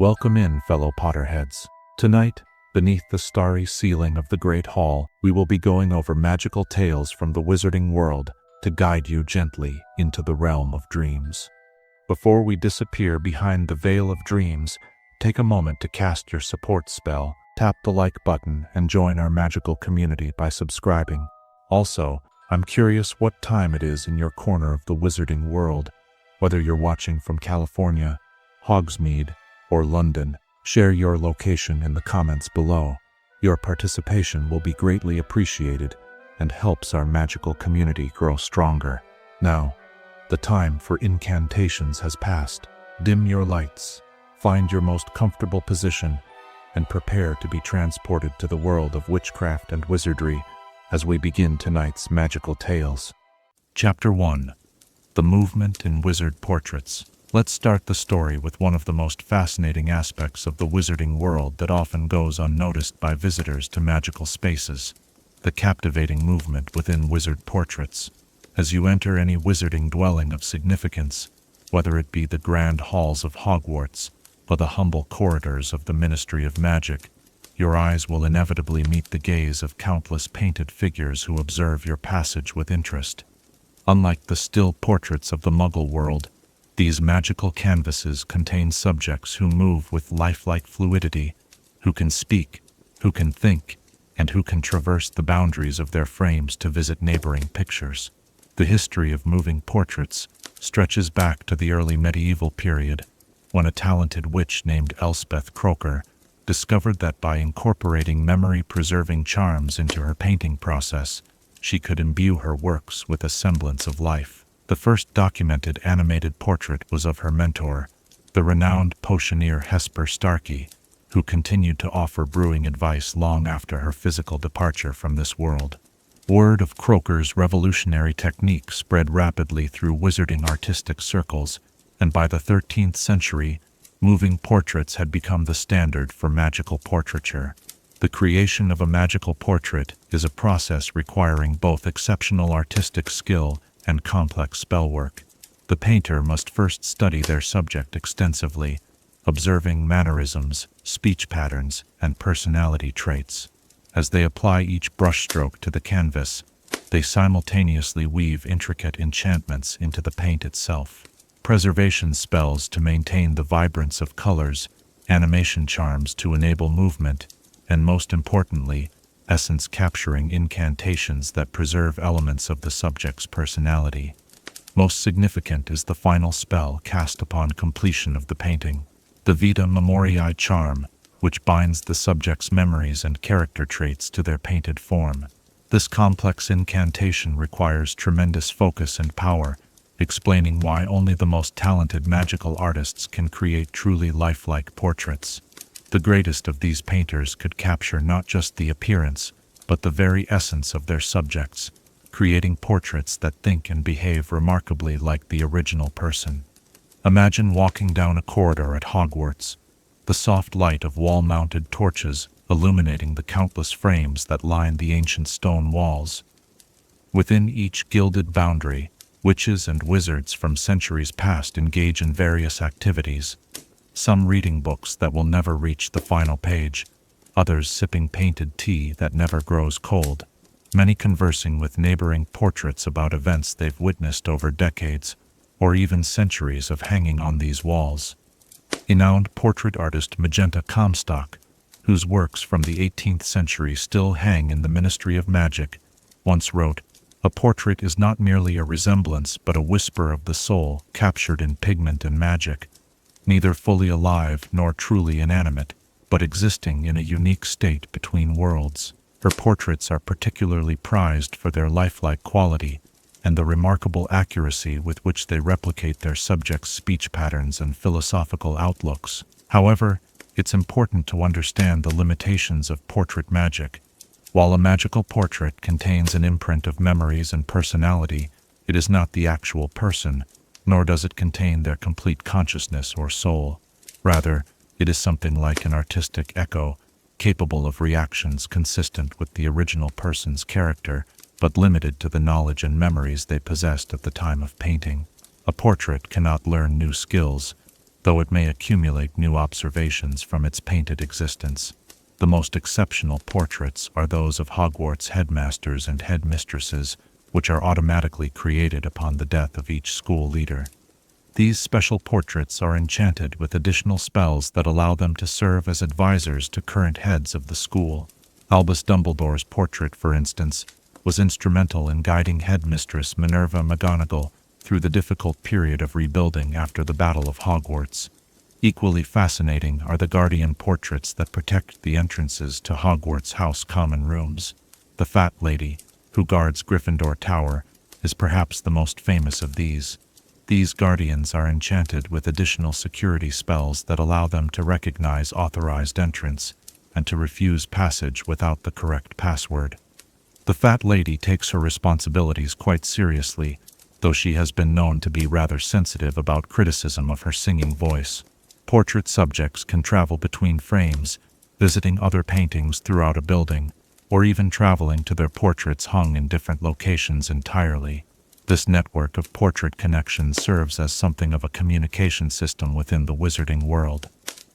Welcome in, fellow Potterheads. Tonight, beneath the starry ceiling of the Great Hall, we will be going over magical tales from the wizarding world to guide you gently into the realm of dreams. Before we disappear behind the veil of dreams, take a moment to cast your support spell, tap the like button, and join our magical community by subscribing. Also, I'm curious what time it is in your corner of the wizarding world. Whether you're watching from California, Hogsmeade, or London, share your location in the comments below. Your participation will be greatly appreciated and helps our magical community grow stronger. Now, the time for incantations has passed. Dim your lights, find your most comfortable position, and prepare to be transported to the world of witchcraft and wizardry as we begin tonight's magical tales. Chapter 1. The Movement in Wizard Portraits. Let's start the story with one of the most fascinating aspects of the wizarding world that often goes unnoticed by visitors to magical spaces: the captivating movement within wizard portraits. As you enter any wizarding dwelling of significance, whether it be the grand halls of Hogwarts or the humble corridors of the Ministry of Magic, your eyes will inevitably meet the gaze of countless painted figures who observe your passage with interest. Unlike the still portraits of the Muggle world, these magical canvases contain subjects who move with lifelike fluidity, who can speak, who can think, and who can traverse the boundaries of their frames to visit neighboring pictures. The history of moving portraits stretches back to the early medieval period, when a talented witch named Elspeth Croker discovered that by incorporating memory-preserving charms into her painting process, she could imbue her works with a semblance of life. The first documented animated portrait was of her mentor, the renowned potioneer Hesper Starkey, who continued to offer brewing advice long after her physical departure from this world. Word of Croker's revolutionary technique spread rapidly through wizarding artistic circles, and by the 13th century, moving portraits had become the standard for magical portraiture. The creation of a magical portrait is a process requiring both exceptional artistic skill and complex spellwork. The painter must first study their subject extensively, observing mannerisms, speech patterns, and personality traits. As they apply each brushstroke to the canvas, they simultaneously weave intricate enchantments into the paint itself. Preservation spells to maintain the vibrance of colors, animation charms to enable movement, and most importantly, essence-capturing incantations that preserve elements of the subject's personality. Most significant is the final spell cast upon completion of the painting, the Vita Memoriae charm, which binds the subject's memories and character traits to their painted form. This complex incantation requires tremendous focus and power, explaining why only the most talented magical artists can create truly lifelike portraits. The greatest of these painters could capture not just the appearance, but the very essence of their subjects, creating portraits that think and behave remarkably like the original person. Imagine walking down a corridor at Hogwarts, the soft light of wall-mounted torches illuminating the countless frames that line the ancient stone walls. Within each gilded boundary, witches and wizards from centuries past engage in various activities, some reading books that will never reach the final page, others sipping painted tea that never grows cold, many conversing with neighboring portraits about events they've witnessed over decades, or even centuries of hanging on these walls. Renowned portrait artist Magenta Comstock, whose works from the 18th century still hang in the Ministry of Magic, once wrote, "A portrait is not merely a resemblance but a whisper of the soul captured in pigment and magic, neither fully alive nor truly inanimate, but existing in a unique state between worlds." Her portraits are particularly prized for their lifelike quality and the remarkable accuracy with which they replicate their subjects' speech patterns and philosophical outlooks. However, it's important to understand the limitations of portrait magic. While a magical portrait contains an imprint of memories and personality, it is not the actual person, nor does it contain their complete consciousness or soul. Rather, it is something like an artistic echo, capable of reactions consistent with the original person's character, but limited to the knowledge and memories they possessed at the time of painting. A portrait cannot learn new skills, though it may accumulate new observations from its painted existence. The most exceptional portraits are those of Hogwarts headmasters and headmistresses, which are automatically created upon the death of each school leader. These special portraits are enchanted with additional spells that allow them to serve as advisors to current heads of the school. Albus Dumbledore's portrait, for instance, was instrumental in guiding headmistress Minerva McGonagall through the difficult period of rebuilding after the Battle of Hogwarts. Equally fascinating are the guardian portraits that protect the entrances to Hogwarts house common rooms. The Fat Lady, who guards Gryffindor Tower, is perhaps the most famous of these. These guardians are enchanted with additional security spells that allow them to recognize authorized entrance and to refuse passage without the correct password. The Fat Lady takes her responsibilities quite seriously, though she has been known to be rather sensitive about criticism of her singing voice. Portrait subjects can travel between frames, visiting other paintings throughout a building, or even traveling to their portraits hung in different locations entirely. This network of portrait connections serves as something of a communication system within the wizarding world.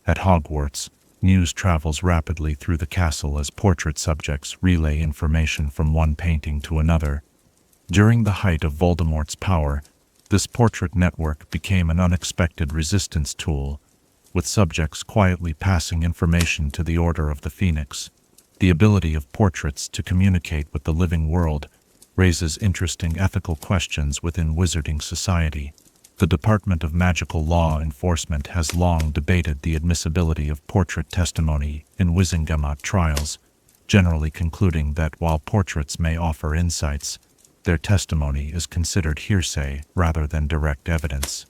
At Hogwarts, news travels rapidly through the castle as portrait subjects relay information from one painting to another. During the height of Voldemort's power, this portrait network became an unexpected resistance tool, with subjects quietly passing information to the Order of the Phoenix. The ability of portraits to communicate with the living world raises interesting ethical questions within wizarding society. The Department of Magical Law Enforcement has long debated the admissibility of portrait testimony in Wizengamot trials, generally concluding that while portraits may offer insights, their testimony is considered hearsay rather than direct evidence.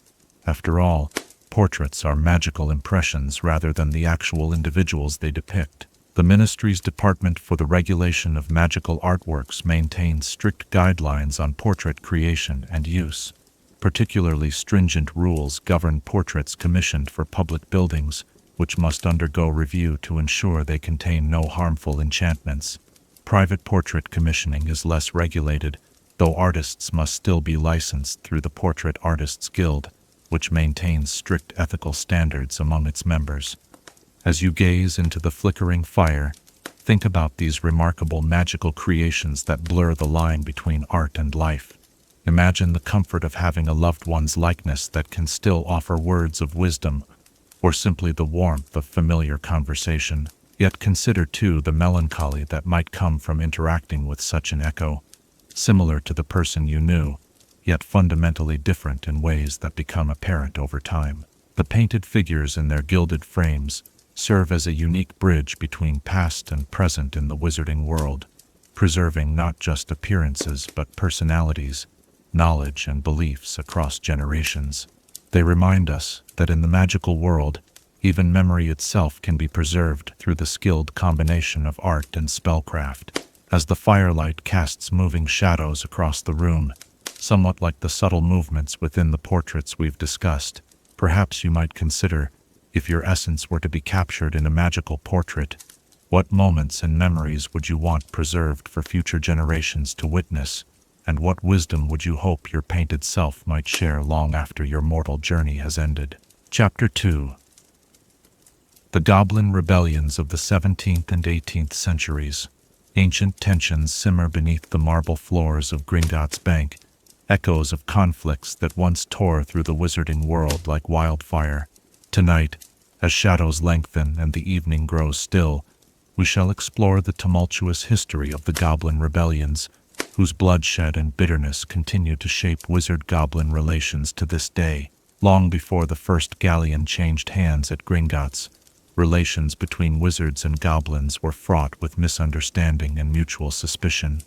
After all, portraits are magical impressions rather than the actual individuals they depict. The Ministry's Department for the Regulation of Magical Artworks maintains strict guidelines on portrait creation and use. Particularly stringent rules govern portraits commissioned for public buildings, which must undergo review to ensure they contain no harmful enchantments. Private portrait commissioning is less regulated, though artists must still be licensed through the Portrait Artists Guild, which maintains strict ethical standards among its members. As you gaze into the flickering fire, think about these remarkable magical creations that blur the line between art and life. Imagine the comfort of having a loved one's likeness that can still offer words of wisdom, or simply the warmth of familiar conversation. Yet consider too the melancholy that might come from interacting with such an echo, similar to the person you knew, yet fundamentally different in ways that become apparent over time. The painted figures in their gilded frames serve as a unique bridge between past and present in the wizarding world, preserving not just appearances but personalities, knowledge, and beliefs across generations. They remind us that in the magical world, even memory itself can be preserved through the skilled combination of art and spellcraft. As the firelight casts moving shadows across the room, somewhat like the subtle movements within the portraits we've discussed, perhaps you might consider, if your essence were to be captured in a magical portrait, what moments and memories would you want preserved for future generations to witness, and what wisdom would you hope your painted self might share long after your mortal journey has ended? Chapter 2. The Goblin Rebellions of the 17th and 18th centuries. Ancient tensions simmer beneath the marble floors of Gringotts Bank, echoes of conflicts that once tore through the wizarding world like wildfire. Tonight, as shadows lengthen and the evening grows still, we shall explore the tumultuous history of the Goblin Rebellions, whose bloodshed and bitterness continue to shape wizard-goblin relations to this day. Long before the first galleon changed hands at Gringotts, relations between wizards and goblins were fraught with misunderstanding and mutual suspicion.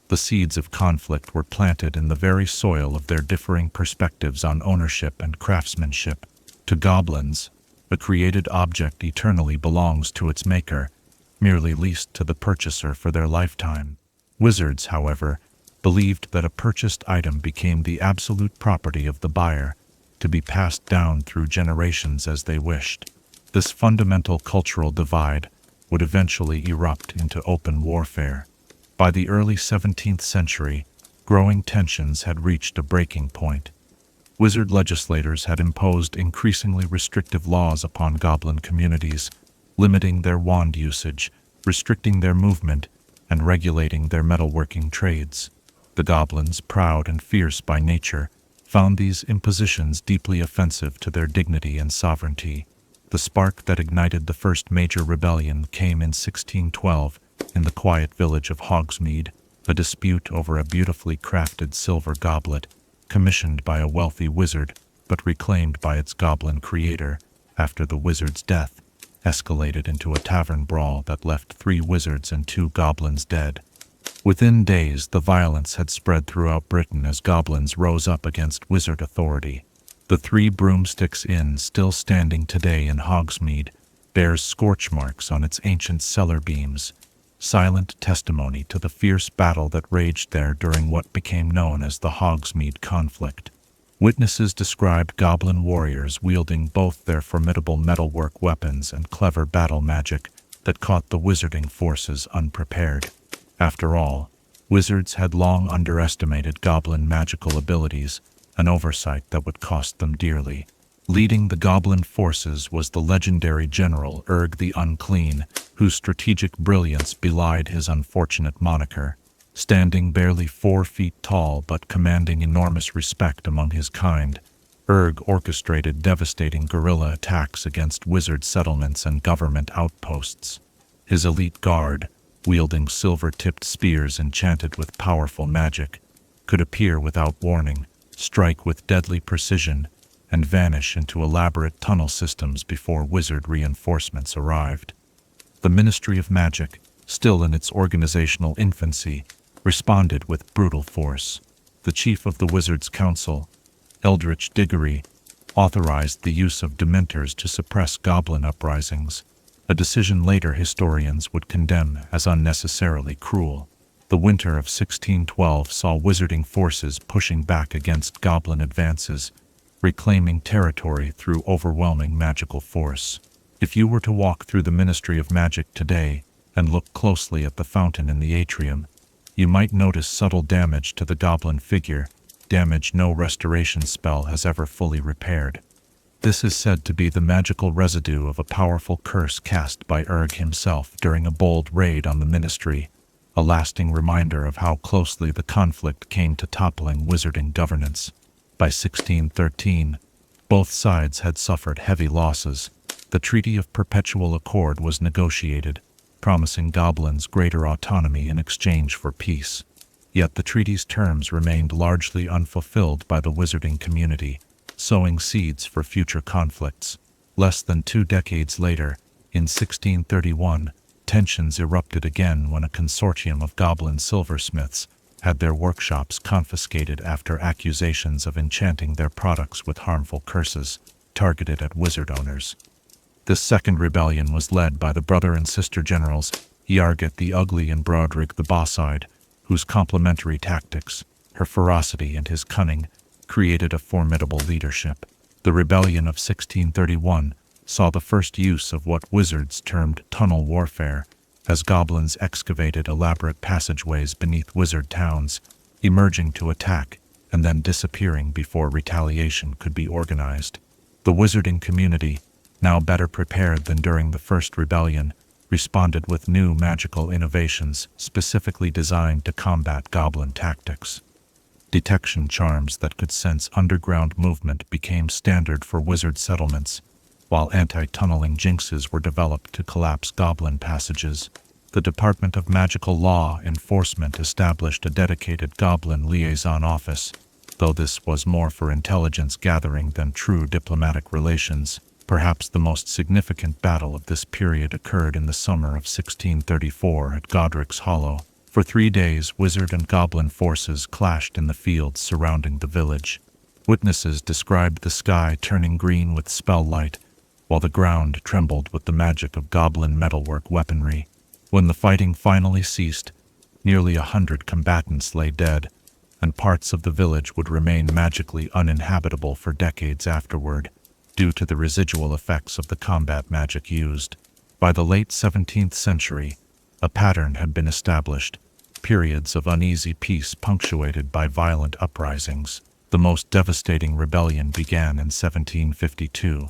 The seeds of conflict were planted in the very soil of their differing perspectives on ownership and craftsmanship. To goblins, a created object eternally belongs to its maker, merely leased to the purchaser for their lifetime. Wizards, however, believed that a purchased item became the absolute property of the buyer, to be passed down through generations as they wished. This fundamental cultural divide would eventually erupt into open warfare. By the early 17th century, growing tensions had reached a breaking point. Wizard legislators had imposed increasingly restrictive laws upon goblin communities, limiting their wand usage, restricting their movement, and regulating their metalworking trades. The goblins, proud and fierce by nature, found these impositions deeply offensive to their dignity and sovereignty. The spark that ignited the first major rebellion came in 1612 in the quiet village of Hogsmeade, a dispute over a beautifully crafted silver goblet, commissioned by a wealthy wizard but reclaimed by its goblin creator after the wizard's death, escalated into a tavern brawl that left 3 wizards and 2 goblins dead. Within days, the violence had spread throughout Britain as goblins rose up against wizard authority. The 3 Broomsticks Inn, still standing today in Hogsmeade, bears scorch marks on its ancient cellar beams, silent testimony to the fierce battle that raged there during what became known as the Hogsmeade conflict. Witnesses described goblin warriors wielding both their formidable metalwork weapons and clever battle magic that caught the wizarding forces unprepared. After all, wizards had long underestimated goblin magical abilities, an oversight that would cost them dearly. Leading the goblin forces was the legendary general Urg the Unclean, whose strategic brilliance belied his unfortunate moniker. Standing barely 4 feet tall but commanding enormous respect among his kind, Urg orchestrated devastating guerrilla attacks against wizard settlements and government outposts. His elite guard, wielding silver-tipped spears enchanted with powerful magic, could appear without warning, strike with deadly precision, and vanish into elaborate tunnel systems before wizard reinforcements arrived. The Ministry of Magic, still in its organizational infancy, responded with brutal force. The chief of the Wizards' Council, Eldritch Diggory, authorized the use of dementors to suppress goblin uprisings, a decision later historians would condemn as unnecessarily cruel. The winter of 1612 saw wizarding forces pushing back against goblin advances, reclaiming territory through overwhelming magical force. If you were to walk through the Ministry of Magic today and look closely at the fountain in the atrium, you might notice subtle damage to the goblin figure, damage no restoration spell has ever fully repaired. This is said to be the magical residue of a powerful curse cast by Urg himself during a bold raid on the ministry, a lasting reminder of how closely the conflict came to toppling wizarding governance. By 1613, both sides had suffered heavy losses. The Treaty of Perpetual Accord was negotiated, promising goblins greater autonomy in exchange for peace. Yet the treaty's terms remained largely unfulfilled by the wizarding community, sowing seeds for future conflicts. Less than 2 decades later, in 1631, tensions erupted again when a consortium of goblin silversmiths had their workshops confiscated after accusations of enchanting their products with harmful curses targeted at wizard owners. This second rebellion was led by the brother and sister generals Earget the Ugly and Broderick the Boss-eyed, whose complementary tactics, her ferocity and his cunning, created a formidable leadership. The rebellion of 1631 saw the first use of what wizards termed tunnel warfare, as goblins excavated elaborate passageways beneath wizard towns, emerging to attack and then disappearing before retaliation could be organized. The wizarding community, now better prepared than during the first rebellion, responded with new magical innovations specifically designed to combat goblin tactics. Detection charms that could sense underground movement became standard for wizard settlements, while anti-tunneling jinxes were developed to collapse goblin passages. The Department of Magical Law Enforcement established a dedicated goblin liaison office, though this was more for intelligence gathering than true diplomatic relations. Perhaps the most significant battle of this period occurred in the summer of 1634 at Godric's Hollow. For 3 days, wizard and goblin forces clashed in the fields surrounding the village. Witnesses described the sky turning green with spell light, while the ground trembled with the magic of goblin metalwork weaponry. When the fighting finally ceased, nearly 100 combatants lay dead, and parts of the village would remain magically uninhabitable for decades afterward, due to the residual effects of the combat magic used. By the late 17th century, a pattern had been established, periods of uneasy peace punctuated by violent uprisings. The most devastating rebellion began in 1752,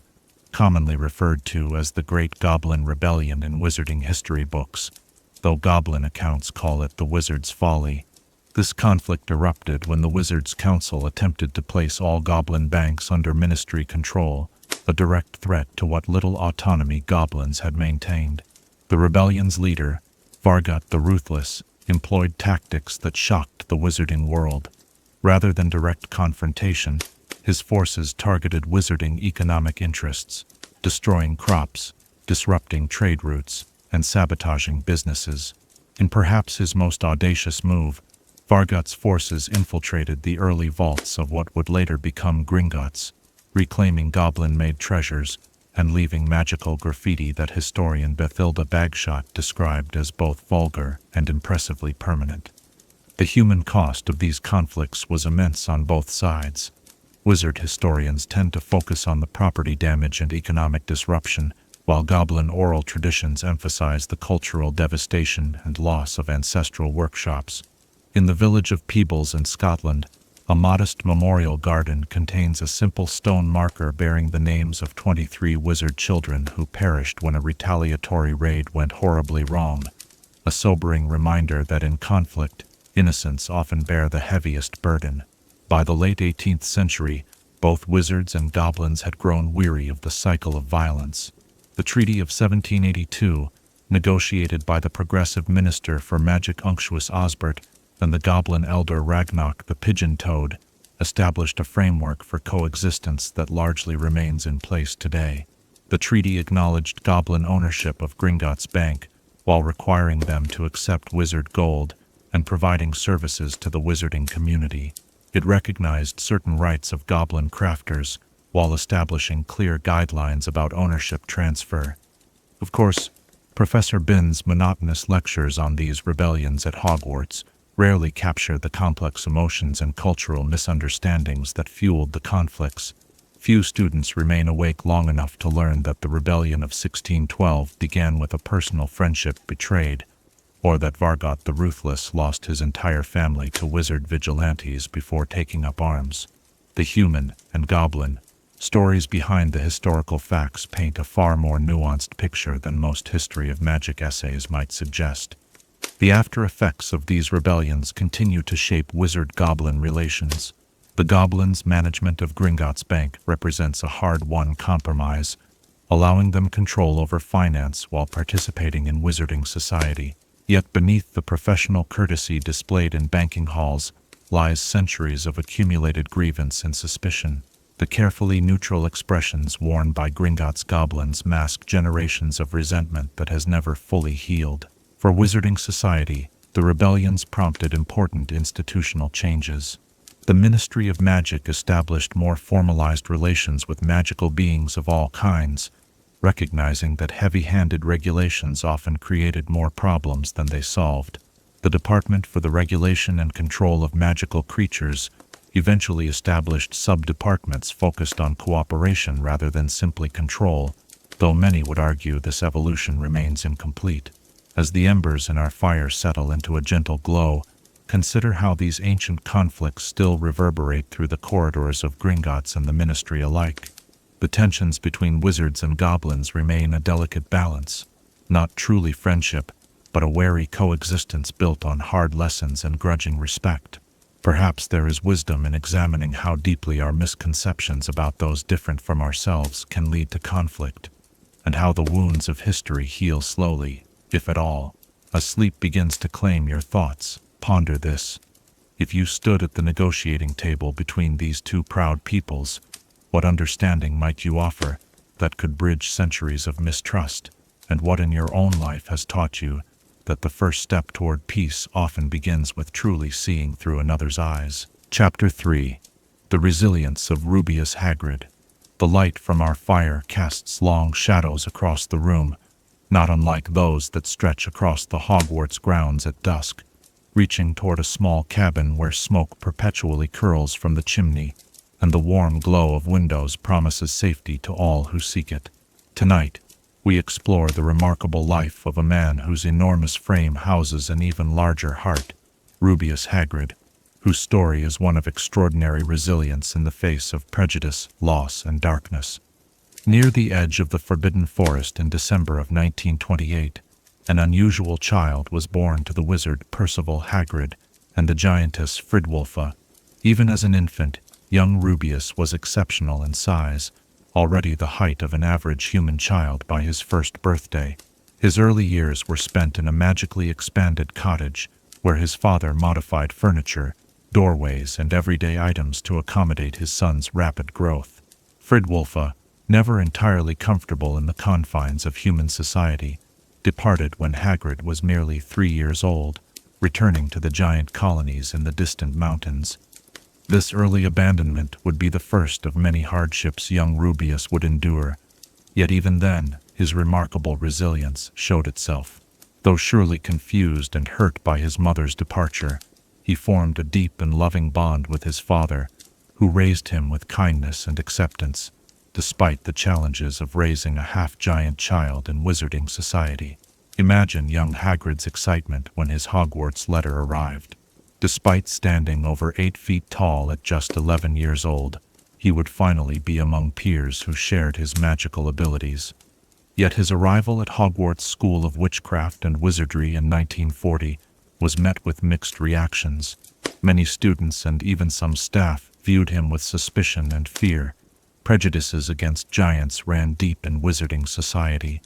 commonly referred to as the Great Goblin Rebellion in wizarding history books, though goblin accounts call it the Wizard's Folly. This conflict erupted when the Wizards' Council attempted to place all goblin banks under ministry control, a direct threat to what little autonomy goblins had maintained. The rebellion's leader, Vargot the Ruthless, employed tactics that shocked the wizarding world. Rather than direct confrontation, his forces targeted wizarding economic interests, destroying crops, disrupting trade routes, and sabotaging businesses. In perhaps his most audacious move, Vargot's forces infiltrated the early vaults of what would later become Gringotts, reclaiming goblin-made treasures and leaving magical graffiti that historian Bathilda Bagshot described as both vulgar and impressively permanent. The human cost of these conflicts was immense on both sides. Wizard historians tend to focus on the property damage and economic disruption, while goblin oral traditions emphasize the cultural devastation and loss of ancestral workshops. In the village of Peebles in Scotland, a modest memorial garden contains a simple stone marker bearing the names of 23 wizard children who perished when a retaliatory raid went horribly wrong, a sobering reminder that in conflict, innocents often bear the heaviest burden. By the late 18th century, both wizards and goblins had grown weary of the cycle of violence. The Treaty of 1782, negotiated by the progressive minister for magic Unctuous Osbert and the goblin elder Ragnarok the Pigeon-Toed, established a framework for coexistence that largely remains in place today. The treaty acknowledged goblin ownership of Gringotts Bank, while requiring them to accept wizard gold and providing services to the wizarding community. It recognized certain rights of goblin crafters, while establishing clear guidelines about ownership transfer. Of course, Professor Bin's monotonous lectures on these rebellions at Hogwarts rarely capture the complex emotions and cultural misunderstandings that fueled the conflicts. Few students remain awake long enough to learn that the rebellion of 1612 began with a personal friendship betrayed, or that Vargot the Ruthless lost his entire family to wizard vigilantes before taking up arms. The human and goblin stories behind the historical facts paint a far more nuanced picture than most history of magic essays might suggest. The after effects of these rebellions continue to shape wizard-goblin relations. The goblins' management of Gringotts Bank represents a hard-won compromise, allowing them control over finance while participating in wizarding society. Yet beneath the professional courtesy displayed in banking halls lies centuries of accumulated grievance and suspicion. The carefully neutral expressions worn by Gringotts goblins mask generations of resentment that has never fully healed. For wizarding society, the rebellions prompted important institutional changes. The Ministry of Magic established more formalized relations with magical beings of all kinds, recognizing that heavy-handed regulations often created more problems than they solved. The Department for the Regulation and Control of Magical Creatures eventually established sub-departments focused on cooperation rather than simply control, though many would argue this evolution remains incomplete. As the embers in our fire settle into a gentle glow, consider how these ancient conflicts still reverberate through the corridors of Gringotts and the Ministry alike. The tensions between wizards and goblins remain a delicate balance, not truly friendship, but a wary coexistence built on hard lessons and grudging respect. Perhaps there is wisdom in examining how deeply our misconceptions about those different from ourselves can lead to conflict, and how the wounds of history heal slowly, if at all. As sleep begins to claim your thoughts, ponder this. If you stood at the negotiating table between these two proud peoples, what understanding might you offer that could bridge centuries of mistrust, and what in your own life has taught you that the first step toward peace often begins with truly seeing through another's eyes? Chapter 3. The Resilience of Rubeus Hagrid. The light from our fire casts long shadows across the room, not unlike those that stretch across the Hogwarts grounds at dusk, reaching toward a small cabin where smoke perpetually curls from the chimney, and the warm glow of windows promises safety to all who seek it. Tonight, we explore the remarkable life of a man whose enormous frame houses an even larger heart, Rubeus Hagrid. whose story is one of extraordinary resilience in the face of prejudice, loss, and darkness. Near the edge of the Forbidden Forest in December of 1928, an unusual child was born to the wizard Percival Hagrid and the giantess Fridwulfa. Even as an infant, young Rubeus was exceptional in size, already the height of an average human child by his first birthday. His early years were spent in a magically expanded cottage, where his father modified furniture, doorways, and everyday items to accommodate his son's rapid growth. Fridwulfa, never entirely comfortable in the confines of human society, departed when Hagrid was merely 3 years old, returning to the giant colonies in the distant mountains. This early abandonment would be the first of many hardships young Rubeus would endure, yet even then, his remarkable resilience showed itself. Though surely confused and hurt by his mother's departure, he formed a deep and loving bond with his father, who raised him with kindness and acceptance, despite the challenges of raising a half-giant child in wizarding society. Imagine young Hagrid's excitement when his Hogwarts letter arrived. Despite standing over 8 feet tall at just 11 years old, he would finally be among peers who shared his magical abilities. Yet his arrival at Hogwarts School of Witchcraft and Wizardry in 1940 was met with mixed reactions. Many students and even some staff viewed him with suspicion and fear. Prejudices against giants ran deep in wizarding society,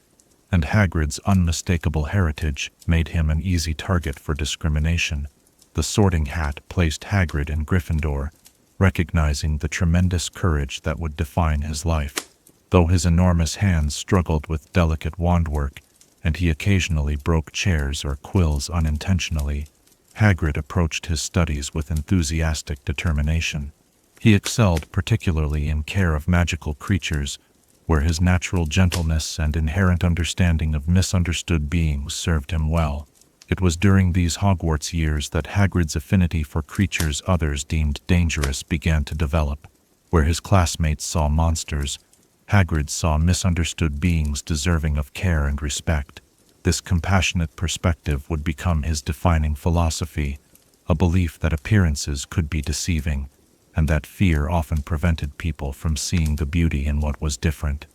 and Hagrid's unmistakable heritage made him an easy target for discrimination. The Sorting Hat placed Hagrid in Gryffindor, recognizing the tremendous courage that would define his life. Though his enormous hands struggled with delicate wandwork, and he occasionally broke chairs or quills unintentionally, Hagrid approached his studies with enthusiastic determination. He excelled particularly in care of magical creatures, where his natural gentleness and inherent understanding of misunderstood beings served him well. It was during these Hogwarts years that Hagrid's affinity for creatures others deemed dangerous began to develop. Where his classmates saw monsters, Hagrid saw misunderstood beings deserving of care and respect. This compassionate perspective would become his defining philosophy, a belief that appearances could be deceiving, and that fear often prevented people from seeing the beauty in what was different.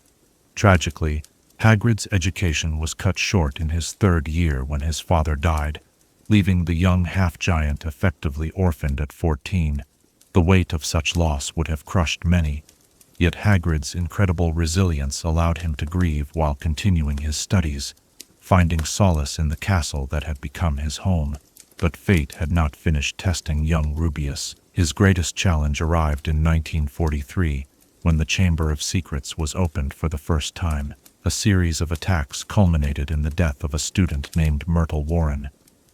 Tragically, Hagrid's education was cut short in his 3rd year when his father died, leaving the young half-giant effectively orphaned at 14. The weight of such loss would have crushed many, yet Hagrid's incredible resilience allowed him to grieve while continuing his studies, finding solace in the castle that had become his home. But fate had not finished testing young Rubeus. His greatest challenge arrived in 1943, when the Chamber of Secrets was opened for the first time. A series of attacks culminated in the death of a student named Myrtle Warren.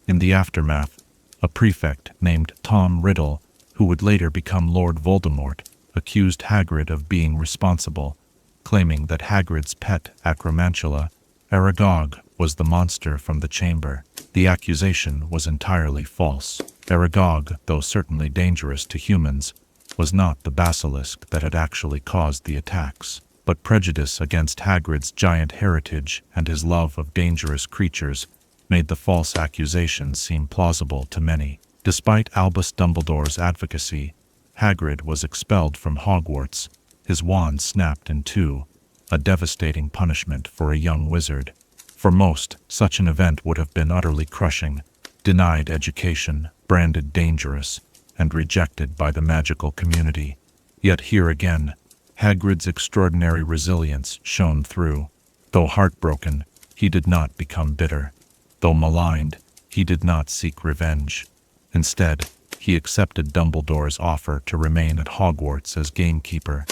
In the aftermath, a prefect named Tom Riddle, who would later become Lord Voldemort, accused Hagrid of being responsible, claiming that Hagrid's pet Acromantula, Aragog, was the monster from the chamber. The accusation was entirely false. Aragog, though certainly dangerous to humans, was not the basilisk that had actually caused the attacks. But prejudice against Hagrid's giant heritage and his love of dangerous creatures made the false accusation seem plausible to many. Despite Albus Dumbledore's advocacy, Hagrid was expelled from Hogwarts, his wand snapped in two, a devastating punishment for a young wizard. For most, such an event would have been utterly crushing, denied education, branded dangerous, and rejected by the magical community. Yet here again, Hagrid's extraordinary resilience shone through. Though heartbroken, he did not become bitter. Though maligned, he did not seek revenge. Instead, he accepted Dumbledore's offer to remain at Hogwarts as gamekeeper,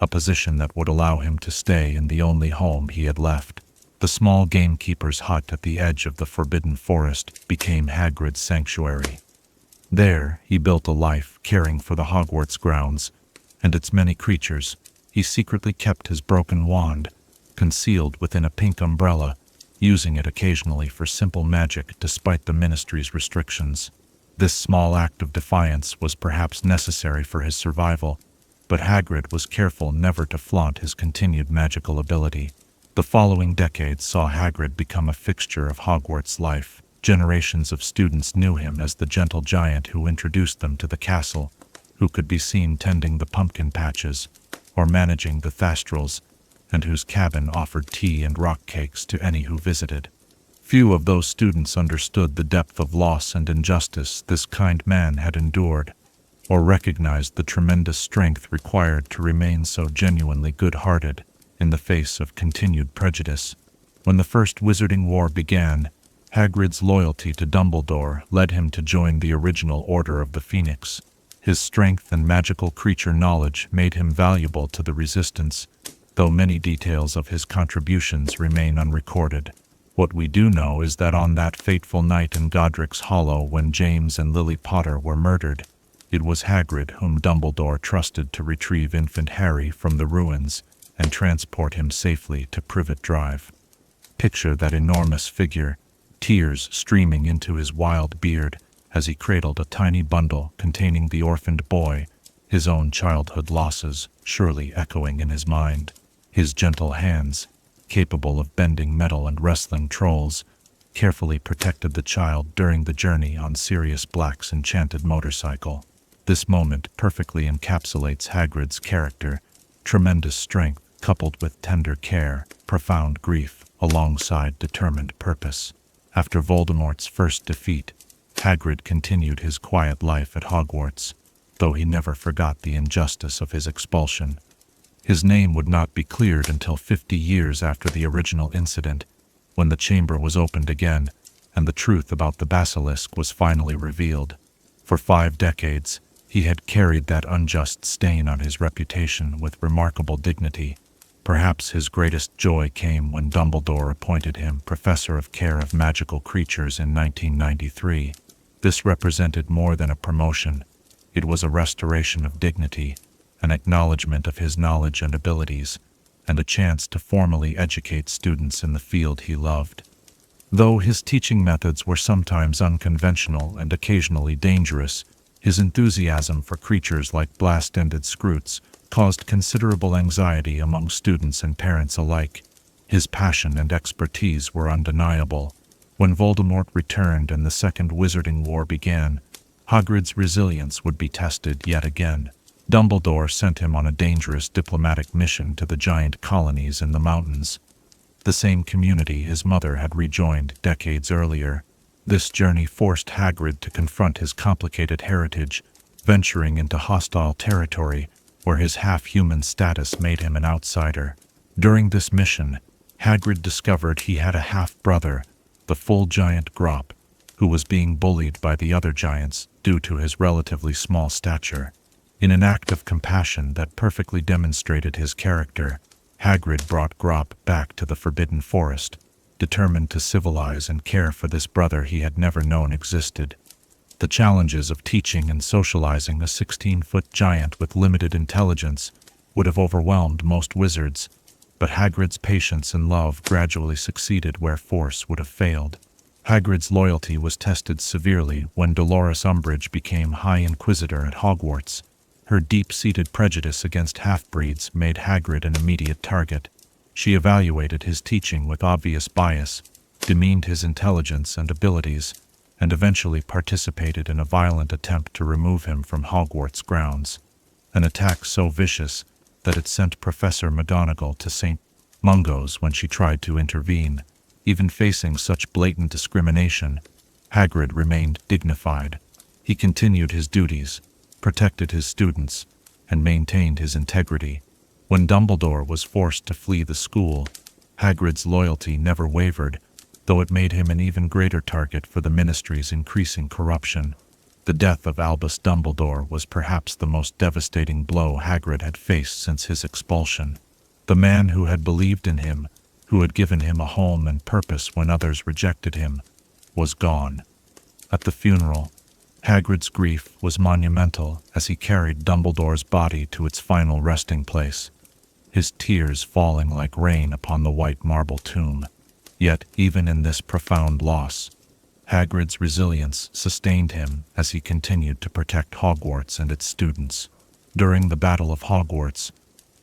a position that would allow him to stay in the only home he had left. The small gamekeeper's hut at the edge of the Forbidden Forest became Hagrid's sanctuary. There, he built a life caring for the Hogwarts grounds and its many creatures. He secretly kept his broken wand, concealed within a pink umbrella, using it occasionally for simple magic despite the ministry's restrictions. This small act of defiance was perhaps necessary for his survival, but Hagrid was careful never to flaunt his continued magical ability. The following decades saw Hagrid become a fixture of Hogwarts life. Generations of students knew him as the gentle giant who introduced them to the castle, who could be seen tending the pumpkin patches or managing the thestrals, and whose cabin offered tea and rock cakes to any who visited. Few of those students understood the depth of loss and injustice this kind man had endured, or recognized the tremendous strength required to remain so genuinely good-hearted in the face of continued prejudice. When the First Wizarding War began, Hagrid's loyalty to Dumbledore led him to join the original Order of the Phoenix. His strength and magical creature knowledge made him valuable to the Resistance, though many details of his contributions remain unrecorded. What we do know is that on that fateful night in Godric's Hollow when James and Lily Potter were murdered, it was Hagrid whom Dumbledore trusted to retrieve infant Harry from the ruins and transport him safely to Privet Drive. Picture that enormous figure, tears streaming into his wild beard as he cradled a tiny bundle containing the orphaned boy, his own childhood losses surely echoing in his mind. His gentle hands, capable of bending metal and wrestling trolls, carefully protected the child during the journey on Sirius Black's enchanted motorcycle. This moment perfectly encapsulates Hagrid's character, tremendous strength coupled with tender care, profound grief, alongside determined purpose. After Voldemort's first defeat, Hagrid continued his quiet life at Hogwarts, though he never forgot the injustice of his expulsion. His name would not be cleared until 50 years after the original incident, when the chamber was opened again, and the truth about the basilisk was finally revealed. For 5 decades, he had carried that unjust stain on his reputation with remarkable dignity. Perhaps his greatest joy came when Dumbledore appointed him Professor of Care of Magical Creatures in 1993. This represented more than a promotion. It was a restoration of dignity, an acknowledgement of his knowledge and abilities, and a chance to formally educate students in the field he loved. Though his teaching methods were sometimes unconventional and occasionally dangerous, his enthusiasm for creatures like blast-ended Scroots caused considerable anxiety among students and parents alike. His passion and expertise were undeniable. When Voldemort returned and the Second Wizarding War began, Hagrid's resilience would be tested yet again. Dumbledore sent him on a dangerous diplomatic mission to the giant colonies in the mountains, the same community his mother had rejoined decades earlier. This journey forced Hagrid to confront his complicated heritage, venturing into hostile territory where his half-human status made him an outsider. During this mission, Hagrid discovered he had a half-brother, the full giant Grop, who was being bullied by the other giants due to his relatively small stature. In an act of compassion that perfectly demonstrated his character, Hagrid brought Grop back to the Forbidden Forest, determined to civilize and care for this brother he had never known existed. The challenges of teaching and socializing a 16-foot giant with limited intelligence would have overwhelmed most wizards, but Hagrid's patience and love gradually succeeded where force would have failed. Hagrid's loyalty was tested severely when Dolores Umbridge became High Inquisitor at Hogwarts. Her deep-seated prejudice against half-breeds made Hagrid an immediate target. She evaluated his teaching with obvious bias, demeaned his intelligence and abilities, and eventually participated in a violent attempt to remove him from Hogwarts grounds. An attack so vicious that it sent Professor McGonagall to St. Mungo's when she tried to intervene. Even facing such blatant discrimination, Hagrid remained dignified. He continued his duties, protected his students, and maintained his integrity. When Dumbledore was forced to flee the school, Hagrid's loyalty never wavered, though it made him an even greater target for the Ministry's increasing corruption. The death of Albus Dumbledore was perhaps the most devastating blow Hagrid had faced since his expulsion. The man who had believed in him, who had given him a home and purpose when others rejected him, was gone. At the funeral, Hagrid's grief was monumental as he carried Dumbledore's body to its final resting place, his tears falling like rain upon the white marble tomb. Yet, even in this profound loss, Hagrid's resilience sustained him as he continued to protect Hogwarts and its students. During the Battle of Hogwarts,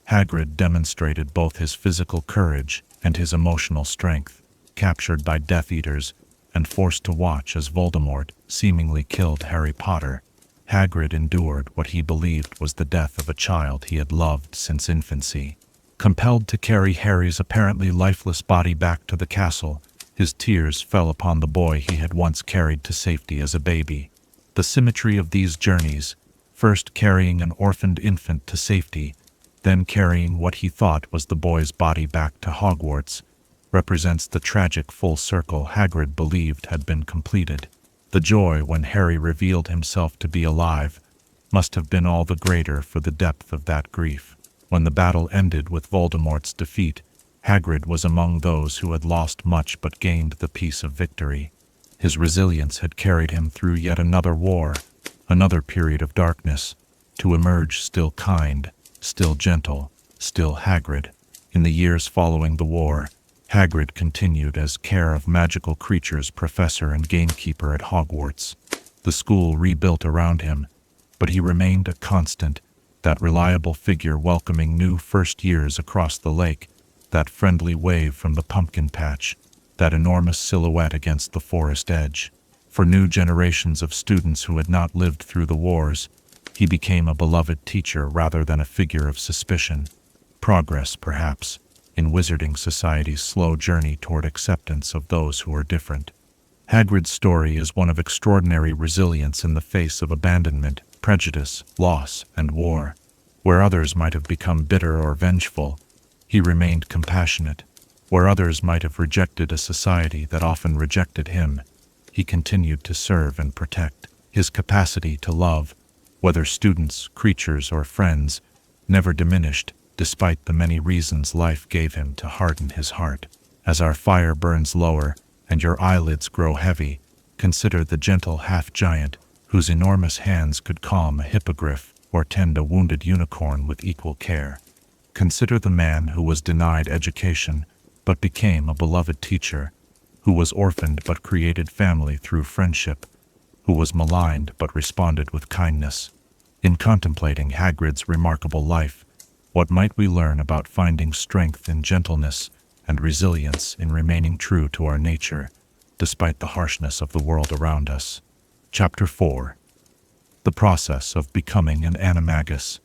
Hagrid demonstrated both his physical courage and his emotional strength. Captured by Death Eaters and forced to watch as Voldemort seemingly killed Harry Potter, Hagrid endured what he believed was the death of a child he had loved since infancy. Compelled to carry Harry's apparently lifeless body back to the castle, his tears fell upon the boy he had once carried to safety as a baby. The symmetry of these journeys, first carrying an orphaned infant to safety, then carrying what he thought was the boy's body back to Hogwarts, represents the tragic full circle Hagrid believed had been completed. The joy when Harry revealed himself to be alive must have been all the greater for the depth of that grief. When the battle ended with Voldemort's defeat, Hagrid was among those who had lost much but gained the peace of victory. His resilience had carried him through yet another war, another period of darkness, to emerge still kind, still gentle, still Hagrid. In the years following the war, Hagrid continued as care of magical creatures professor and gamekeeper at Hogwarts. The school rebuilt around him, but he remained a constant, that reliable figure welcoming new first years across the lake, that friendly wave from the pumpkin patch, that enormous silhouette against the forest edge. For new generations of students who had not lived through the wars, he became a beloved teacher rather than a figure of suspicion. Progress, perhaps, in Wizarding Society's slow journey toward acceptance of those who are different. Hagrid's story is one of extraordinary resilience in the face of abandonment, prejudice, loss, and war. Where others might have become bitter or vengeful, he remained compassionate. Where others might have rejected a society that often rejected him, he continued to serve and protect. His capacity to love, whether students, creatures, or friends, never diminished, despite the many reasons life gave him to harden his heart. As our fire burns lower, and your eyelids grow heavy, consider the gentle half-giant, whose enormous hands could calm a hippogriff or tend a wounded unicorn with equal care. Consider the man who was denied education, but became a beloved teacher, who was orphaned but created family through friendship, who was maligned but responded with kindness. In contemplating Hagrid's remarkable life, what might we learn about finding strength in gentleness and resilience in remaining true to our nature, despite the harshness of the world around us? Chapter 4. The Process of Becoming an Animagus.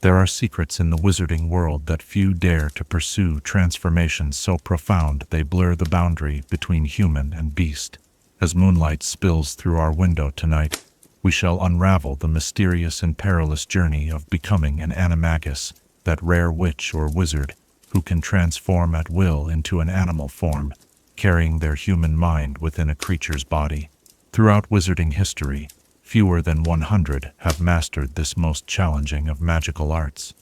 There are secrets in the wizarding world that few dare to pursue, transformations so profound they blur the boundary between human and beast. As moonlight spills through our window tonight, we shall unravel the mysterious and perilous journey of becoming an animagus, that rare witch or wizard who can transform at will into an animal form, carrying their human mind within a creature's body. Throughout wizarding history, fewer than 100 have mastered this most challenging of magical arts.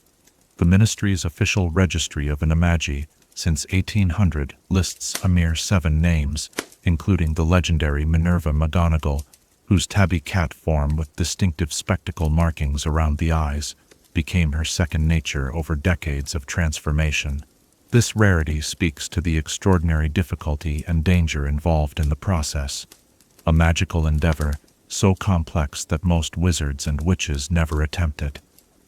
The Ministry's official registry of animagi since 1800 lists a mere 7 names, including the legendary Minerva McGonagall, whose tabby cat form with distinctive spectacle markings around the eyes became her second nature over decades of transformation. This rarity speaks to the extraordinary difficulty and danger involved in the process. A magical endeavor so complex that most wizards and witches never attempt it,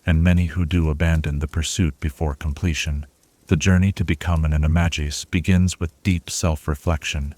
and many who do abandon the pursuit before completion. The journey to become an animagus begins with deep self-reflection.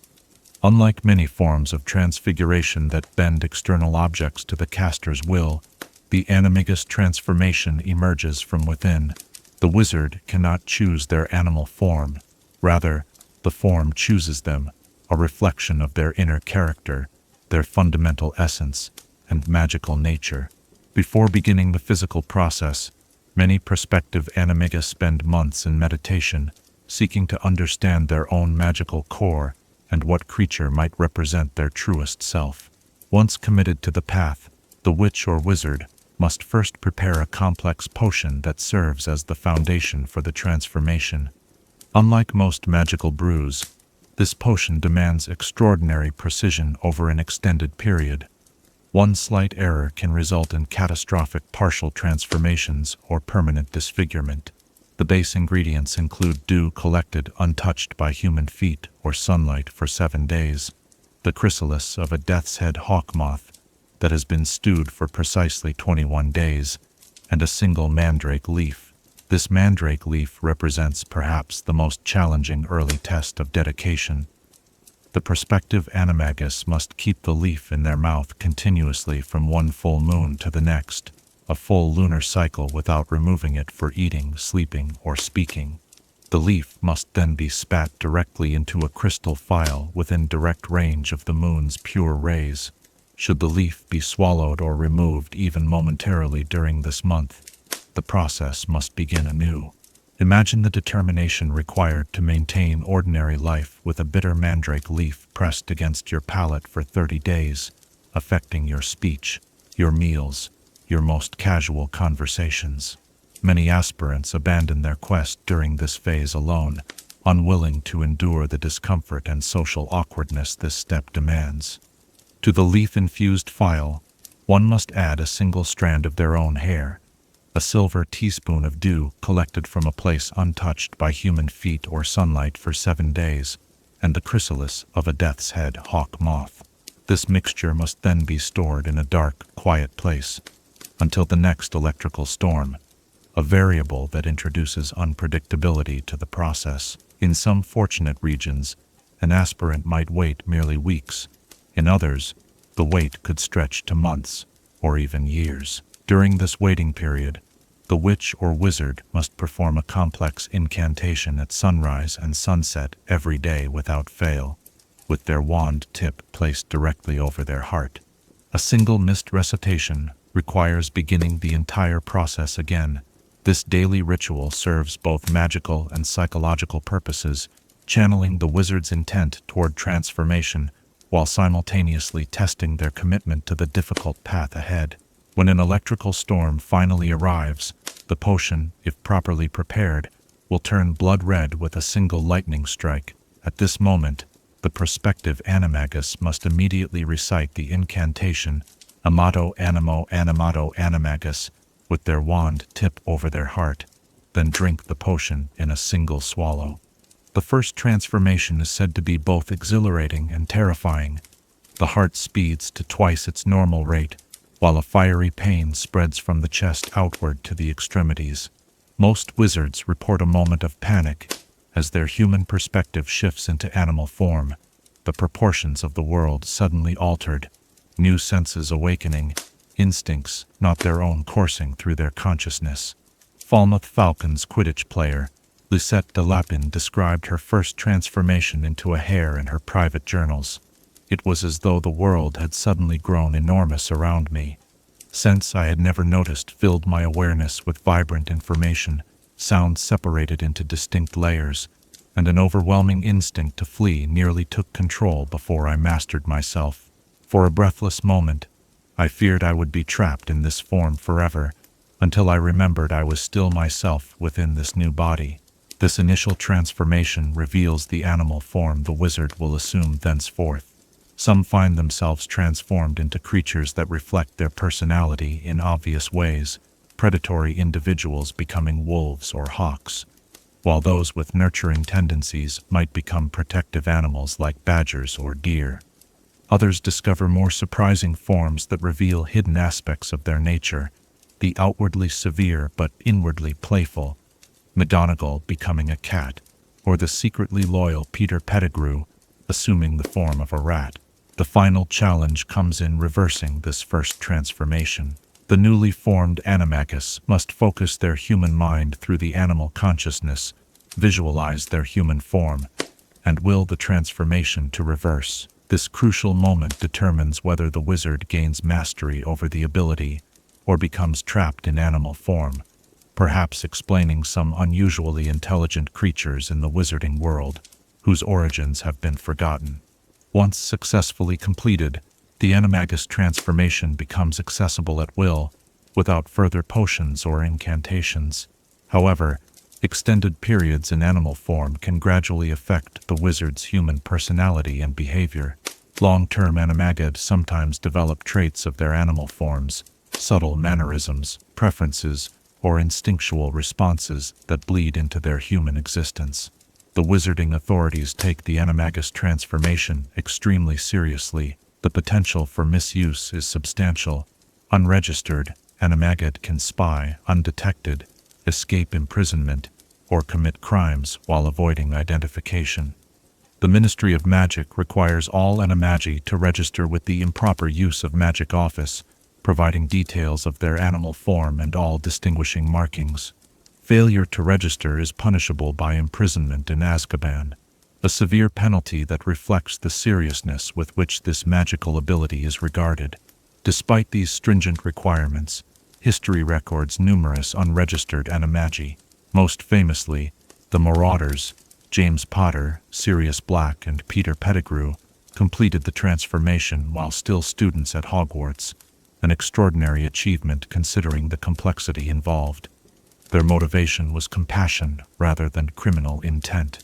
Unlike many forms of transfiguration that bend external objects to the caster's will, the animagus transformation emerges from within. The wizard cannot choose their animal form. Rather, the form chooses them, a reflection of their inner character, their fundamental essence, and magical nature. Before beginning the physical process, many prospective animagus spend months in meditation, seeking to understand their own magical core and what creature might represent their truest self. Once committed to the path, the witch or wizard must first prepare a complex potion that serves as the foundation for the transformation. Unlike most magical brews, this potion demands extraordinary precision over an extended period. One slight error can result in catastrophic partial transformations or permanent disfigurement. The base ingredients include dew collected untouched by human feet or sunlight for 7 days, the chrysalis of a death's head hawk moth that has been stewed for precisely 21 days, and a single mandrake leaf. This mandrake leaf represents perhaps the most challenging early test of dedication. The prospective animagus must keep the leaf in their mouth continuously from one full moon to the next, a full lunar cycle, without removing it for eating, sleeping, or speaking. The leaf must then be spat directly into a crystal phial within direct range of the moon's pure rays. Should the leaf be swallowed or removed even momentarily during this month, the process must begin anew. Imagine the determination required to maintain ordinary life with a bitter mandrake leaf pressed against your palate for 30 days, affecting your speech, your meals, your most casual conversations. Many aspirants abandon their quest during this phase alone, unwilling to endure the discomfort and social awkwardness this step demands. To the leaf-infused phial, one must add a single strand of their own hair, a silver teaspoon of dew collected from a place untouched by human feet or sunlight for 7 days, and the chrysalis of a death's head hawk moth. This mixture must then be stored in a dark, quiet place until the next electrical storm, a variable that introduces unpredictability to the process. In some fortunate regions, an aspirant might wait merely weeks. In others, the wait could stretch to months or even years. During this waiting period, the witch or wizard must perform a complex incantation at sunrise and sunset every day without fail, with their wand tip placed directly over their heart. A single missed recitation requires beginning the entire process again. This daily ritual serves both magical and psychological purposes, channeling the wizard's intent toward transformation while simultaneously testing their commitment to the difficult path ahead. When an electrical storm finally arrives, the potion, if properly prepared, will turn blood red with a single lightning strike. At this moment, the prospective animagus must immediately recite the incantation, Amato Animo Animato Animagus, with their wand tip over their heart, then drink the potion in a single swallow. The first transformation is said to be both exhilarating and terrifying. The heart speeds to twice its normal rate, while a fiery pain spreads from the chest outward to the extremities. Most wizards report a moment of panic as their human perspective shifts into animal form, the proportions of the world suddenly altered, new senses awakening, instincts not their own coursing through their consciousness. Falmouth Falcons Quidditch player Lucette de Lapin described her first transformation into a hare in her private journals. It was as though the world had suddenly grown enormous around me. Scents I had never noticed filled my awareness with vibrant information, sounds separated into distinct layers, and an overwhelming instinct to flee nearly took control before I mastered myself. For a breathless moment, I feared I would be trapped in this form forever, until I remembered I was still myself within this new body. This initial transformation reveals the animal form the wizard will assume thenceforth. Some find themselves transformed into creatures that reflect their personality in obvious ways, predatory individuals becoming wolves or hawks, while those with nurturing tendencies might become protective animals like badgers or deer. Others discover more surprising forms that reveal hidden aspects of their nature, the outwardly severe but inwardly playful McGonagall becoming a cat, or the secretly loyal Peter Pettigrew assuming the form of a rat. The final challenge comes in reversing this first transformation. The newly formed animagus must focus their human mind through the animal consciousness, visualize their human form, and will the transformation to reverse. This crucial moment determines whether the wizard gains mastery over the ability or becomes trapped in animal form, perhaps explaining some unusually intelligent creatures in the wizarding world, whose origins have been forgotten. Once successfully completed, the animagus transformation becomes accessible at will, without further potions or incantations. However, extended periods in animal form can gradually affect the wizard's human personality and behavior. Long-term animagads sometimes develop traits of their animal forms, subtle mannerisms, preferences, or instinctual responses that bleed into their human existence. The wizarding authorities take the animagus transformation extremely seriously. The potential for misuse is substantial. Unregistered, animagad can spy undetected, escape imprisonment, or commit crimes while avoiding identification. The Ministry of Magic requires all animagi to register with the improper use of magic office, providing details of their animal form and all distinguishing markings. Failure to register is punishable by imprisonment in Azkaban, a severe penalty that reflects the seriousness with which this magical ability is regarded. Despite these stringent requirements, history records numerous unregistered animagi. Most famously, the Marauders, James Potter, Sirius Black, and Peter Pettigrew, completed the transformation while still students at Hogwarts, an extraordinary achievement considering the complexity involved. Their motivation was compassion rather than criminal intent.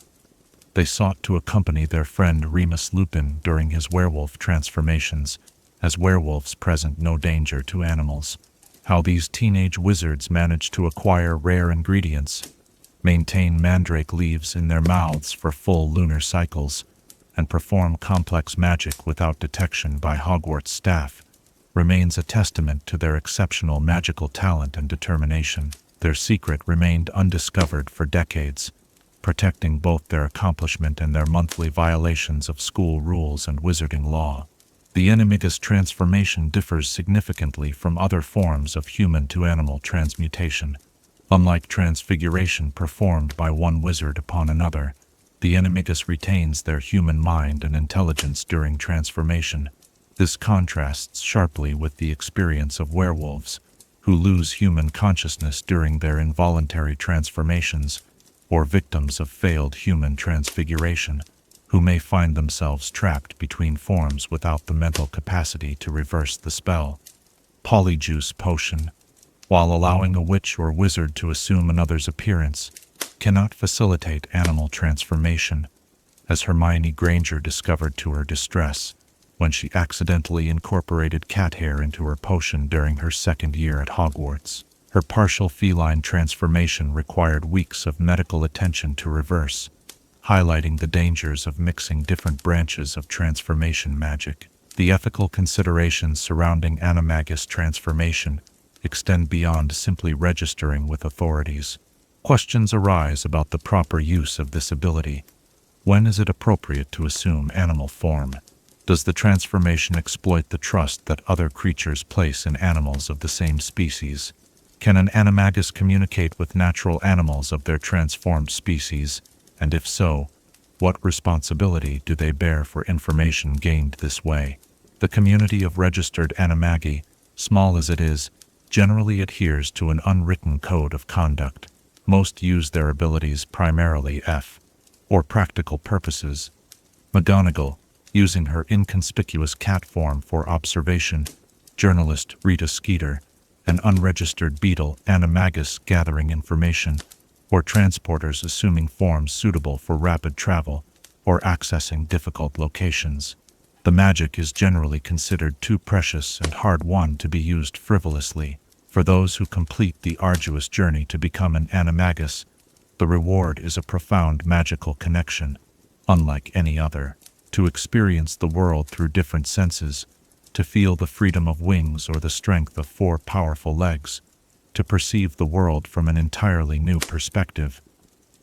They sought to accompany their friend Remus Lupin during his werewolf transformations, as werewolves present no danger to animals. How these teenage wizards managed to acquire rare ingredients, maintain mandrake leaves in their mouths for full lunar cycles, and perform complex magic without detection by Hogwarts staff remains a testament to their exceptional magical talent and determination. Their secret remained undiscovered for decades, protecting both their accomplishment and their monthly violations of school rules and wizarding law. The animagus transformation differs significantly from other forms of human-to-animal transmutation. Unlike transfiguration performed by one wizard upon another, the animagus retains their human mind and intelligence during transformation. This contrasts sharply with the experience of werewolves, who lose human consciousness during their involuntary transformations, or victims of failed human transfiguration, who may find themselves trapped between forms without the mental capacity to reverse the spell. Polyjuice potion, while allowing a witch or wizard to assume another's appearance, cannot facilitate animal transformation, as Hermione Granger discovered to her distress when she accidentally incorporated cat hair into her potion during her second year at Hogwarts. Her partial feline transformation required weeks of medical attention to reverse, highlighting the dangers of mixing different branches of transformation magic. The ethical considerations surrounding animagus transformation extend beyond simply registering with authorities. Questions arise about the proper use of this ability. When is it appropriate to assume animal form? Does the transformation exploit the trust that other creatures place in animals of the same species? Can an animagus communicate with natural animals of their transformed species, and if so, what responsibility do they bear for information gained this way? The community of registered animagi, small as it is, generally adheres to an unwritten code of conduct. Most use their abilities primarily for practical purposes. McGonagall, using her inconspicuous cat form for observation, journalist Rita Skeeter, an unregistered beetle animagus gathering information, or transporters assuming forms suitable for rapid travel or accessing difficult locations. The magic is generally considered too precious and hard-won to be used frivolously. For those who complete the arduous journey to become an animagus, the reward is a profound magical connection, unlike any other. To experience the world through different senses, to feel the freedom of wings or the strength of 4 powerful legs, to perceive the world from an entirely new perspective.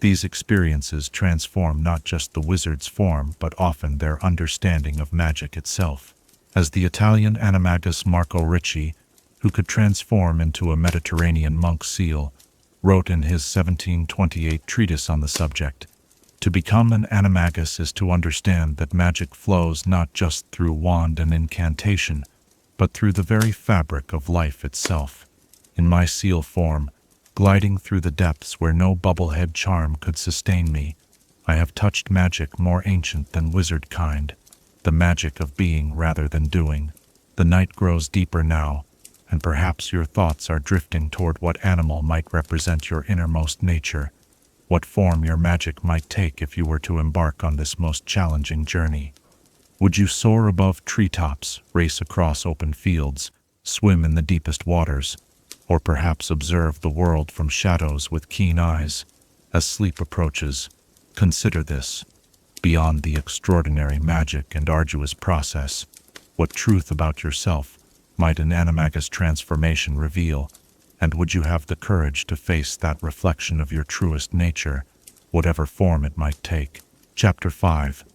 These experiences transform not just the wizard's form but often their understanding of magic itself. As the Italian animagus Marco Ricci, who could transform into a Mediterranean monk seal, wrote in his 1728 treatise on the subject, to become an animagus is to understand that magic flows not just through wand and incantation, but through the very fabric of life itself. In my seal form, gliding through the depths where no bubblehead charm could sustain me, I have touched magic more ancient than wizard kind, the magic of being rather than doing. The night grows deeper now, and perhaps your thoughts are drifting toward what animal might represent your innermost nature, what form your magic might take if you were to embark on this most challenging journey. Would you soar above treetops, race across open fields, swim in the deepest waters, or perhaps observe the world from shadows with keen eyes? As sleep approaches, consider this. Beyond the extraordinary magic and arduous process, what truth about yourself might an animagus transformation reveal? And would you have the courage to face that reflection of your truest nature, whatever form it might take? Chapter 5.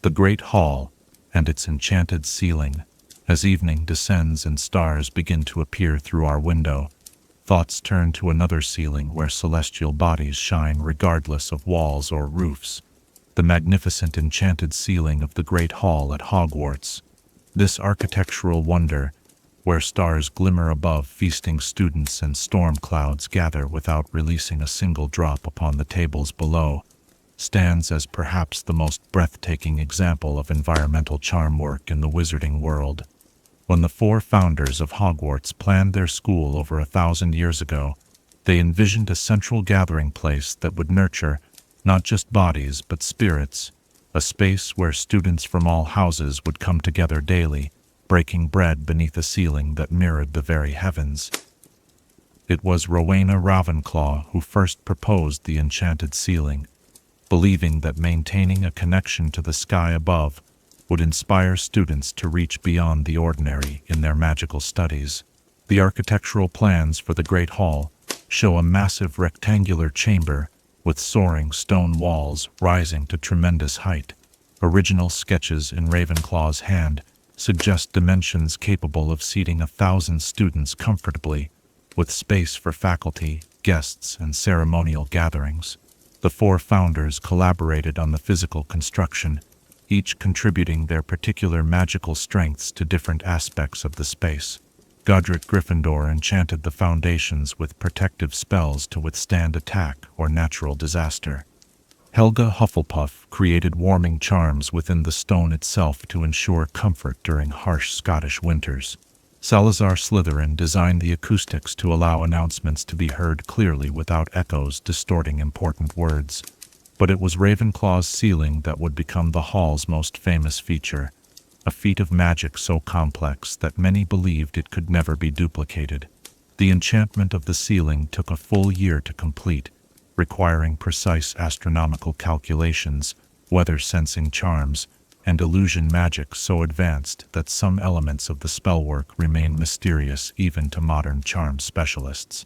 The great hall and its enchanted ceiling. As evening descends and stars begin to appear through our window, thoughts turn to another ceiling where celestial bodies shine regardless of walls or roofs. The magnificent enchanted ceiling of the Great Hall at Hogwarts. This architectural wonder, where stars glimmer above feasting students and storm clouds gather without releasing a single drop upon the tables below, stands as perhaps the most breathtaking example of environmental charm work in the wizarding world. When the four founders of Hogwarts planned their school over 1,000 years ago, they envisioned a central gathering place that would nurture not just bodies but spirits, a space where students from all houses would come together daily, breaking bread beneath a ceiling that mirrored the very heavens. It was Rowena Ravenclaw who first proposed the enchanted ceiling, believing that maintaining a connection to the sky above would inspire students to reach beyond the ordinary in their magical studies. The architectural plans for the Great Hall show a massive rectangular chamber with soaring stone walls rising to tremendous height. Original sketches in Ravenclaw's hand suggest dimensions capable of seating 1,000 students comfortably, with space for faculty, guests, and ceremonial gatherings. The four founders collaborated on the physical construction, each contributing their particular magical strengths to different aspects of the space. Godric Gryffindor enchanted the foundations with protective spells to withstand attack or natural disaster. Helga Hufflepuff created warming charms within the stone itself to ensure comfort during harsh Scottish winters. Salazar Slytherin designed the acoustics to allow announcements to be heard clearly without echoes distorting important words. But it was Ravenclaw's ceiling that would become the hall's most famous feature, a feat of magic so complex that many believed it could never be duplicated. The enchantment of the ceiling took a full year to complete, requiring precise astronomical calculations, weather-sensing charms, and illusion magic so advanced that some elements of the spellwork remain mysterious even to modern charm specialists.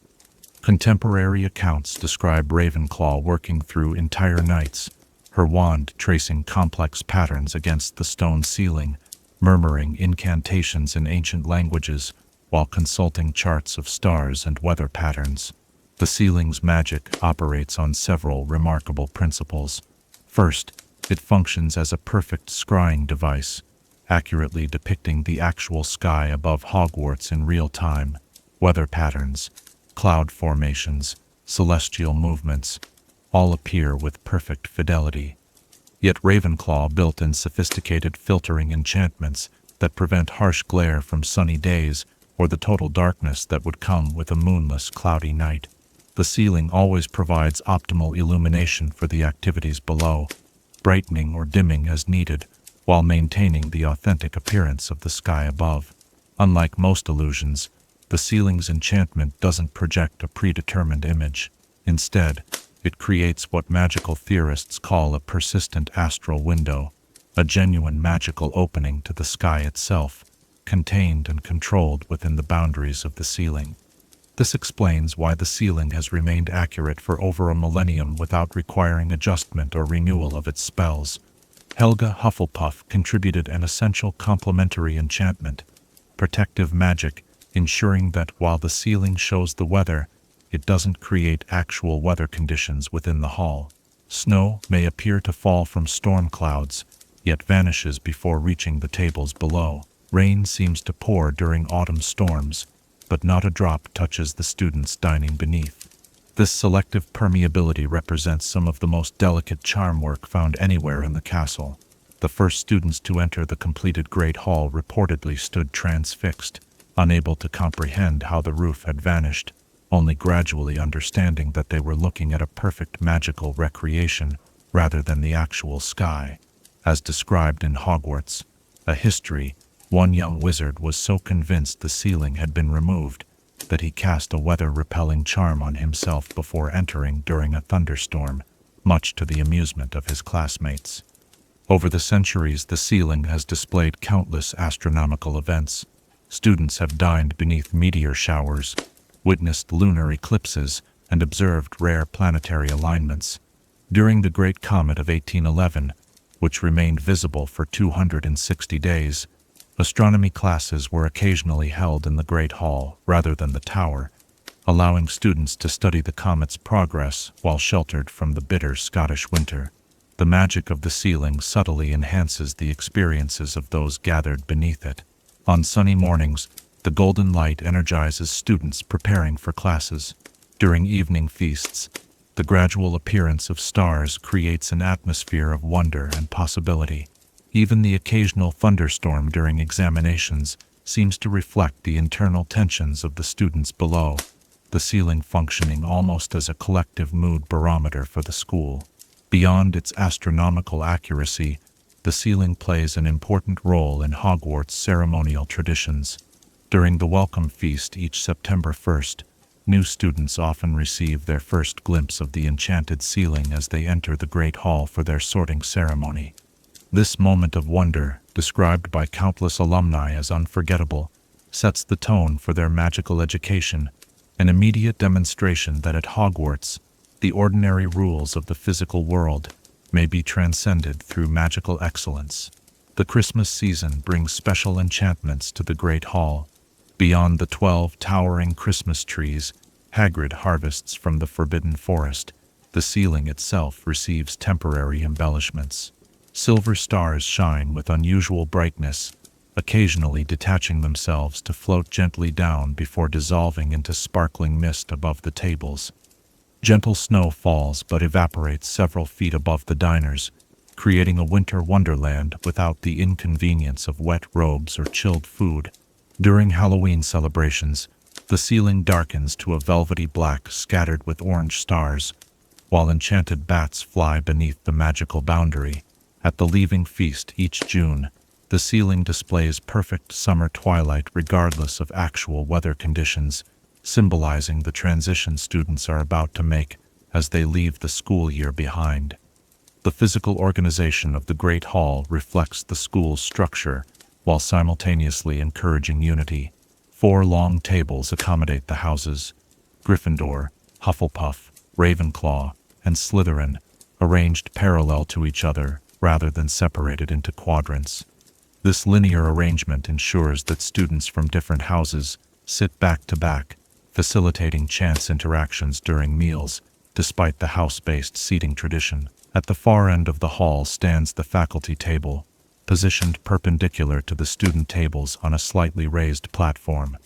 Contemporary accounts describe Ravenclaw working through entire nights, her wand tracing complex patterns against the stone ceiling, murmuring incantations in ancient languages while consulting charts of stars and weather patterns. The ceiling's magic operates on several remarkable principles. First, it functions as a perfect scrying device, accurately depicting the actual sky above Hogwarts in real time. Weather patterns, cloud formations, celestial movements, all appear with perfect fidelity. Yet Ravenclaw built in sophisticated filtering enchantments that prevent harsh glare from sunny days or the total darkness that would come with a moonless, cloudy night. The ceiling always provides optimal illumination for the activities below, brightening or dimming as needed, while maintaining the authentic appearance of the sky above. Unlike most illusions, the ceiling's enchantment doesn't project a predetermined image. Instead, it creates what magical theorists call a persistent astral window, a genuine magical opening to the sky itself, contained and controlled within the boundaries of the ceiling. This explains why the ceiling has remained accurate for over a millennium without requiring adjustment or renewal of its spells. Helga Hufflepuff contributed an essential complementary enchantment, protective magic, ensuring that while the ceiling shows the weather, it doesn't create actual weather conditions within the hall. Snow may appear to fall from storm clouds, yet vanishes before reaching the tables below. Rain seems to pour during autumn storms, but not a drop touches the students dining beneath. This selective permeability represents some of the most delicate charm work found anywhere in the castle. The first students to enter the completed Great Hall reportedly stood transfixed, unable to comprehend how the roof had vanished, only gradually understanding that they were looking at a perfect magical recreation rather than the actual sky. As described in Hogwarts, A History, one young wizard was so convinced the ceiling had been removed that he cast a weather-repelling charm on himself before entering during a thunderstorm, much to the amusement of his classmates. Over the centuries, the ceiling has displayed countless astronomical events. Students have dined beneath meteor showers, witnessed lunar eclipses, and observed rare planetary alignments. During the Great Comet of 1811, which remained visible for 260 days. Astronomy classes were occasionally held in the Great Hall rather than the tower, allowing students to study the comet's progress while sheltered from the bitter Scottish winter. The magic of the ceiling subtly enhances the experiences of those gathered beneath it. On sunny mornings, the golden light energizes students preparing for classes. During evening feasts, the gradual appearance of stars creates an atmosphere of wonder and possibility. Even the occasional thunderstorm during examinations seems to reflect the internal tensions of the students below, the ceiling functioning almost as a collective mood barometer for the school. Beyond its astronomical accuracy, the ceiling plays an important role in Hogwarts ceremonial traditions. During the welcome feast each September 1st, new students often receive their first glimpse of the enchanted ceiling as they enter the Great Hall for their sorting ceremony. This moment of wonder, described by countless alumni as unforgettable, sets the tone for their magical education, an immediate demonstration that at Hogwarts, the ordinary rules of the physical world may be transcended through magical excellence. The Christmas season brings special enchantments to the Great Hall. Beyond the 12 towering Christmas trees, Hagrid harvests from the Forbidden Forest. The ceiling itself receives temporary embellishments. Silver stars shine with unusual brightness, occasionally detaching themselves to float gently down before dissolving into sparkling mist above the tables. Gentle snow falls but evaporates several feet above the diners, creating a winter wonderland without the inconvenience of wet robes or chilled food. During Halloween celebrations, the ceiling darkens to a velvety black scattered with orange stars, while enchanted bats fly beneath the magical boundary. At the leaving feast each June, the ceiling displays perfect summer twilight regardless of actual weather conditions, symbolizing the transition students are about to make as they leave the school year behind. The physical organization of the Great Hall reflects the school's structure, while simultaneously encouraging unity. 4 long tables accommodate the houses: Gryffindor, Hufflepuff, Ravenclaw, and Slytherin, arranged parallel to each other rather than separated into quadrants. This linear arrangement ensures that students from different houses sit back to back, facilitating chance interactions during meals, despite the house-based seating tradition. At the far end of the hall stands the faculty table, positioned perpendicular to the student tables on a slightly raised platform.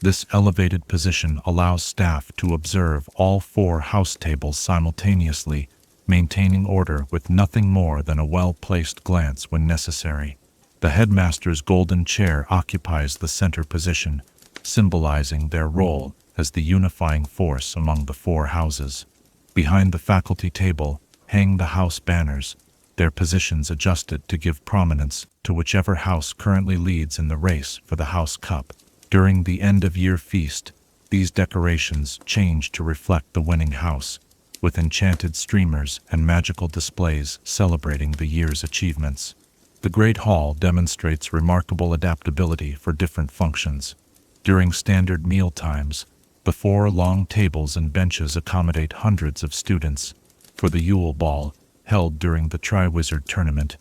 This elevated position allows staff to observe all 4 house tables simultaneously, maintaining order with nothing more than a well-placed glance when necessary. The headmaster's golden chair occupies the center position, symbolizing their role as the unifying force among the 4 houses. Behind the faculty table hang the house banners, their positions adjusted to give prominence to whichever house currently leads in the race for the House Cup. During the end-of-year feast, these decorations change to reflect the winning house, with enchanted streamers and magical displays celebrating the year's achievements. The Great Hall demonstrates remarkable adaptability for different functions. During standard meal times, the 4 long tables and benches accommodate hundreds of students. For the Yule Ball, held during the Triwizard Tournament,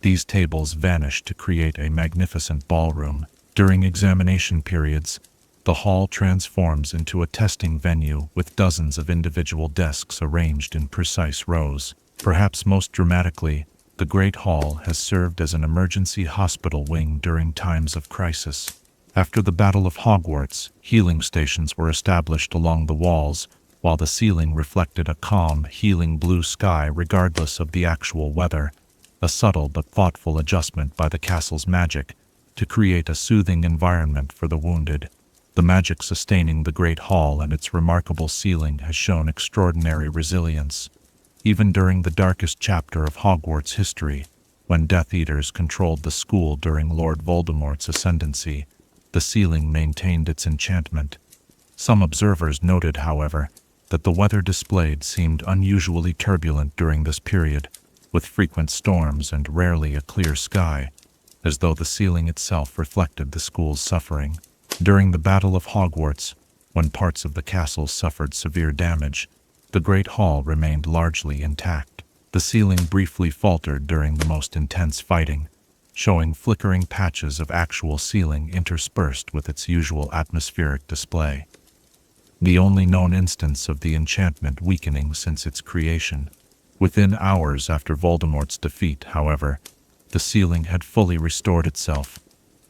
these tables vanish to create a magnificent ballroom. During examination periods, the hall transforms into a testing venue with dozens of individual desks arranged in precise rows. Perhaps most dramatically, the Great Hall has served as an emergency hospital wing during times of crisis. After the Battle of Hogwarts, healing stations were established along the walls, while the ceiling reflected a calm, healing blue sky regardless of the actual weather, a subtle but thoughtful adjustment by the castle's magic to create a soothing environment for the wounded. The magic sustaining the Great Hall and its remarkable ceiling has shown extraordinary resilience. Even during the darkest chapter of Hogwarts history, when Death Eaters controlled the school during Lord Voldemort's ascendancy, the ceiling maintained its enchantment. Some observers noted, however, that the weather displayed seemed unusually turbulent during this period, with frequent storms and rarely a clear sky, as though the ceiling itself reflected the school's suffering. During the Battle of Hogwarts, when parts of the castle suffered severe damage, the Great Hall remained largely intact. The ceiling briefly faltered during the most intense fighting, showing flickering patches of actual ceiling interspersed with its usual atmospheric display. The only known instance of the enchantment weakening since its creation. Within hours after Voldemort's defeat, however, the ceiling had fully restored itself,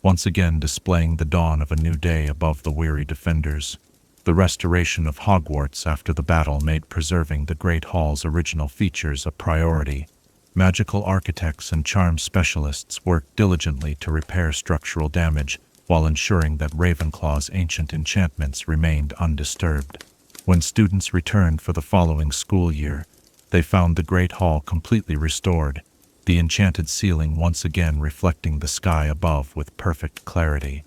once again displaying the dawn of a new day above the weary defenders. The restoration of Hogwarts after the battle made preserving the Great Hall's original features a priority. Magical architects and charm specialists worked diligently to repair structural damage while ensuring that Ravenclaw's ancient enchantments remained undisturbed. When students returned for the following school year, they found the Great Hall completely restored, the enchanted ceiling once again reflecting the sky above with perfect clarity.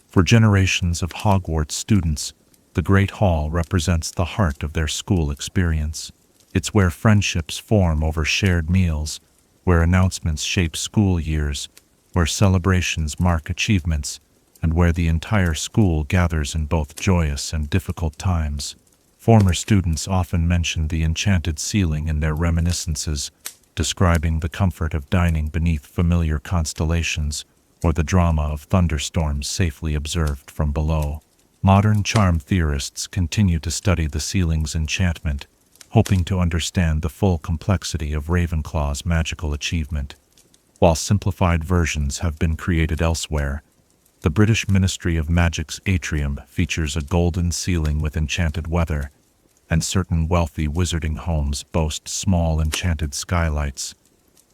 For generations of Hogwarts students, the Great Hall represents the heart of their school experience. It's where friendships form over shared meals, where announcements shape school years, where celebrations mark achievements, and where the entire school gathers in both joyous and difficult times. Former students often mention the enchanted ceiling in their reminiscences, describing the comfort of dining beneath familiar constellations or the drama of thunderstorms safely observed from below. Modern charm theorists continue to study the ceiling's enchantment, hoping to understand the full complexity of Ravenclaw's magical achievement. While simplified versions have been created elsewhere, the British Ministry of Magic's atrium features a golden ceiling with enchanted weather, and certain wealthy wizarding homes boast small enchanted skylights.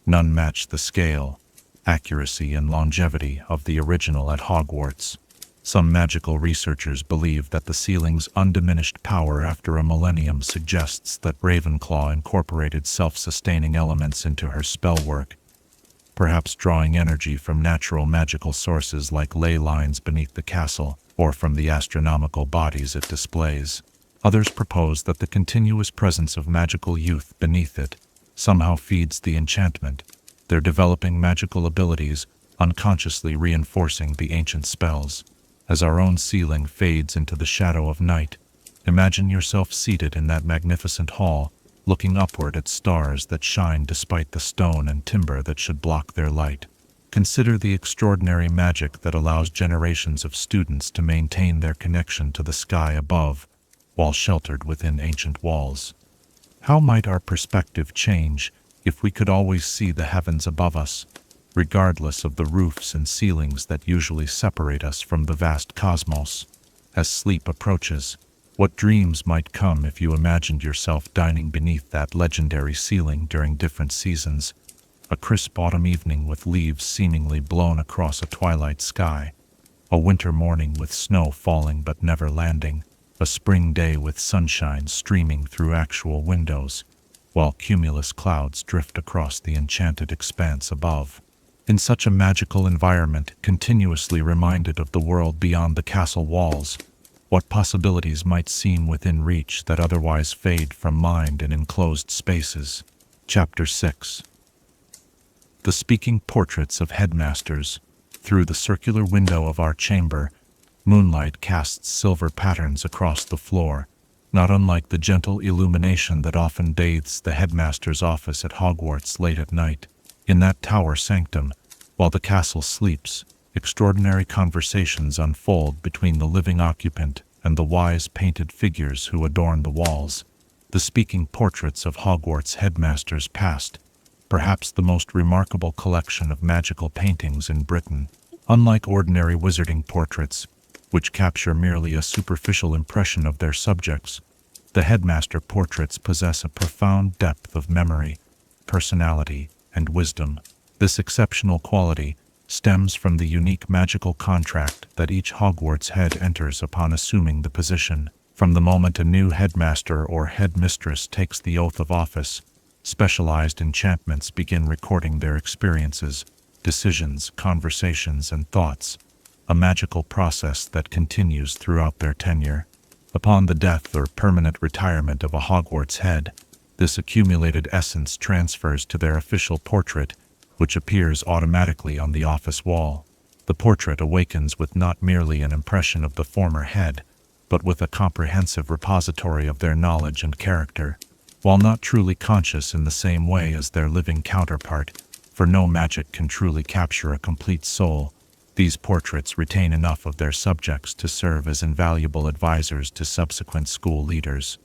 None match the scale, accuracy, and longevity of the original at Hogwarts. Some magical researchers believe that the ceiling's undiminished power after a millennium suggests that Ravenclaw incorporated self-sustaining elements into her spellwork, perhaps drawing energy from natural magical sources like ley lines beneath the castle or from the astronomical bodies it displays. Others propose that the continuous presence of magical youth beneath it somehow feeds the enchantment, their developing magical abilities unconsciously reinforcing the ancient spells. As our own ceiling fades into the shadow of night, imagine yourself seated in that magnificent hall, looking upward at stars that shine despite the stone and timber that should block their light. Consider the extraordinary magic that allows generations of students to maintain their connection to the sky above, while sheltered within ancient walls. How might our perspective change if we could always see the heavens above us, regardless of the roofs and ceilings that usually separate us from the vast cosmos? As sleep approaches, what dreams might come if you imagined yourself dining beneath that legendary ceiling during different seasons? A crisp autumn evening with leaves seemingly blown across a twilight sky, a winter morning with snow falling but never landing, a spring day with sunshine streaming through actual windows, while cumulus clouds drift across the enchanted expanse above. In such a magical environment, continuously reminded of the world beyond the castle walls, what possibilities might seem within reach that otherwise fade from mind in enclosed spaces? Chapter 6. The speaking portraits of headmasters. Through the circular window of our chamber, moonlight casts silver patterns across the floor, not unlike the gentle illumination that often bathes the headmaster's office at Hogwarts late at night. In that tower sanctum, while the castle sleeps, extraordinary conversations unfold between the living occupant and the wise painted figures who adorn the walls. The speaking portraits of Hogwarts headmasters past, perhaps the most remarkable collection of magical paintings in Britain. Unlike ordinary wizarding portraits, which capture merely a superficial impression of their subjects, the headmaster portraits possess a profound depth of memory, personality, and wisdom. This exceptional quality stems from the unique magical contract that each Hogwarts head enters upon assuming the position. From the moment a new headmaster or headmistress takes the oath of office, specialized enchantments begin recording their experiences, decisions, conversations, and thoughts, a magical process that continues throughout their tenure. Upon the death or permanent retirement of a Hogwarts head, this accumulated essence transfers to their official portrait, which appears automatically on the office wall. The portrait awakens with not merely an impression of the former head, but with a comprehensive repository of their knowledge and character. While not truly conscious in the same way as their living counterpart, for no magic can truly capture a complete soul, these portraits retain enough of their subjects to serve as invaluable advisors to subsequent school leaders.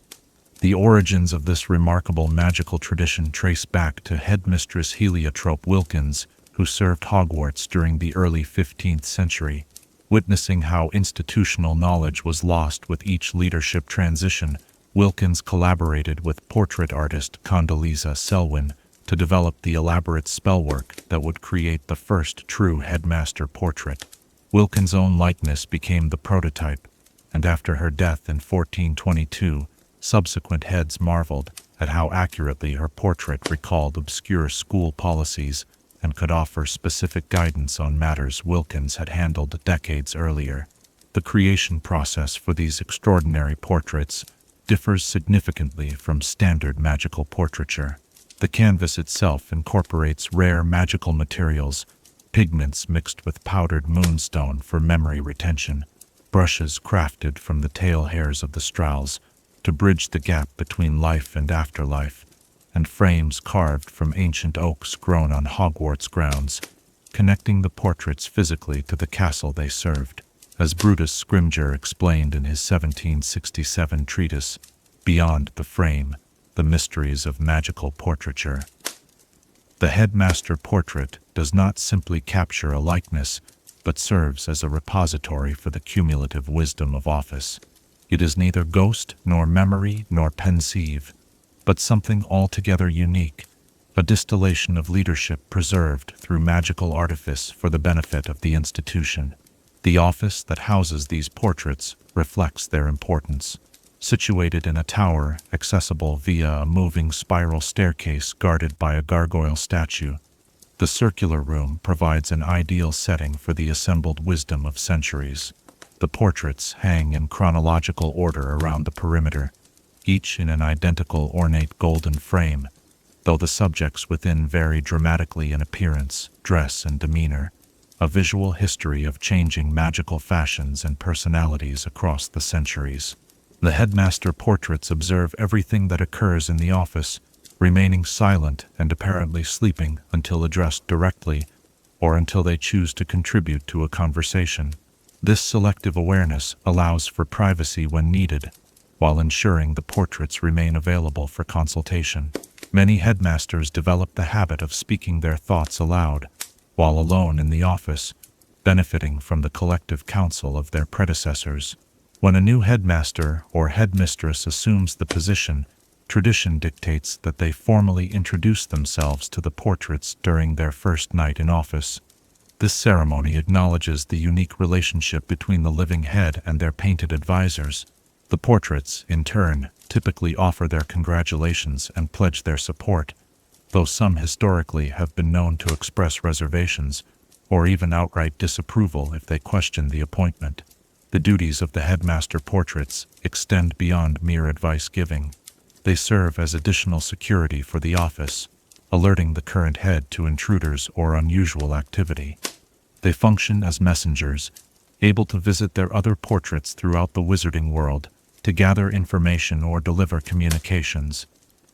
The origins of this remarkable magical tradition trace back to Headmistress Heliotrope Wilkins, who served Hogwarts during the early 15th century. Witnessing how institutional knowledge was lost with each leadership transition, Wilkins collaborated with portrait artist Condoleezza Selwyn to develop the elaborate spellwork that would create the first true headmaster portrait. Wilkins' own likeness became the prototype, and after her death in 1422, subsequent heads marveled at how accurately her portrait recalled obscure school policies and could offer specific guidance on matters Wilkins had handled decades earlier. The creation process for these extraordinary portraits differs significantly from standard magical portraiture. The canvas itself incorporates rare magical materials, pigments mixed with powdered moonstone for memory retention, brushes crafted from the tail hairs of the Strauss to bridge the gap between life and afterlife, and frames carved from ancient oaks grown on Hogwarts grounds, connecting the portraits physically to the castle they served. As Brutus Scrimgeour explained in his 1767 treatise, Beyond the Frame, The Mysteries of Magical Portraiture. The headmaster portrait does not simply capture a likeness, but serves as a repository for the cumulative wisdom of office. It is neither ghost nor memory nor pensieve, but something altogether unique, a distillation of leadership preserved through magical artifice for the benefit of the institution. The office that houses these portraits reflects their importance. Situated in a tower accessible via a moving spiral staircase guarded by a gargoyle statue, the circular room provides an ideal setting for the assembled wisdom of centuries. The portraits hang in chronological order around the perimeter, each in an identical ornate golden frame, though the subjects within vary dramatically in appearance, dress, and demeanor, a visual history of changing magical fashions and personalities across the centuries. The headmaster portraits observe everything that occurs in the office, remaining silent and apparently sleeping until addressed directly, or until they choose to contribute to a conversation. This selective awareness allows for privacy when needed, while ensuring the portraits remain available for consultation. Many headmasters develop the habit of speaking their thoughts aloud, while alone in the office, benefiting from the collective counsel of their predecessors. When a new headmaster or headmistress assumes the position, tradition dictates that they formally introduce themselves to the portraits during their first night in office. This ceremony acknowledges the unique relationship between the living head and their painted advisors. The portraits, in turn, typically offer their congratulations and pledge their support, though some historically have been known to express reservations or even outright disapproval if they question the appointment. The duties of the headmaster portraits extend beyond mere advice giving. They serve as additional security for the office, alerting the current head to intruders or unusual activity. They function as messengers, able to visit their other portraits throughout the wizarding world to gather information or deliver communications.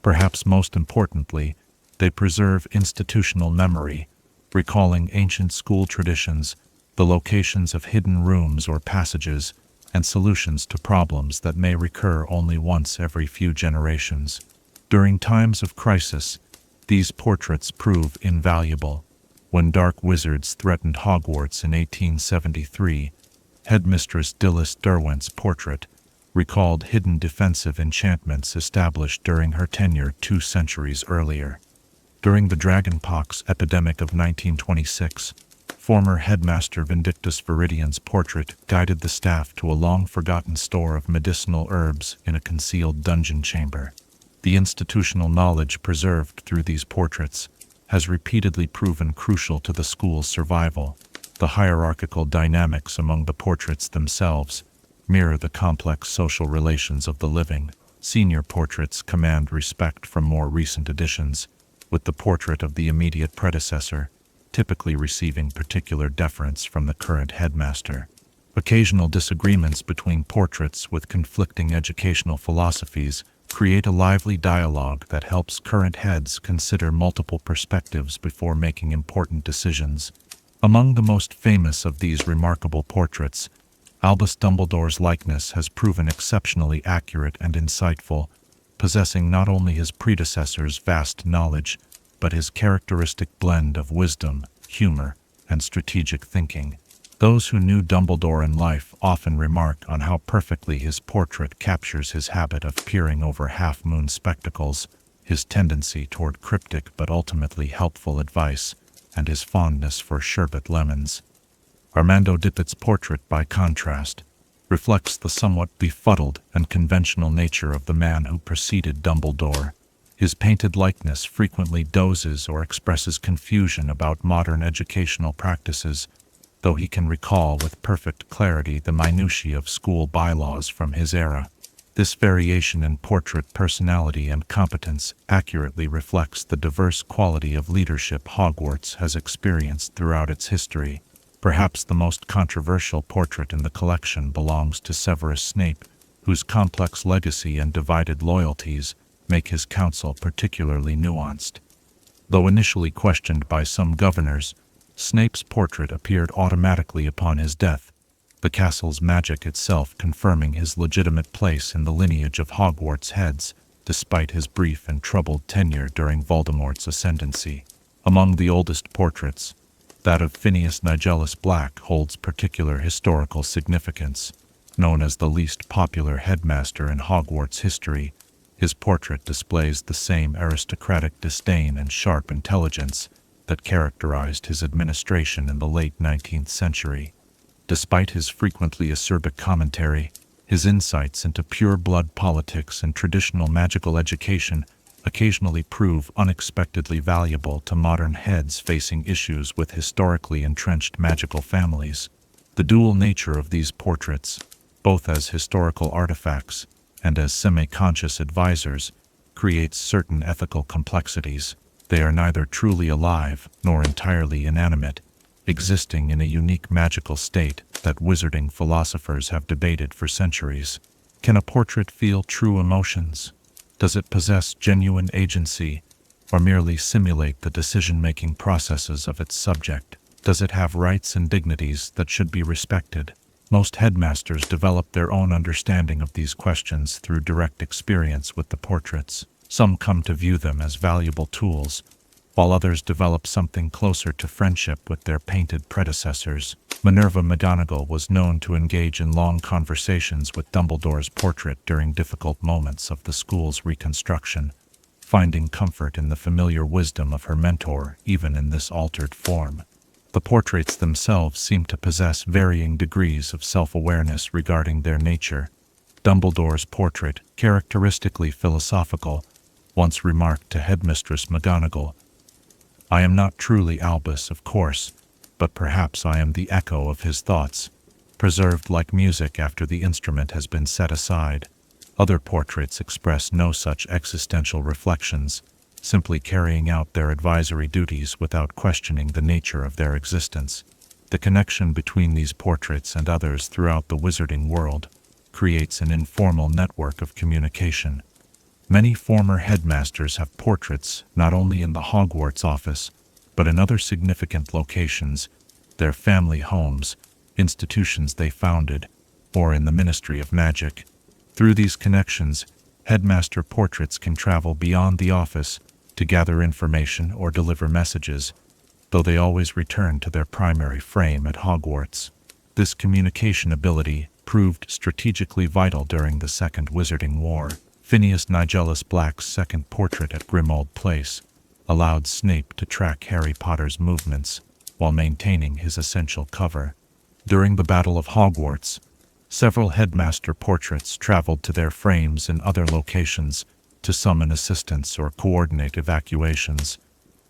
Perhaps most importantly, they preserve institutional memory, recalling ancient school traditions, the locations of hidden rooms or passages, and solutions to problems that may recur only once every few generations. During times of crisis, these portraits prove invaluable. When dark wizards threatened Hogwarts in 1873, Headmistress Dilys Derwent's portrait recalled hidden defensive enchantments established during her tenure 2 centuries earlier. During the Dragonpox epidemic of 1926, former Headmaster Vindictus Viridian's portrait guided the staff to a long-forgotten store of medicinal herbs in a concealed dungeon chamber. The institutional knowledge preserved through these portraits has repeatedly proven crucial to the school's survival. The hierarchical dynamics among the portraits themselves mirror the complex social relations of the living. Senior portraits command respect from more recent additions, with the portrait of the immediate predecessor typically receiving particular deference from the current headmaster. Occasional disagreements between portraits with conflicting educational philosophies create a lively dialogue that helps current heads consider multiple perspectives before making important decisions. Among the most famous of these remarkable portraits, Albus Dumbledore's likeness has proven exceptionally accurate and insightful, possessing not only his predecessor's vast knowledge, but his characteristic blend of wisdom, humor, and strategic thinking. Those who knew Dumbledore in life often remark on how perfectly his portrait captures his habit of peering over half-moon spectacles, his tendency toward cryptic but ultimately helpful advice, and his fondness for sherbet lemons. Armando Dippett's portrait, by contrast, reflects the somewhat befuddled and conventional nature of the man who preceded Dumbledore. His painted likeness frequently dozes or expresses confusion about modern educational practices, though he can recall with perfect clarity the minutiae of school bylaws from his era. This variation in portrait personality and competence accurately reflects the diverse quality of leadership Hogwarts has experienced throughout its history. Perhaps the most controversial portrait in the collection belongs to Severus Snape, whose complex legacy and divided loyalties make his counsel particularly nuanced. Though initially questioned by some governors, Snape's portrait appeared automatically upon his death, the castle's magic itself confirming his legitimate place in the lineage of Hogwarts heads, despite his brief and troubled tenure during Voldemort's ascendancy. Among the oldest portraits, that of Phineas Nigellus Black holds particular historical significance. Known as the least popular headmaster in Hogwarts history, his portrait displays the same aristocratic disdain and sharp intelligence that characterized his administration in the late 19th century. Despite his frequently acerbic commentary, his insights into pure-blood politics and traditional magical education occasionally prove unexpectedly valuable to modern heads facing issues with historically entrenched magical families. The dual nature of these portraits, both as historical artifacts and as semi-conscious advisors, creates certain ethical complexities. They are neither truly alive nor entirely inanimate, existing in a unique magical state that wizarding philosophers have debated for centuries. Can a portrait feel true emotions? Does it possess genuine agency, or merely simulate the decision-making processes of its subject? Does it have rights and dignities that should be respected? Most headmasters develop their own understanding of these questions through direct experience with the portraits. Some come to view them as valuable tools, while others develop something closer to friendship with their painted predecessors. Minerva McGonagall was known to engage in long conversations with Dumbledore's portrait during difficult moments of the school's reconstruction, finding comfort in the familiar wisdom of her mentor even in this altered form. The portraits themselves seem to possess varying degrees of self-awareness regarding their nature. Dumbledore's portrait, characteristically philosophical, once remarked to Headmistress McGonagall, "I am not truly Albus, of course, but perhaps I am the echo of his thoughts, preserved like music after the instrument has been set aside." Other portraits express no such existential reflections, simply carrying out their advisory duties without questioning the nature of their existence. The connection between these portraits and others throughout the wizarding world creates an informal network of communication. Many former headmasters have portraits not only in the Hogwarts office, but in other significant locations, their family homes, institutions they founded, or in the Ministry of Magic. Through these connections, headmaster portraits can travel beyond the office to gather information or deliver messages, though they always return to their primary frame at Hogwarts. This communication ability proved strategically vital during the Second Wizarding War. Phineas Nigellus Black's second portrait at Grimmauld Place allowed Snape to track Harry Potter's movements while maintaining his essential cover. During the Battle of Hogwarts, several headmaster portraits traveled to their frames in other locations to summon assistance or coordinate evacuations.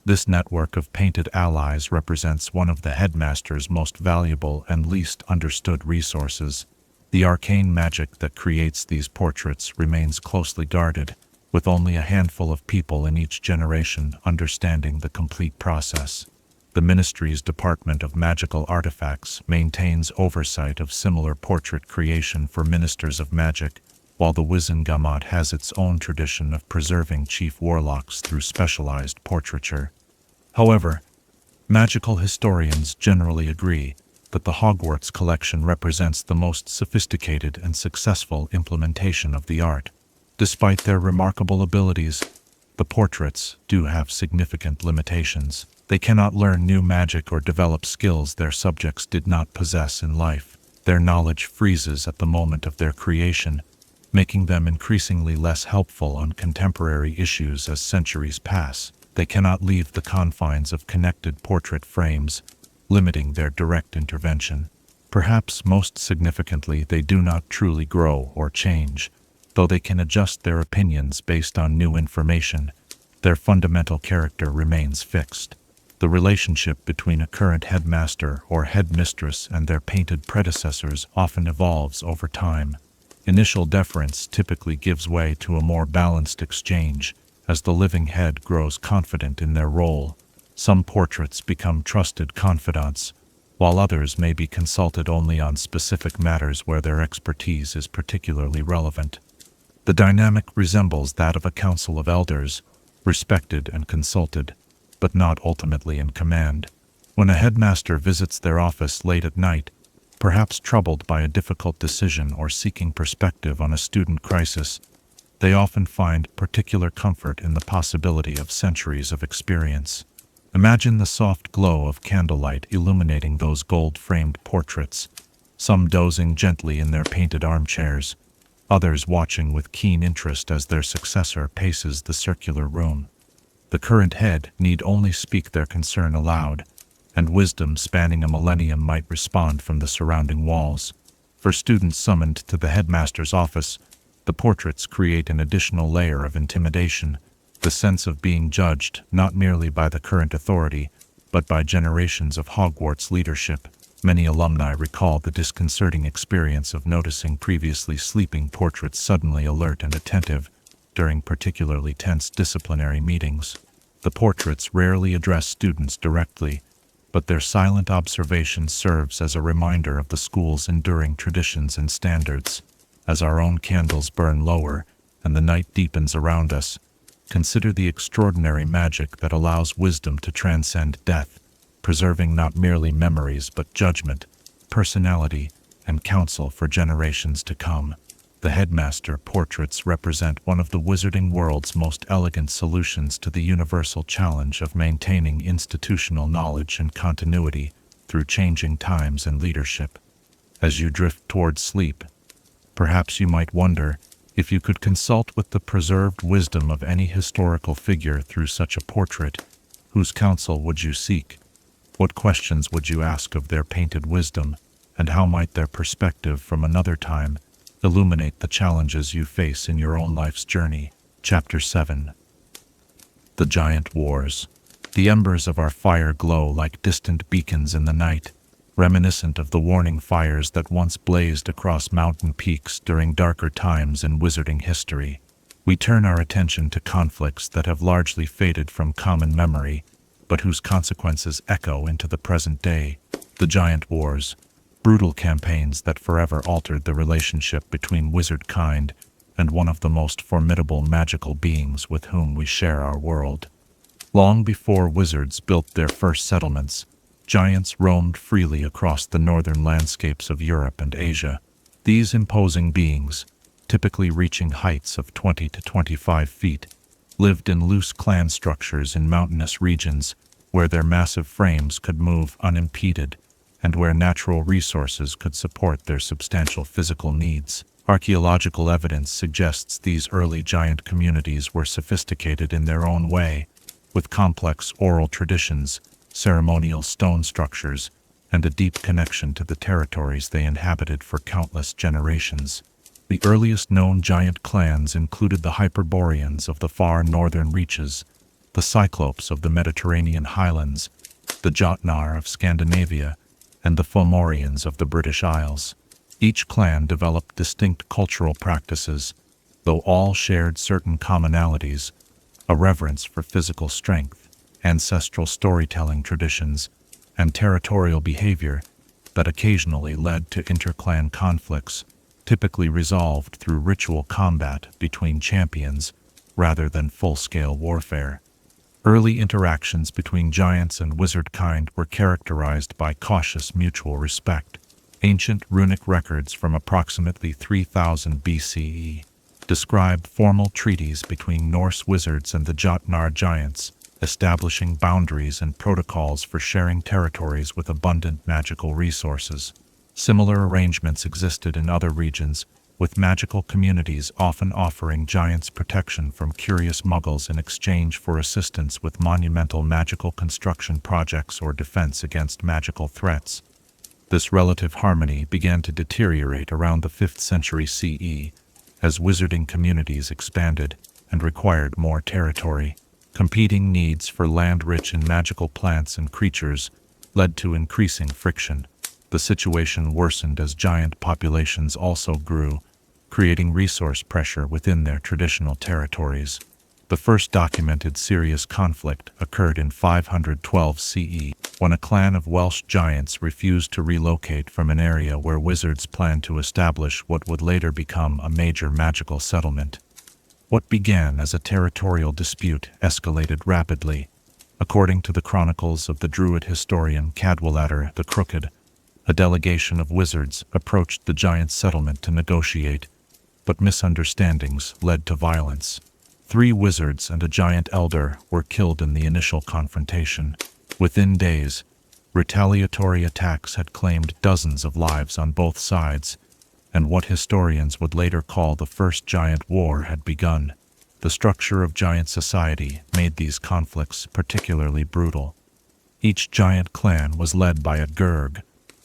This network of painted allies represents one of the headmaster's most valuable and least understood resources. The arcane magic that creates these portraits remains closely guarded, with only a handful of people in each generation understanding the complete process. The Ministry's Department of Magical Artifacts maintains oversight of similar portrait creation for Ministers of Magic, while the Wizengamot has its own tradition of preserving chief warlocks through specialized portraiture. However, magical historians generally agree that the Hogwarts collection represents the most sophisticated and successful implementation of the art. Despite their remarkable abilities, the portraits do have significant limitations. They cannot learn new magic or develop skills their subjects did not possess in life. Their knowledge freezes at the moment of their creation, making them increasingly less helpful on contemporary issues as centuries pass. They cannot leave the confines of connected portrait frames, limiting their direct intervention. Perhaps most significantly, they do not truly grow or change. Though they can adjust their opinions based on new information, their fundamental character remains fixed. The relationship between a current headmaster or headmistress and their painted predecessors often evolves over time. Initial deference typically gives way to a more balanced exchange as the living head grows confident in their role. Some portraits become trusted confidants, while others may be consulted only on specific matters where their expertise is particularly relevant. The dynamic resembles that of a council of elders, respected and consulted, but not ultimately in command. When a headmaster visits their office late at night, perhaps troubled by a difficult decision or seeking perspective on a student crisis, they often find particular comfort in the possibility of centuries of experience. Imagine the soft glow of candlelight illuminating those gold-framed portraits, some dozing gently in their painted armchairs, others watching with keen interest as their successor paces the circular room. The current head need only speak their concern aloud, and wisdom spanning a millennium might respond from the surrounding walls. For students summoned to the headmaster's office, the portraits create an additional layer of intimidation, the sense of being judged not merely by the current authority, but by generations of Hogwarts leadership. Many alumni recall the disconcerting experience of noticing previously sleeping portraits suddenly alert and attentive during particularly tense disciplinary meetings. The portraits rarely address students directly, but their silent observation serves as a reminder of the school's enduring traditions and standards. As our own candles burn lower and the night deepens around us, consider the extraordinary magic that allows wisdom to transcend death, preserving not merely memories but judgment, personality, and counsel for generations to come. The headmaster portraits represent one of the wizarding world's most elegant solutions to the universal challenge of maintaining institutional knowledge and continuity through changing times and leadership. As you drift towards sleep, perhaps you might wonder if you could consult with the preserved wisdom of any historical figure through such a portrait. Whose counsel would you seek? What questions would you ask of their painted wisdom, and how might their perspective from another time illuminate the challenges you face in your own life's journey? Chapter 7. The Giant Wars. The embers of our fire glow like distant beacons in the night, reminiscent of the warning fires that once blazed across mountain peaks during darker times in wizarding history. We turn our attention to conflicts that have largely faded from common memory, but whose consequences echo into the present day. The Giant Wars, brutal campaigns that forever altered the relationship between wizard kind and one of the most formidable magical beings with whom we share our world. Long before wizards built their first settlements, giants roamed freely across the northern landscapes of Europe and Asia. These imposing beings, typically reaching heights of 20 to 25 feet, lived in loose clan structures in mountainous regions where their massive frames could move unimpeded and where natural resources could support their substantial physical needs. Archaeological evidence suggests these early giant communities were sophisticated in their own way, with complex oral traditions, ceremonial stone structures, and a deep connection to the territories they inhabited for countless generations. The earliest known giant clans included the Hyperboreans of the far northern reaches, the Cyclopes of the Mediterranean highlands, the Jotnar of Scandinavia, and the Fomorians of the British Isles. Each clan developed distinct cultural practices, though all shared certain commonalities: a reverence for physical strength, ancestral storytelling traditions, and territorial behavior that occasionally led to interclan conflicts. typically resolved through ritual combat between champions rather than full-scale warfare. Early interactions between giants and wizard kind were characterized by cautious mutual respect. Ancient runic records from approximately 3000 BCE describe formal treaties between Norse wizards and the Jotnar giants, establishing boundaries and protocols for sharing territories with abundant magical resources. Similar arrangements existed in other regions, with magical communities often offering giants protection from curious muggles in exchange for assistance with monumental magical construction projects or defense against magical threats. This relative harmony began to deteriorate around the 5th century CE, as wizarding communities expanded and required more territory. Competing needs for land rich in magical plants and creatures led to increasing friction. The situation worsened as giant populations also grew, creating resource pressure within their traditional territories. The first documented serious conflict occurred in 512 CE, when a clan of Welsh giants refused to relocate from an area where wizards planned to establish what would later become a major magical settlement. What began as a territorial dispute escalated rapidly. According to the chronicles of the Druid historian Cadwallader the Crooked, a delegation of wizards approached the giant settlement to negotiate, but misunderstandings led to violence. 3 wizards and a giant elder were killed in the initial confrontation. Within days, retaliatory attacks had claimed dozens of lives on both sides, and what historians would later call the First Giant War had begun. The structure of giant society made these conflicts particularly brutal. Each giant clan was led by a Gurg,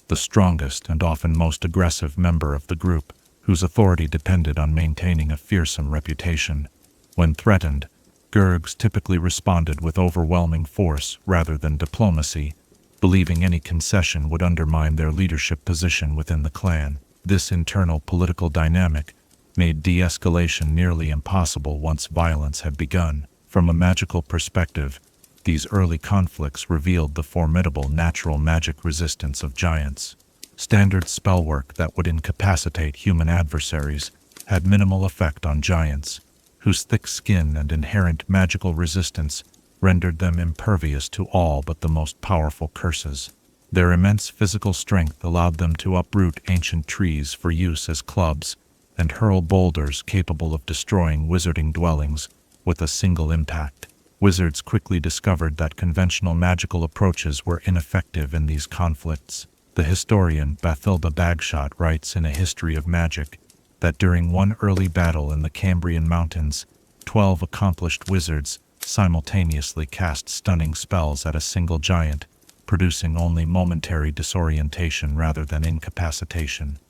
the strongest and often most aggressive member of the group, whose authority depended on maintaining a fearsome reputation. When threatened, Gurgs typically responded with overwhelming force rather than diplomacy, believing any concession would undermine their leadership position within the clan. This internal political dynamic made de-escalation nearly impossible once violence had begun. From a magical perspective, these early conflicts revealed the formidable natural magic resistance of giants. Standard spellwork that would incapacitate human adversaries had minimal effect on giants, whose thick skin and inherent magical resistance rendered them impervious to all but the most powerful curses. Their immense physical strength allowed them to uproot ancient trees for use as clubs and hurl boulders capable of destroying wizarding dwellings with a single impact. Wizards quickly discovered that conventional magical approaches were ineffective in these conflicts. The historian Bathilda Bagshot writes in A History of Magic that during one early battle in the Cambrian Mountains, 12 accomplished wizards simultaneously cast stunning spells at a single giant, producing only momentary disorientation rather than incapacitation.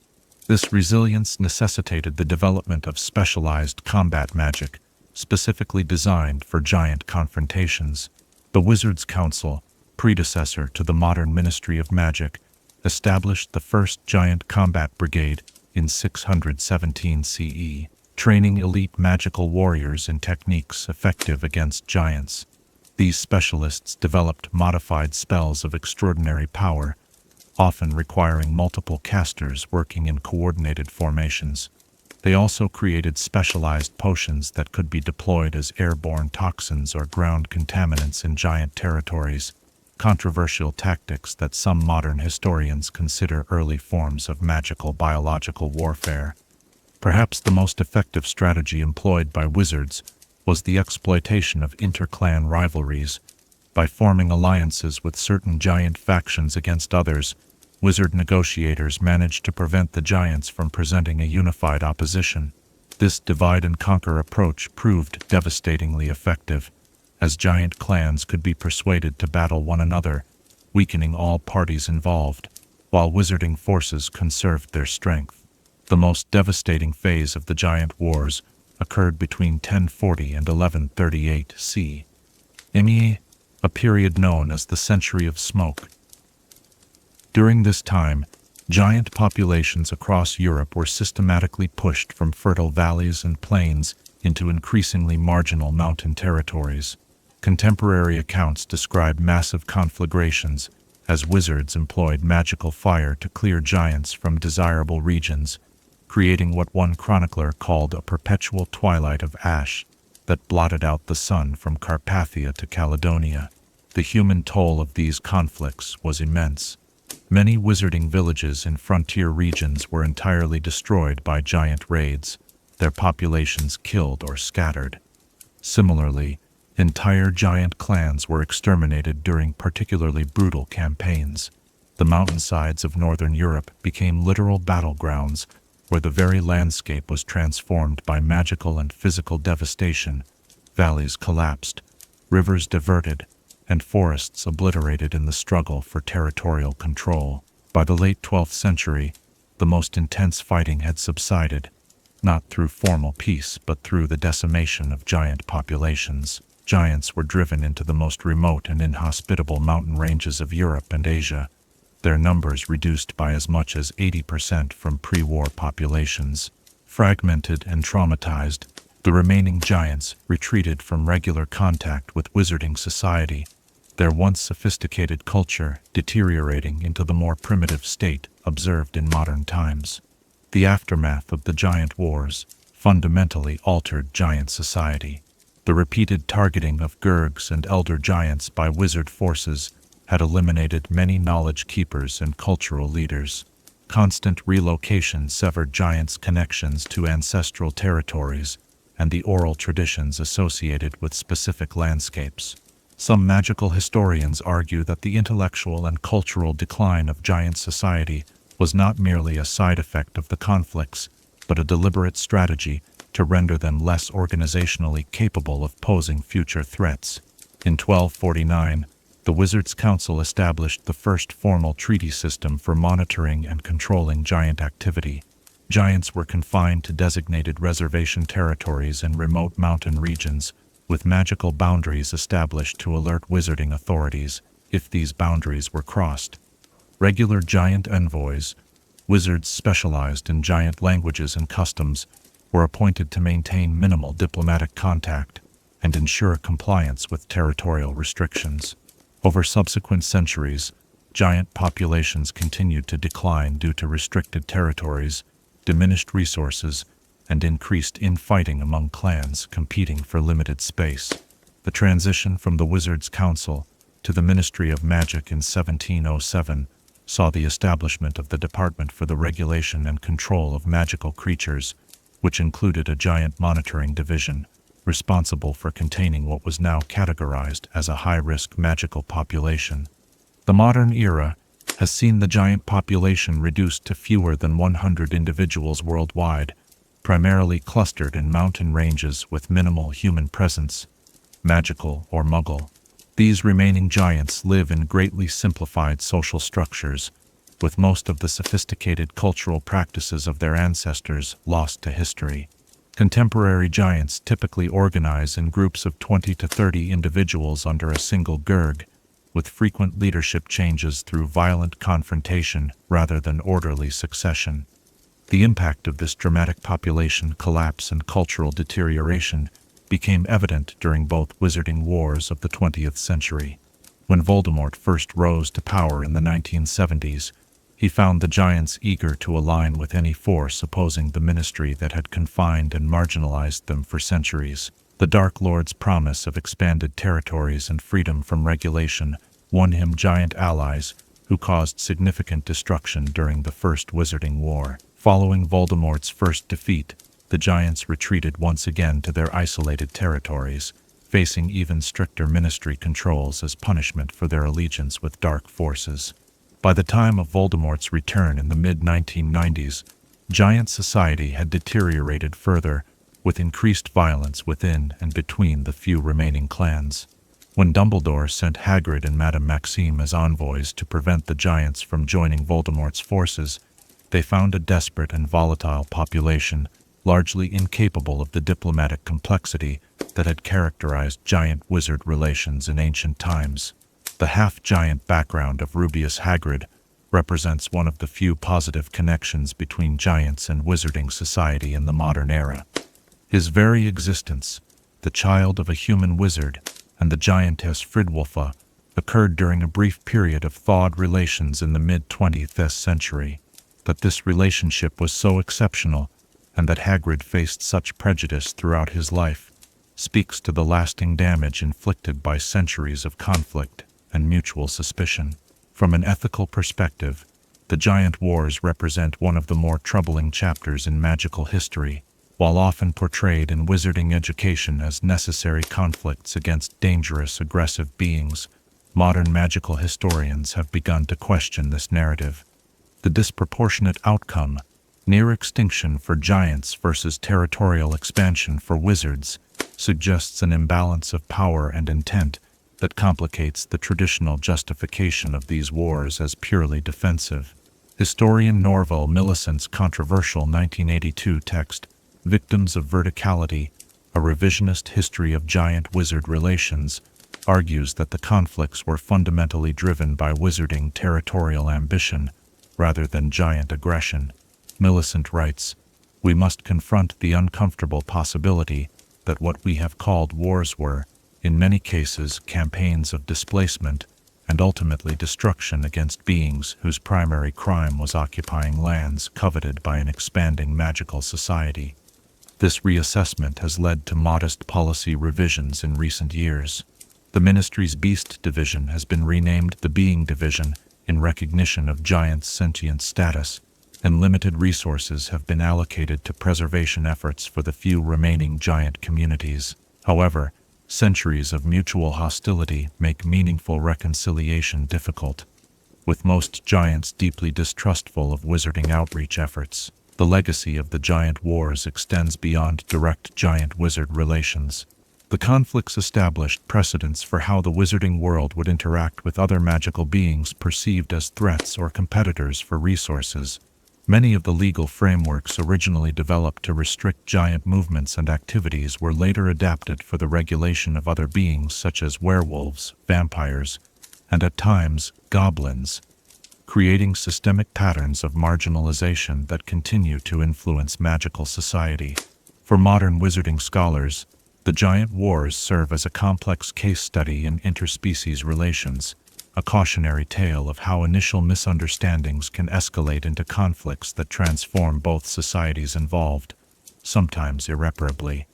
This resilience necessitated the development of specialized combat magic, specifically designed for giant confrontations. The Wizards' Council, predecessor to the modern Ministry of Magic, established the first giant combat brigade in 617 CE, training elite magical warriors in techniques effective against giants. These specialists developed modified spells of extraordinary power, often requiring multiple casters working in coordinated formations. They also created specialized potions that could be deployed as airborne toxins or ground contaminants in giant territories, controversial tactics that some modern historians consider early forms of magical biological warfare. Perhaps the most effective strategy employed by wizards was the exploitation of inter-clan rivalries. By forming alliances with certain giant factions against others, wizard negotiators managed to prevent the giants from presenting a unified opposition. This divide-and-conquer approach proved devastatingly effective, as giant clans could be persuaded to battle one another, weakening all parties involved, while wizarding forces conserved their strength. The most devastating phase of the giant wars occurred between 1040 and 1138 CE, a period known as the Century of Smoke. During this time, giant populations across Europe were systematically pushed from fertile valleys and plains into increasingly marginal mountain territories. Contemporary accounts describe massive conflagrations as wizards employed magical fire to clear giants from desirable regions, creating what one chronicler called a perpetual twilight of ash that blotted out the sun from Carpathia to Caledonia. The human toll of these conflicts was immense. Many wizarding villages in frontier regions were entirely destroyed by giant raids, their populations killed or scattered. Similarly, entire giant clans were exterminated during particularly brutal campaigns. The mountainsides of northern Europe became literal battlegrounds where the very landscape was transformed by magical and physical devastation. Valleys collapsed, rivers diverted, and forests obliterated in the struggle for territorial control. By the late 12th century, the most intense fighting had subsided, not through formal peace but through the decimation of giant populations. Giants were driven into the most remote and inhospitable mountain ranges of Europe and Asia, their numbers reduced by as much as 80% from pre-war populations. Fragmented and traumatized, the remaining giants retreated from regular contact with wizarding society, their once sophisticated culture deteriorating into the more primitive state observed in modern times. The aftermath of the giant wars fundamentally altered giant society. The repeated targeting of Gurgs and elder giants by wizard forces had eliminated many knowledge keepers and cultural leaders. Constant relocation severed giants' connections to ancestral territories and the oral traditions associated with specific landscapes. Some magical historians argue that the intellectual and cultural decline of giant society was not merely a side effect of the conflicts, but a deliberate strategy to render them less organizationally capable of posing future threats. In 1249, the Wizards' Council established the first formal treaty system for monitoring and controlling giant activity. Giants were confined to designated reservation territories in remote mountain regions, with magical boundaries established to alert wizarding authorities if these boundaries were crossed. Regular giant envoys, wizards specialized in giant languages and customs, were appointed to maintain minimal diplomatic contact and ensure compliance with territorial restrictions. Over subsequent centuries, giant populations continued to decline due to restricted territories, diminished resources, and increased infighting among clans competing for limited space. The transition from the Wizards' Council to the Ministry of Magic in 1707 saw the establishment of the Department for the Regulation and Control of Magical Creatures, which included a giant monitoring division, responsible for containing what was now categorized as a high-risk magical population. The modern era has seen the giant population reduced to fewer than 100 individuals worldwide, primarily clustered in mountain ranges with minimal human presence, magical or muggle. These remaining giants live in greatly simplified social structures, with most of the sophisticated cultural practices of their ancestors lost to history. Contemporary giants typically organize in groups of 20 to 30 individuals under a single Gurg, with frequent leadership changes through violent confrontation rather than orderly succession. The impact of this dramatic population collapse and cultural deterioration became evident during both wizarding wars of the 20th century. When Voldemort first rose to power in the 1970s, he found the giants eager to align with any force opposing the ministry that had confined and marginalized them for centuries. The Dark Lord's promise of expanded territories and freedom from regulation won him giant allies who caused significant destruction during the First Wizarding War. Following Voldemort's first defeat, the giants retreated once again to their isolated territories, facing even stricter ministry controls as punishment for their allegiance with dark forces. By the time of Voldemort's return in the mid-1990s, giant society had deteriorated further, with increased violence within and between the few remaining clans. When Dumbledore sent Hagrid and Madame Maxime as envoys to prevent the giants from joining Voldemort's forces, they found a desperate and volatile population, largely incapable of the diplomatic complexity that had characterized giant-wizard relations in ancient times. The half-giant background of Rubeus Hagrid represents one of the few positive connections between giants and wizarding society in the modern era. His very existence, the child of a human wizard and the giantess Fridwulfa, occurred during a brief period of thawed relations in the mid-20th century. That this relationship was so exceptional, and that Hagrid faced such prejudice throughout his life, speaks to the lasting damage inflicted by centuries of conflict and mutual suspicion. From an ethical perspective, the Giant Wars represent one of the more troubling chapters in magical history. While often portrayed in wizarding education as necessary conflicts against dangerous, aggressive beings, modern magical historians have begun to question this narrative. The disproportionate outcome, near extinction for giants versus territorial expansion for wizards, suggests an imbalance of power and intent that complicates the traditional justification of these wars as purely defensive. Historian Norval Millicent's controversial 1982 text, Victims of Verticality, a revisionist history of giant-wizard relations, argues that the conflicts were fundamentally driven by wizarding territorial ambition rather than giant aggression. Millicent writes, "We must confront the uncomfortable possibility that what we have called wars were, in many cases, campaigns of displacement and ultimately destruction against beings whose primary crime was occupying lands coveted by an expanding magical society." This reassessment has led to modest policy revisions in recent years. The Ministry's Beast Division has been renamed the Being Division in recognition of giants' sentient status, and limited resources have been allocated to preservation efforts for the few remaining giant communities. However, centuries of mutual hostility make meaningful reconciliation difficult, with most giants deeply distrustful of wizarding outreach efforts. The legacy of the Giant Wars extends beyond direct giant-wizard relations. The conflicts established precedents for how the wizarding world would interact with other magical beings perceived as threats or competitors for resources. Many of the legal frameworks originally developed to restrict giant movements and activities were later adapted for the regulation of other beings such as werewolves, vampires, and at times, goblins, creating systemic patterns of marginalization that continue to influence magical society. For modern wizarding scholars, the Giant Wars serve as a complex case study in interspecies relations, a cautionary tale of how initial misunderstandings can escalate into conflicts that transform both societies involved, sometimes irreparably.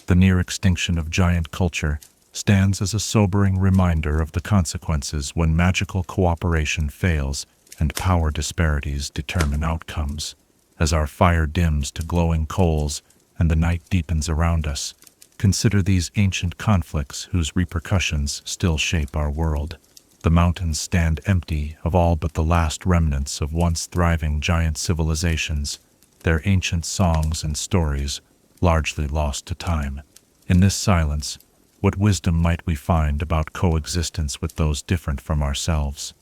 The near extinction of giant culture stands as a sobering reminder of the consequences when magical cooperation fails and power disparities determine outcomes. As our fire dims to glowing coals and the night deepens around us, consider these ancient conflicts whose repercussions still shape our world. The mountains stand empty of all but the last remnants of once thriving giant civilizations, their ancient songs and stories largely lost to time. In this silence, what wisdom might we find about coexistence with those different from ourselves?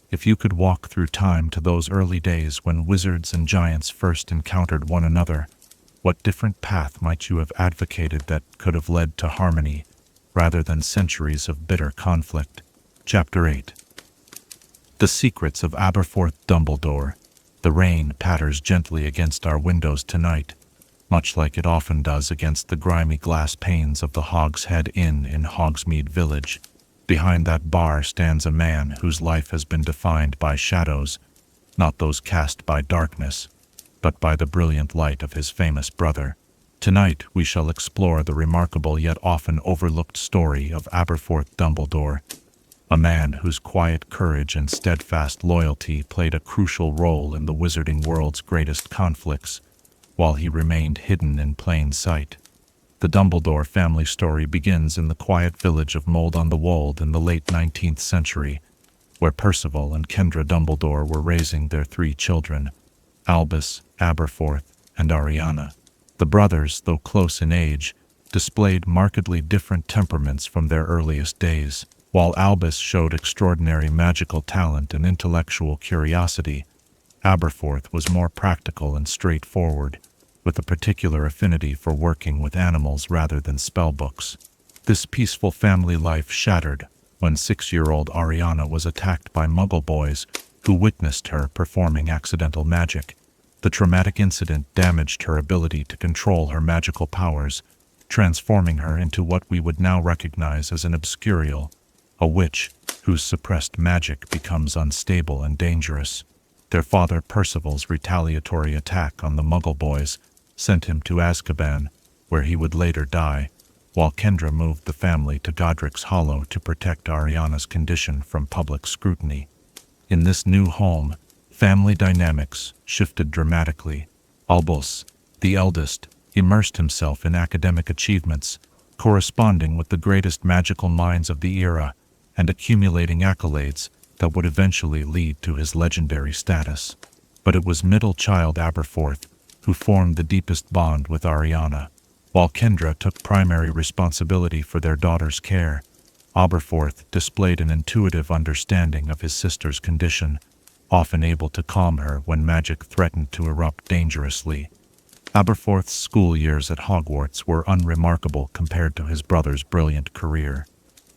If you could walk through time to those early days when wizards and giants first encountered one another, what different path might you have advocated that could have led to harmony, rather than centuries of bitter conflict? Chapter 8. The Secrets of Aberforth Dumbledore. The rain patters gently against our windows tonight, much like it often does against the grimy glass panes of the Hogshead Inn in Hogsmeade Village. Behind that bar stands a man whose life has been defined by shadows, not those cast by darkness, but by the brilliant light of his famous brother. Tonight we shall explore the remarkable yet often overlooked story of Aberforth Dumbledore, a man whose quiet courage and steadfast loyalty played a crucial role in the wizarding world's greatest conflicts, while he remained hidden in plain sight. The Dumbledore family story begins in the quiet village of Mold-on-the-Wold in the late 19th century, where Percival and Kendra Dumbledore were raising their 3 children, Albus, Aberforth, and Ariana. The brothers, though close in age, displayed markedly different temperaments from their earliest days. While Albus showed extraordinary magical talent and intellectual curiosity, Aberforth was more practical and straightforward, with a particular affinity for working with animals rather than spellbooks. This peaceful family life shattered when 6-year-old Ariana was attacked by Muggle boys who witnessed her performing accidental magic. The traumatic incident damaged her ability to control her magical powers, transforming her into what we would now recognize as an obscurial, a witch whose suppressed magic becomes unstable and dangerous. Their father Percival's retaliatory attack on the Muggle boys sent him to Azkaban, where he would later die, while Kendra moved the family to Godric's Hollow to protect Ariana's condition from public scrutiny. In this new home, family dynamics shifted dramatically. Albus, the eldest, immersed himself in academic achievements, corresponding with the greatest magical minds of the era, and accumulating accolades that would eventually lead to his legendary status. But it was middle child Aberforth who formed the deepest bond with Ariana. While Kendra took primary responsibility for their daughter's care, Aberforth displayed an intuitive understanding of his sister's condition, often able to calm her when magic threatened to erupt dangerously. Aberforth's school years at Hogwarts were unremarkable compared to his brother's brilliant career.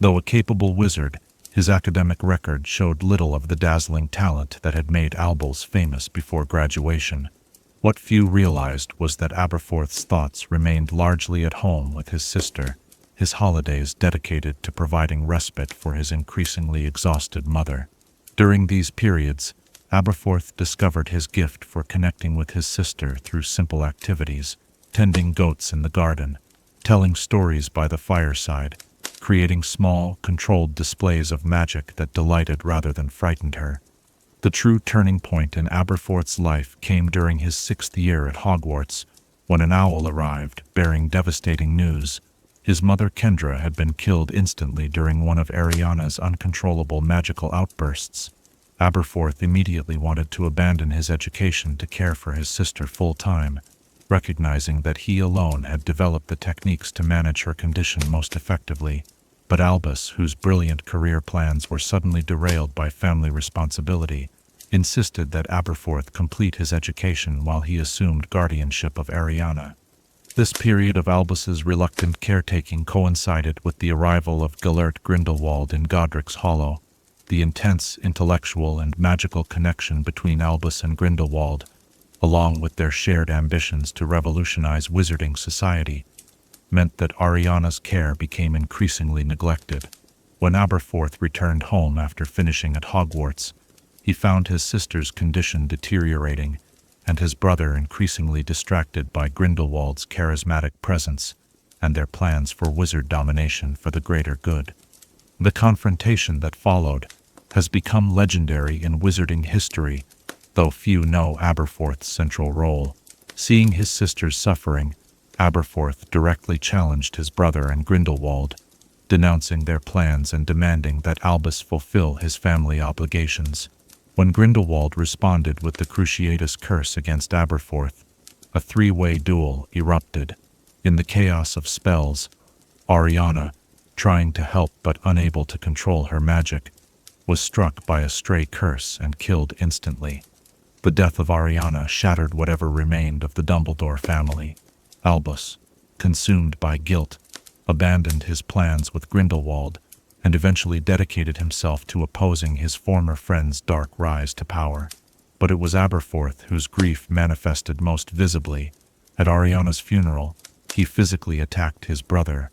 Though a capable wizard, his academic record showed little of the dazzling talent that had made Albus famous before graduation. What few realized was that Aberforth's thoughts remained largely at home with his sister, his holidays dedicated to providing respite for his increasingly exhausted mother. During these periods, Aberforth discovered his gift for connecting with his sister through simple activities, tending goats in the garden, telling stories by the fireside, creating small, controlled displays of magic that delighted rather than frightened her. The true turning point in Aberforth's life came during his 6th year at Hogwarts, when an owl arrived, bearing devastating news. His mother Kendra had been killed instantly during one of Ariana's uncontrollable magical outbursts. Aberforth immediately wanted to abandon his education to care for his sister full-time, recognizing that he alone had developed the techniques to manage her condition most effectively. But Albus, whose brilliant career plans were suddenly derailed by family responsibility, insisted that Aberforth complete his education while he assumed guardianship of Ariana. This period of Albus's reluctant caretaking coincided with the arrival of Gellert Grindelwald in Godric's Hollow. The intense intellectual and magical connection between Albus and Grindelwald, along with their shared ambitions to revolutionize wizarding society, meant that Ariana's care became increasingly neglected. When Aberforth returned home after finishing at Hogwarts, he found his sister's condition deteriorating, and his brother increasingly distracted by Grindelwald's charismatic presence and their plans for wizard domination for the greater good. The confrontation that followed has become legendary in wizarding history, though few know Aberforth's central role. Seeing his sister's suffering, Aberforth directly challenged his brother and Grindelwald, denouncing their plans and demanding that Albus fulfill his family obligations. When Grindelwald responded with the Cruciatus Curse against Aberforth, a three-way duel erupted. In the chaos of spells, Ariana, trying to help but unable to control her magic, was struck by a stray curse and killed instantly. The death of Ariana shattered whatever remained of the Dumbledore family. Albus, consumed by guilt, abandoned his plans with Grindelwald and eventually dedicated himself to opposing his former friend's dark rise to power. But it was Aberforth whose grief manifested most visibly. At Ariana's funeral, he physically attacked his brother,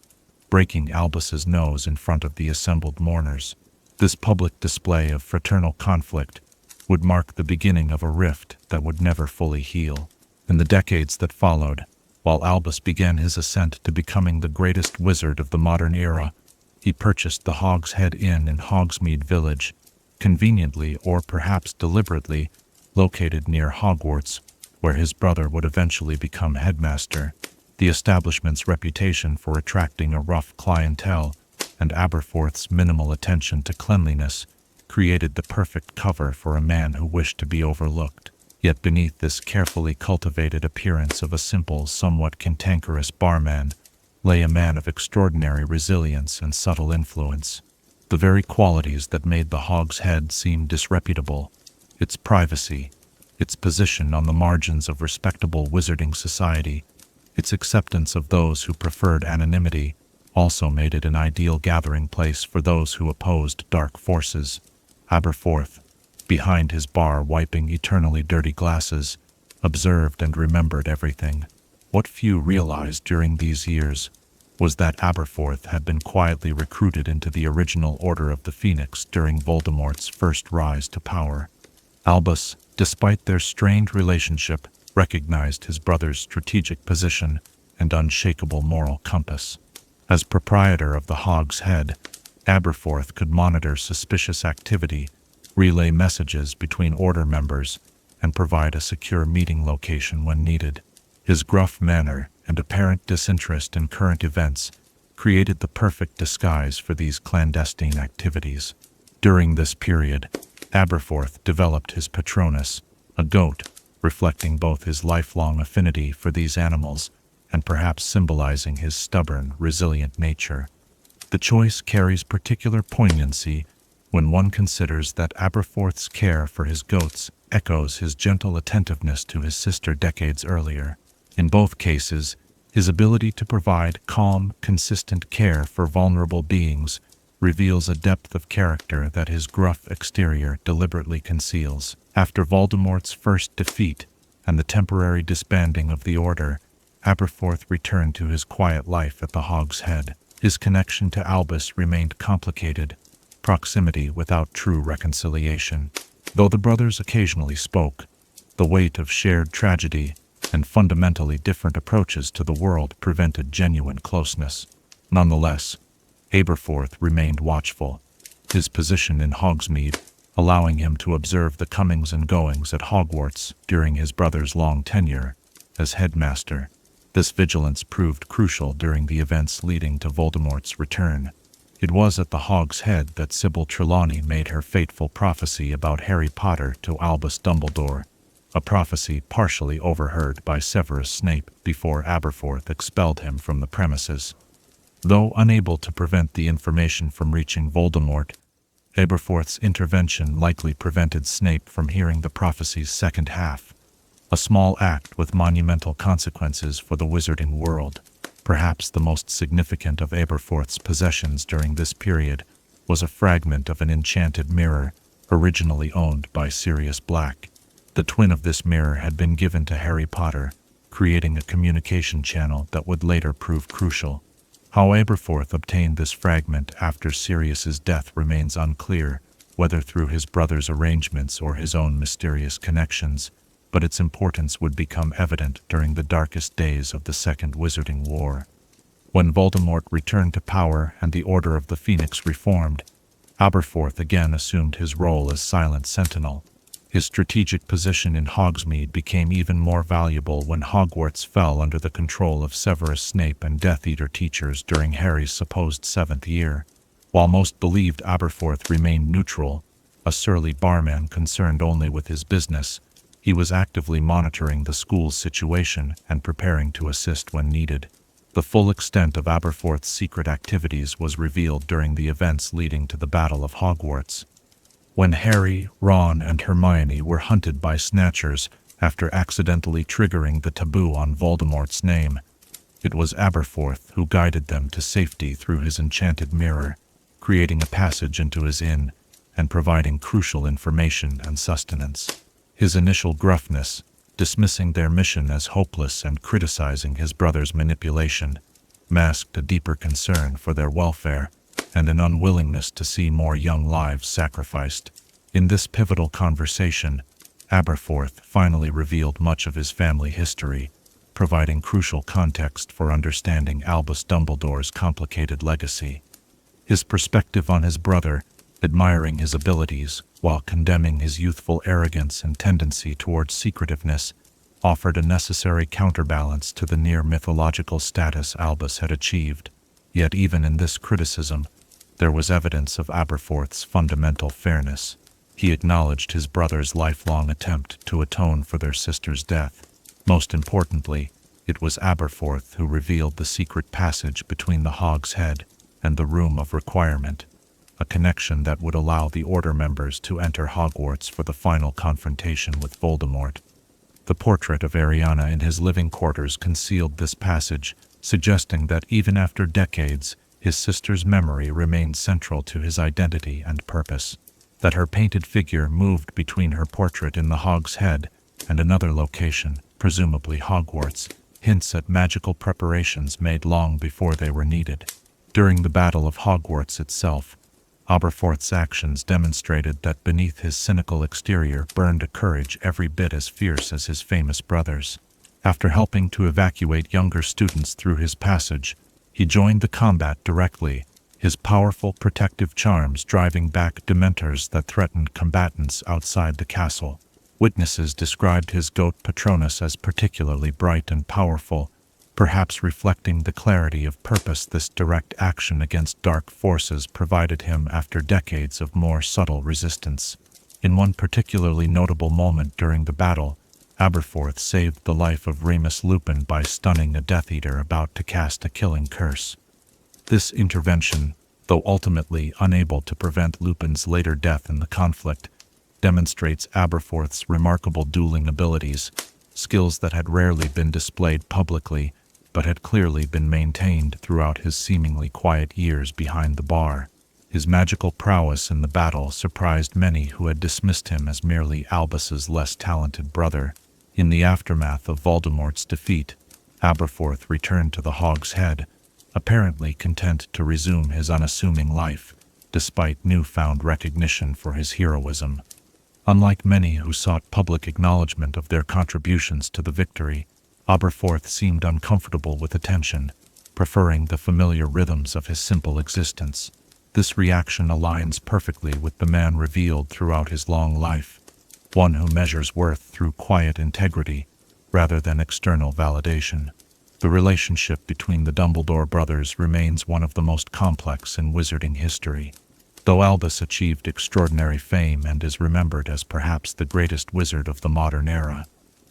breaking Albus's nose in front of the assembled mourners. This public display of fraternal conflict would mark the beginning of a rift that would never fully heal. In the decades that followed, while Albus began his ascent to becoming the greatest wizard of the modern era, he purchased the Hog's Head Inn in Hogsmeade Village, conveniently or perhaps deliberately located near Hogwarts, where his brother would eventually become headmaster. The establishment's reputation for attracting a rough clientele and Aberforth's minimal attention to cleanliness created the perfect cover for a man who wished to be overlooked. Yet beneath this carefully cultivated appearance of a simple, somewhat cantankerous barman, lay a man of extraordinary resilience and subtle influence. The very qualities that made the Hog's Head seem disreputable, its privacy, its position on the margins of respectable wizarding society, its acceptance of those who preferred anonymity, also made it an ideal gathering place for those who opposed dark forces. Aberforth, behind his bar wiping eternally dirty glasses, observed and remembered everything. What few realized during these years was that Aberforth had been quietly recruited into the original Order of the Phoenix during Voldemort's first rise to power. Albus, despite their strained relationship, recognized his brother's strategic position and unshakable moral compass. As proprietor of the Hog's Head, Aberforth could monitor suspicious activity, relay messages between Order members, and provide a secure meeting location when needed. His gruff manner and apparent disinterest in current events created the perfect disguise for these clandestine activities. During this period, Aberforth developed his Patronus, a goat, reflecting both his lifelong affinity for these animals and perhaps symbolizing his stubborn, resilient nature. The choice carries particular poignancy when one considers that Aberforth's care for his goats echoes his gentle attentiveness to his sister decades earlier. In both cases, his ability to provide calm, consistent care for vulnerable beings reveals a depth of character that his gruff exterior deliberately conceals. After Voldemort's first defeat and the temporary disbanding of the Order, Aberforth returned to his quiet life at the Hog's Head. His connection to Albus remained complicated, proximity without true reconciliation. Though the brothers occasionally spoke, the weight of shared tragedy and fundamentally different approaches to the world prevented genuine closeness. Nonetheless, Aberforth remained watchful, his position in Hogsmeade allowing him to observe the comings and goings at Hogwarts during his brother's long tenure as headmaster. This vigilance proved crucial during the events leading to Voldemort's return. It was at the Hog's Head that Sybil Trelawney made her fateful prophecy about Harry Potter to Albus Dumbledore, a prophecy partially overheard by Severus Snape before Aberforth expelled him from the premises. Though unable to prevent the information from reaching Voldemort, Aberforth's intervention likely prevented Snape from hearing the prophecy's second half, a small act with monumental consequences for the wizarding world. Perhaps the most significant of Aberforth's possessions during this period was a fragment of an enchanted mirror originally owned by Sirius Black. The twin of this mirror had been given to Harry Potter, creating a communication channel that would later prove crucial. How Aberforth obtained this fragment after Sirius's death remains unclear, whether through his brother's arrangements or his own mysterious connections, but its importance would become evident during the darkest days of the Second Wizarding War. When Voldemort returned to power and the Order of the Phoenix reformed, Aberforth again assumed his role as Silent Sentinel. His strategic position in Hogsmeade became even more valuable when Hogwarts fell under the control of Severus Snape and Death Eater teachers during Harry's supposed 7th year. While most believed Aberforth remained neutral, a surly barman concerned only with his business, he was actively monitoring the school's situation and preparing to assist when needed. The full extent of Aberforth's secret activities was revealed during the events leading to the Battle of Hogwarts. When Harry, Ron, and Hermione were hunted by Snatchers after accidentally triggering the taboo on Voldemort's name, it was Aberforth who guided them to safety through his enchanted mirror, creating a passage into his inn and providing crucial information and sustenance. His initial gruffness, dismissing their mission as hopeless and criticizing his brother's manipulation, masked a deeper concern for their welfare and an unwillingness to see more young lives sacrificed. In this pivotal conversation, Aberforth finally revealed much of his family history, providing crucial context for understanding Albus Dumbledore's complicated legacy. His perspective on his brother, admiring his abilities while condemning his youthful arrogance and tendency towards secretiveness, offered a necessary counterbalance to the near-mythological status Albus had achieved. Yet even in this criticism, there was evidence of Aberforth's fundamental fairness. He acknowledged his brother's lifelong attempt to atone for their sister's death. Most importantly, it was Aberforth who revealed the secret passage between the Hog's Head and the Room of Requirement, a connection that would allow the Order members to enter Hogwarts for the final confrontation with Voldemort. The portrait of Ariana in his living quarters concealed this passage, suggesting that even after decades, his sister's memory remained central to his identity and purpose. That her painted figure moved between her portrait in the Hog's Head and another location, presumably Hogwarts, hints at magical preparations made long before they were needed. During the Battle of Hogwarts itself, Aberforth's actions demonstrated that beneath his cynical exterior burned a courage every bit as fierce as his famous brother's. After helping to evacuate younger students through his passage, he joined the combat directly, his powerful protective charms driving back dementors that threatened combatants outside the castle. Witnesses described his goat Patronus as particularly bright and powerful, perhaps reflecting the clarity of purpose this direct action against dark forces provided him after decades of more subtle resistance. In one particularly notable moment during the battle, Aberforth saved the life of Remus Lupin by stunning a Death Eater about to cast a killing curse. This intervention, though ultimately unable to prevent Lupin's later death in the conflict, demonstrates Aberforth's remarkable dueling abilities, skills that had rarely been displayed publicly, but had clearly been maintained throughout his seemingly quiet years behind the bar. His magical prowess in the battle surprised many who had dismissed him as merely Albus's less talented brother. In the aftermath of Voldemort's defeat, Aberforth returned to the Hog's Head, apparently content to resume his unassuming life, despite newfound recognition for his heroism. Unlike many who sought public acknowledgement of their contributions to the victory, Aberforth seemed uncomfortable with attention, preferring the familiar rhythms of his simple existence. This reaction aligns perfectly with the man revealed throughout his long life, one who measures worth through quiet integrity rather than external validation. The relationship between the Dumbledore brothers remains one of the most complex in wizarding history. Though Albus achieved extraordinary fame and is remembered as perhaps the greatest wizard of the modern era,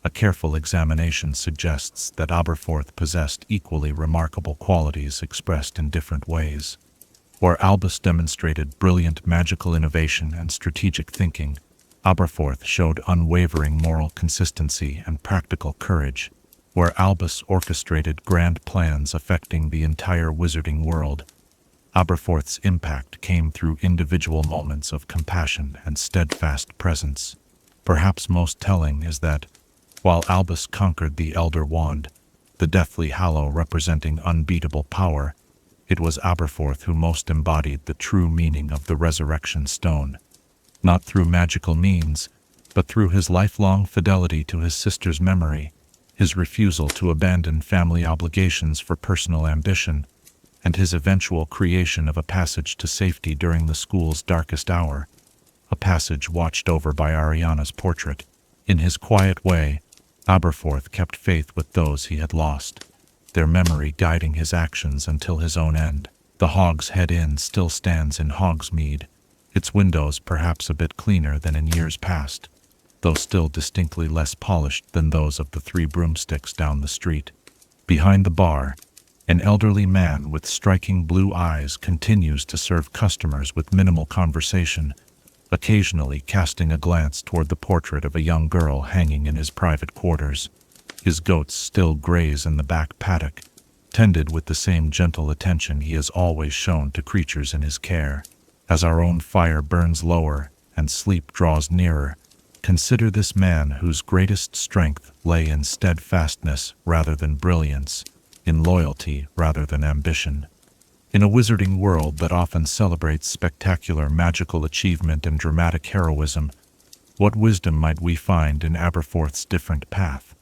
a careful examination suggests that Aberforth possessed equally remarkable qualities expressed in different ways. Where Albus demonstrated brilliant magical innovation and strategic thinking, Aberforth showed unwavering moral consistency and practical courage. Where Albus orchestrated grand plans affecting the entire wizarding world, Aberforth's impact came through individual moments of compassion and steadfast presence. Perhaps most telling is that, while Albus conquered the Elder Wand, the Deathly Hallow representing unbeatable power, it was Aberforth who most embodied the true meaning of the Resurrection Stone. Not through magical means, but through his lifelong fidelity to his sister's memory, his refusal to abandon family obligations for personal ambition, and his eventual creation of a passage to safety during the school's darkest hour, a passage watched over by Ariana's portrait. In his quiet way, Aberforth kept faith with those he had lost, their memory guiding his actions until his own end. The Hog's Head Inn still stands in Hogsmeade, its windows perhaps a bit cleaner than in years past, though still distinctly less polished than those of the Three Broomsticks down the street. Behind the bar, an elderly man with striking blue eyes continues to serve customers with minimal conversation, occasionally casting a glance toward the portrait of a young girl hanging in his private quarters. His goats still graze in the back paddock, tended with the same gentle attention he has always shown to creatures in his care. As our own fire burns lower and sleep draws nearer, consider this man whose greatest strength lay in steadfastness rather than brilliance, in loyalty rather than ambition. In a wizarding world that often celebrates spectacular magical achievement and dramatic heroism, what wisdom might we find in Aberforth's different path?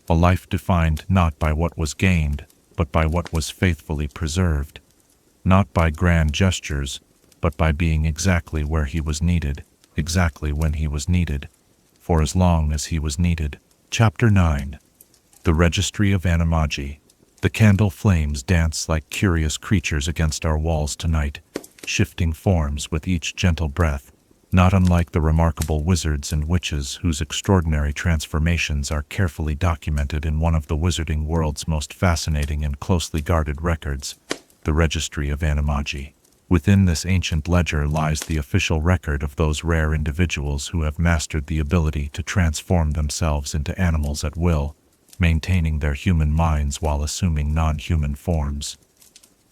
A life defined not by what was gained, but by what was faithfully preserved. Not by grand gestures, but by being exactly where he was needed, exactly when he was needed, for as long as he was needed. Chapter 9. The Registry of Animagi. The candle flames dance like curious creatures against our walls tonight, shifting forms with each gentle breath, not unlike the remarkable wizards and witches whose extraordinary transformations are carefully documented in one of the wizarding world's most fascinating and closely guarded records, the Registry of Animagi. Within this ancient ledger lies the official record of those rare individuals who have mastered the ability to transform themselves into animals at will, maintaining their human minds while assuming non-human forms.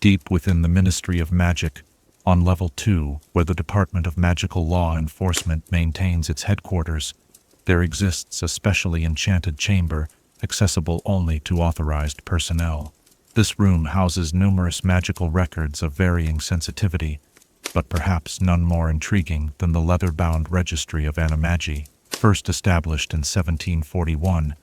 Deep within the Ministry of Magic, on Level 2, where the Department of Magical Law Enforcement maintains its headquarters, there exists a specially enchanted chamber, accessible only to authorized personnel. This room houses numerous magical records of varying sensitivity, but perhaps none more intriguing than the leather-bound Registry of Animagi. First established in 1741,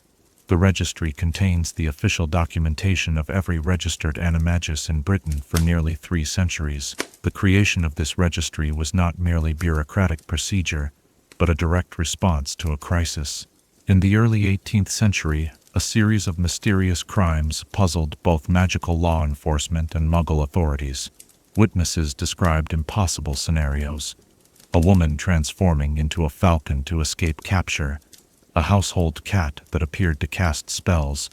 the registry contains the official documentation of every registered animagus in Britain for nearly 3 centuries. The creation of this registry was not merely bureaucratic procedure, but a direct response to a crisis. In the early 18th century, a series of mysterious crimes puzzled both magical law enforcement and Muggle authorities. Witnesses described impossible scenarios: a woman transforming into a falcon to escape capture, a household cat that appeared to cast spells,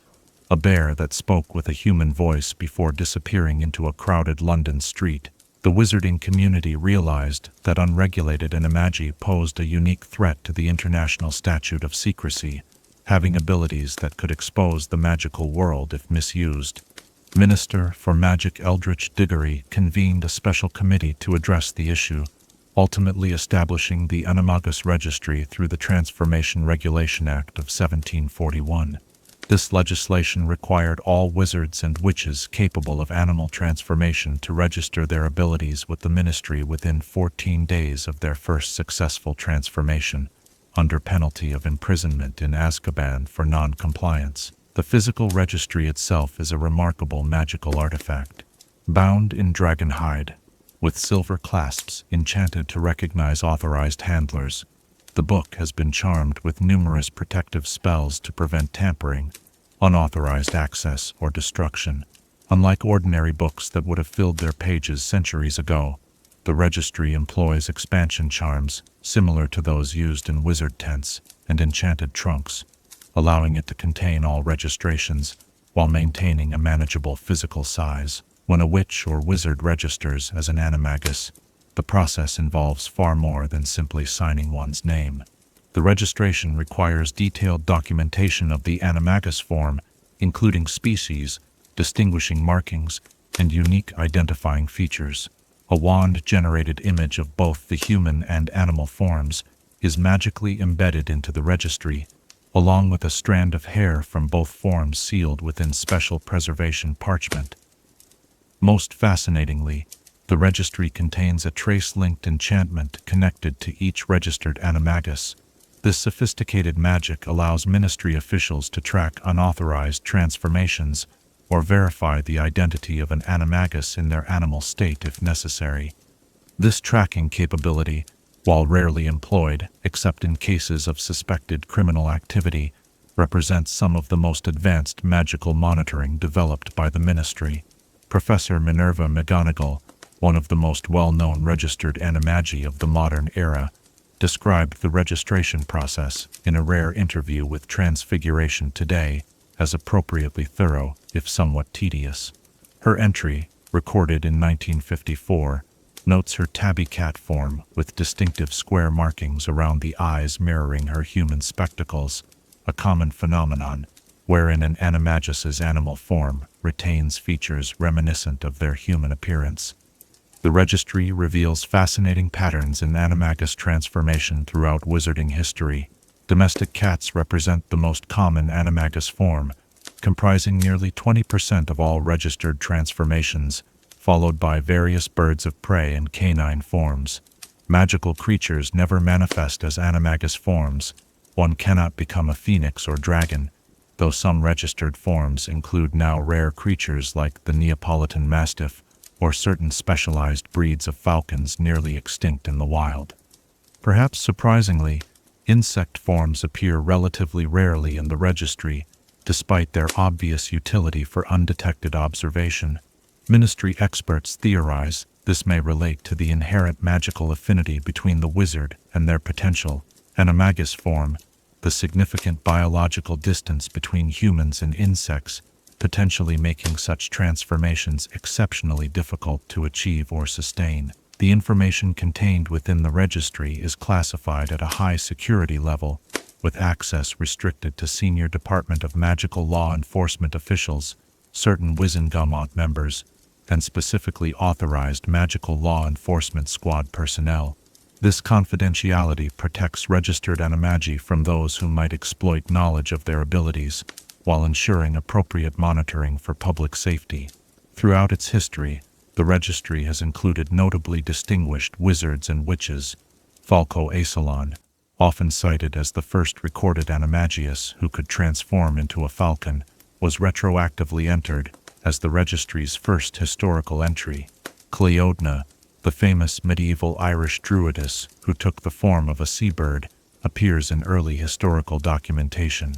a bear that spoke with a human voice before disappearing into a crowded London street. The wizarding community realized that unregulated animagi posed a unique threat to the international statute of secrecy, having abilities that could expose the magical world if misused. Minister for Magic Eldritch Diggory convened a special committee to address the issue, ultimately establishing the Animagus Registry through the Transformation Regulation Act of 1741. This legislation required all wizards and witches capable of animal transformation to register their abilities with the ministry within 14 days of their first successful transformation, under penalty of imprisonment in Azkaban for non-compliance. The physical registry itself is a remarkable magical artifact, bound in dragon hide, with silver clasps enchanted to recognize authorized handlers. The book has been charmed with numerous protective spells to prevent tampering, unauthorized access, or destruction. Unlike ordinary books that would have filled their pages centuries ago, the registry employs expansion charms, similar to those used in wizard tents and enchanted trunks, allowing it to contain all registrations while maintaining a manageable physical size. When a witch or wizard registers as an animagus, the process involves far more than simply signing one's name. The registration requires detailed documentation of the animagus form, including species, distinguishing markings, and unique identifying features. A wand-generated image of both the human and animal forms is magically embedded into the registry, along with a strand of hair from both forms sealed within special preservation parchment. Most fascinatingly, the registry contains a trace-linked enchantment connected to each registered animagus. This sophisticated magic allows ministry officials to track unauthorized transformations or verify the identity of an animagus in their animal state if necessary. This tracking capability, while rarely employed except in cases of suspected criminal activity, represents some of the most advanced magical monitoring developed by the ministry. Professor Minerva McGonagall, one of the most well-known registered animagi of the modern era, described the registration process in a rare interview with Transfiguration Today as appropriately thorough, if somewhat tedious. Her entry, recorded in 1954, notes her tabby cat form with distinctive square markings around the eyes mirroring her human spectacles, a common phenomenon wherein an animagus's animal form retains features reminiscent of their human appearance. The registry reveals fascinating patterns in animagus transformation throughout wizarding history. Domestic cats represent the most common animagus form, comprising nearly 20% of all registered transformations, followed by various birds of prey and canine forms. Magical creatures never manifest as animagus forms. One cannot become a phoenix or dragon, though some registered forms include now rare creatures like the Neapolitan Mastiff or certain specialized breeds of falcons nearly extinct in the wild. Perhaps surprisingly, insect forms appear relatively rarely in the registry, despite their obvious utility for undetected observation. Ministry experts theorize this may relate to the inherent magical affinity between the wizard and their potential animagus form, the significant biological distance between humans and insects, potentially making such transformations exceptionally difficult to achieve or sustain. The information contained within the registry is classified at a high security level, with access restricted to senior Department of Magical Law Enforcement officials, certain Wizengamot members, and specifically authorized Magical Law Enforcement Squad personnel. This confidentiality protects registered animagi from those who might exploit knowledge of their abilities, while ensuring appropriate monitoring for public safety. Throughout its history, the The registry has included notably distinguished wizards and witches. Falco Aesolon, often cited as the first recorded animagus who could transform into a falcon, was retroactively entered as the registry's first historical entry. Cleodna, the famous medieval Irish druidess who took the form of a seabird, appears in early historical documentation.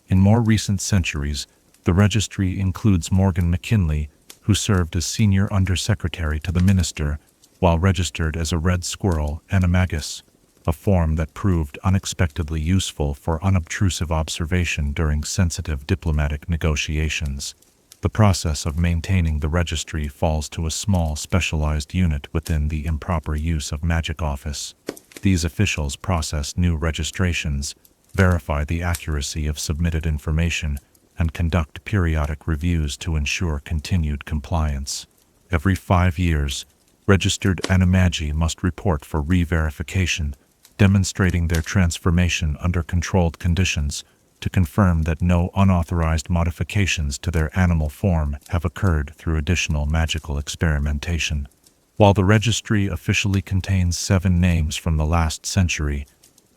In more recent centuries, the registry includes Morgan McKinley, who served as senior undersecretary to the minister while registered as a red squirrel animagus, a form that proved unexpectedly useful for unobtrusive observation during sensitive diplomatic negotiations. The process of maintaining the registry falls to a small specialized unit within the improper use of magic office. These officials process new registrations, verify the accuracy of submitted information, and conduct periodic reviews to ensure continued compliance. Every 5 years, registered animagi must report for re-verification, demonstrating their transformation under controlled conditions to confirm that no unauthorized modifications to their animal form have occurred through additional magical experimentation. While the registry officially contains 7 names from the last century,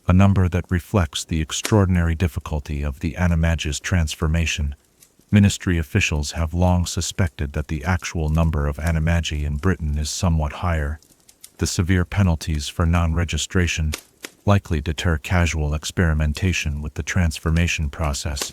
a number that reflects the extraordinary difficulty of the animagus transformation, ministry officials have long suspected that the actual number of animagi in Britain is somewhat higher. The severe penalties for non-registration likely deter casual experimentation with the transformation process,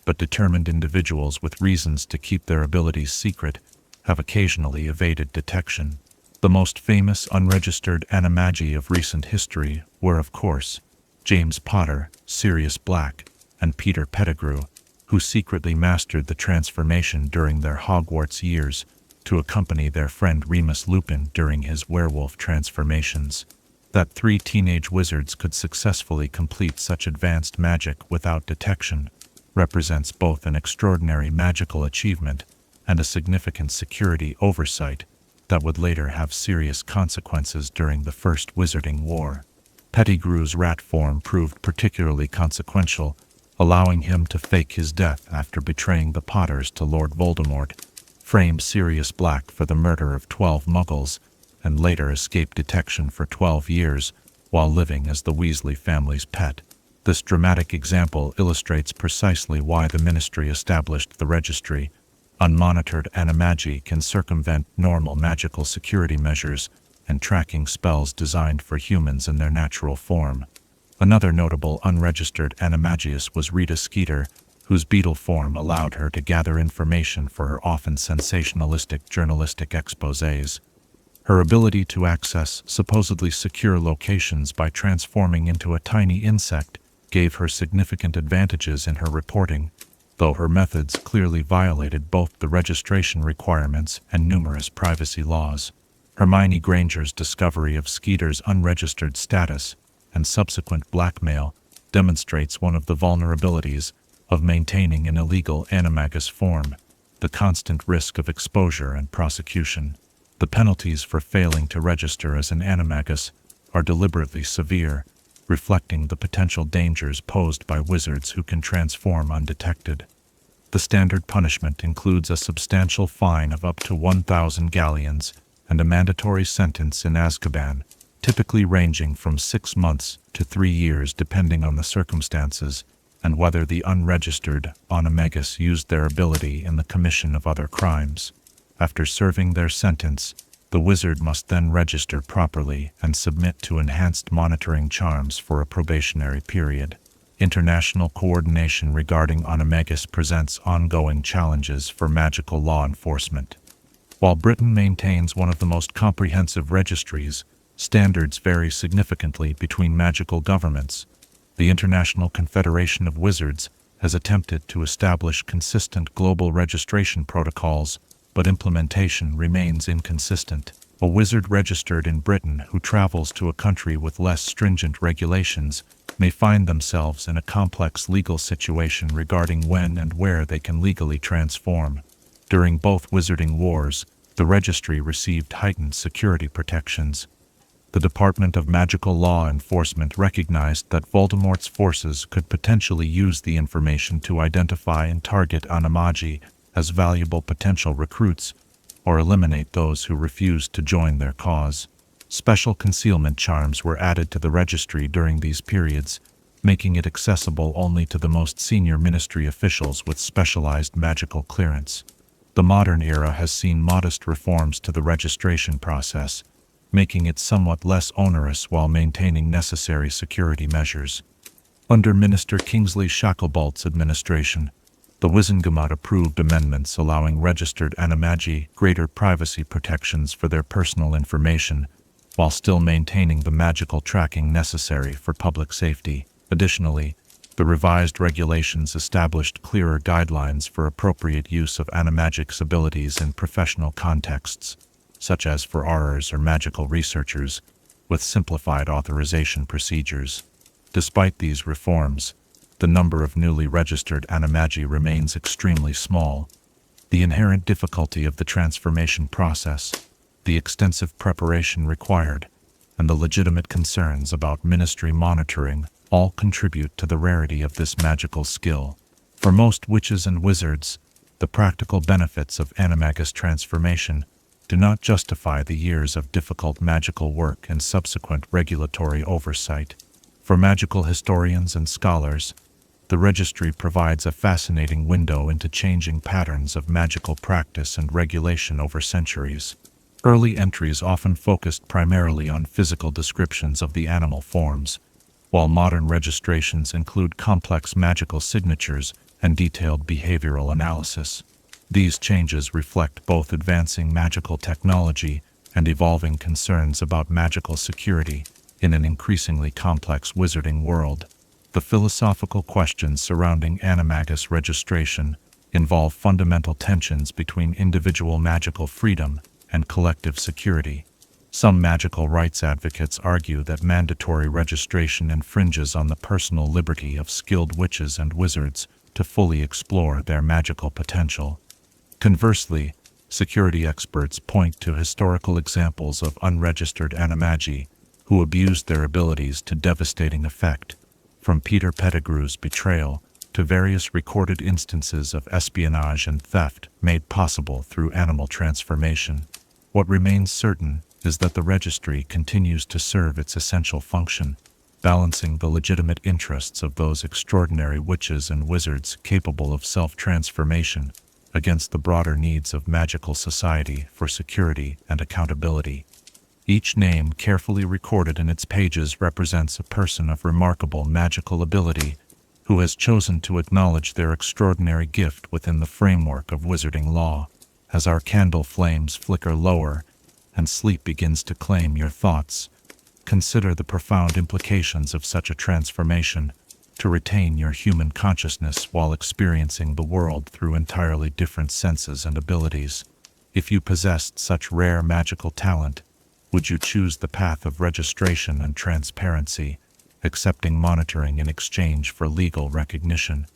but determined individuals with reasons to keep their abilities secret have occasionally evaded detection. The most famous unregistered animagi of recent history were, of course, James Potter, Sirius Black, and Peter Pettigrew, who secretly mastered the transformation during their Hogwarts years to accompany their friend Remus Lupin during his werewolf transformations. That 3 teenage wizards could successfully complete such advanced magic without detection represents both an extraordinary magical achievement and a significant security oversight that would later have serious consequences during the First Wizarding War. Pettigrew's rat form proved particularly consequential, allowing him to fake his death after betraying the Potters to Lord Voldemort, frame Sirius Black for the murder of 12 Muggles, and later escaped detection for 12 years while living as the Weasley family's pet. This dramatic example illustrates precisely why the ministry established the registry. Unmonitored animagi can circumvent normal magical security measures and tracking spells designed for humans in their natural form. Another notable unregistered animagus was Rita Skeeter, whose beetle form allowed her to gather information for her often sensationalistic journalistic exposés. Her ability to access supposedly secure locations by transforming into a tiny insect gave her significant advantages in her reporting, though her methods clearly violated both the registration requirements and numerous privacy laws. Hermione Granger's discovery of Skeeter's unregistered status and subsequent blackmail demonstrates one of the vulnerabilities of maintaining an illegal animagus form: the constant risk of exposure and prosecution. The penalties for failing to register as an animagus are deliberately severe, reflecting the potential dangers posed by wizards who can transform undetected. The standard punishment includes a substantial fine of up to 1,000 galleons and a mandatory sentence in Azkaban, typically ranging from 6 months to 3 years depending on the circumstances and whether the unregistered animagus used their ability in the commission of other crimes. After serving their sentence, the wizard must then register properly and submit to enhanced monitoring charms for a probationary period. International coordination regarding animagus presents ongoing challenges for magical law enforcement. While Britain maintains one of the most comprehensive registries, standards vary significantly between magical governments. The International Confederation of Wizards has attempted to establish consistent global registration protocols, but implementation remains inconsistent. A wizard registered in Britain who travels to a country with less stringent regulations may find themselves in a complex legal situation regarding when and where they can legally transform. During both Wizarding Wars, the registry received heightened security protections. The Department of Magical Law Enforcement recognized that Voldemort's forces could potentially use the information to identify and target animagi as valuable potential recruits, or eliminate those who refused to join their cause. Special concealment charms were added to the registry during these periods, making it accessible only to the most senior ministry officials with specialized magical clearance. The modern era has seen modest reforms to the registration process, making it somewhat less onerous while maintaining necessary security measures. Under Minister Kingsley Shacklebolt's administration, the Wizengamot approved amendments allowing registered animagi greater privacy protections for their personal information, while still maintaining the magical tracking necessary for public safety. Additionally, the revised regulations established clearer guidelines for appropriate use of animagic's abilities in professional contexts, such as for aurors or magical researchers, with simplified authorization procedures. Despite these reforms, the number of newly registered animagi remains extremely small. The inherent difficulty of the transformation process, the extensive preparation required, and the legitimate concerns about ministry monitoring all contribute to the rarity of this magical skill. For most witches and wizards, the practical benefits of animagus transformation do not justify the years of difficult magical work and subsequent regulatory oversight. For magical historians and scholars, the registry provides a fascinating window into changing patterns of magical practice and regulation over centuries. Early entries often focused primarily on physical descriptions of the animal forms, while modern registrations include complex magical signatures and detailed behavioral analysis. These changes reflect both advancing magical technology and evolving concerns about magical security in an increasingly complex wizarding world. The philosophical questions surrounding animagus registration involve fundamental tensions between individual magical freedom and collective security. Some magical rights advocates argue that mandatory registration infringes on the personal liberty of skilled witches and wizards to fully explore their magical potential. Conversely, security experts point to historical examples of unregistered animagi who abused their abilities to devastating effect, from Peter Pettigrew's betrayal to various recorded instances of espionage and theft made possible through animal transformation. What remains certain is that the registry continues to serve its essential function, balancing the legitimate interests of those extraordinary witches and wizards capable of self-transformation against the broader needs of magical society for security and accountability. Each name carefully recorded in its pages represents a person of remarkable magical ability who has chosen to acknowledge their extraordinary gift within the framework of wizarding law. As our candle flames flicker lower and sleep begins to claim your thoughts, consider the profound implications of such a transformation to retain your human consciousness while experiencing the world through entirely different senses and abilities. If you possessed such rare magical talent, would you choose the path of registration and transparency, accepting monitoring in exchange for legal recognition?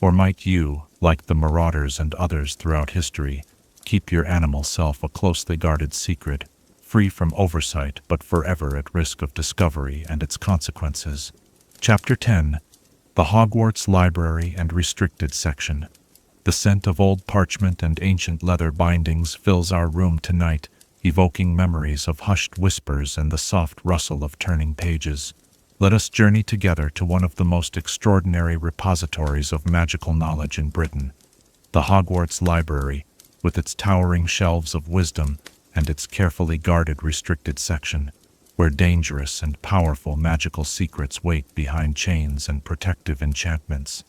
Or might you, like the marauders and others throughout history, keep your animal self a closely guarded secret, free from oversight but forever at risk of discovery and its consequences? Chapter 10. The Hogwarts Library and Restricted Section. The scent of old parchment and ancient leather bindings fills our room tonight, evoking memories of hushed whispers and the soft rustle of turning pages. Let us journey together to one of the most extraordinary repositories of magical knowledge in Britain, the Hogwarts Library, with its towering shelves of wisdom and its carefully guarded restricted section, where dangerous and powerful magical secrets wait behind chains and protective enchantments.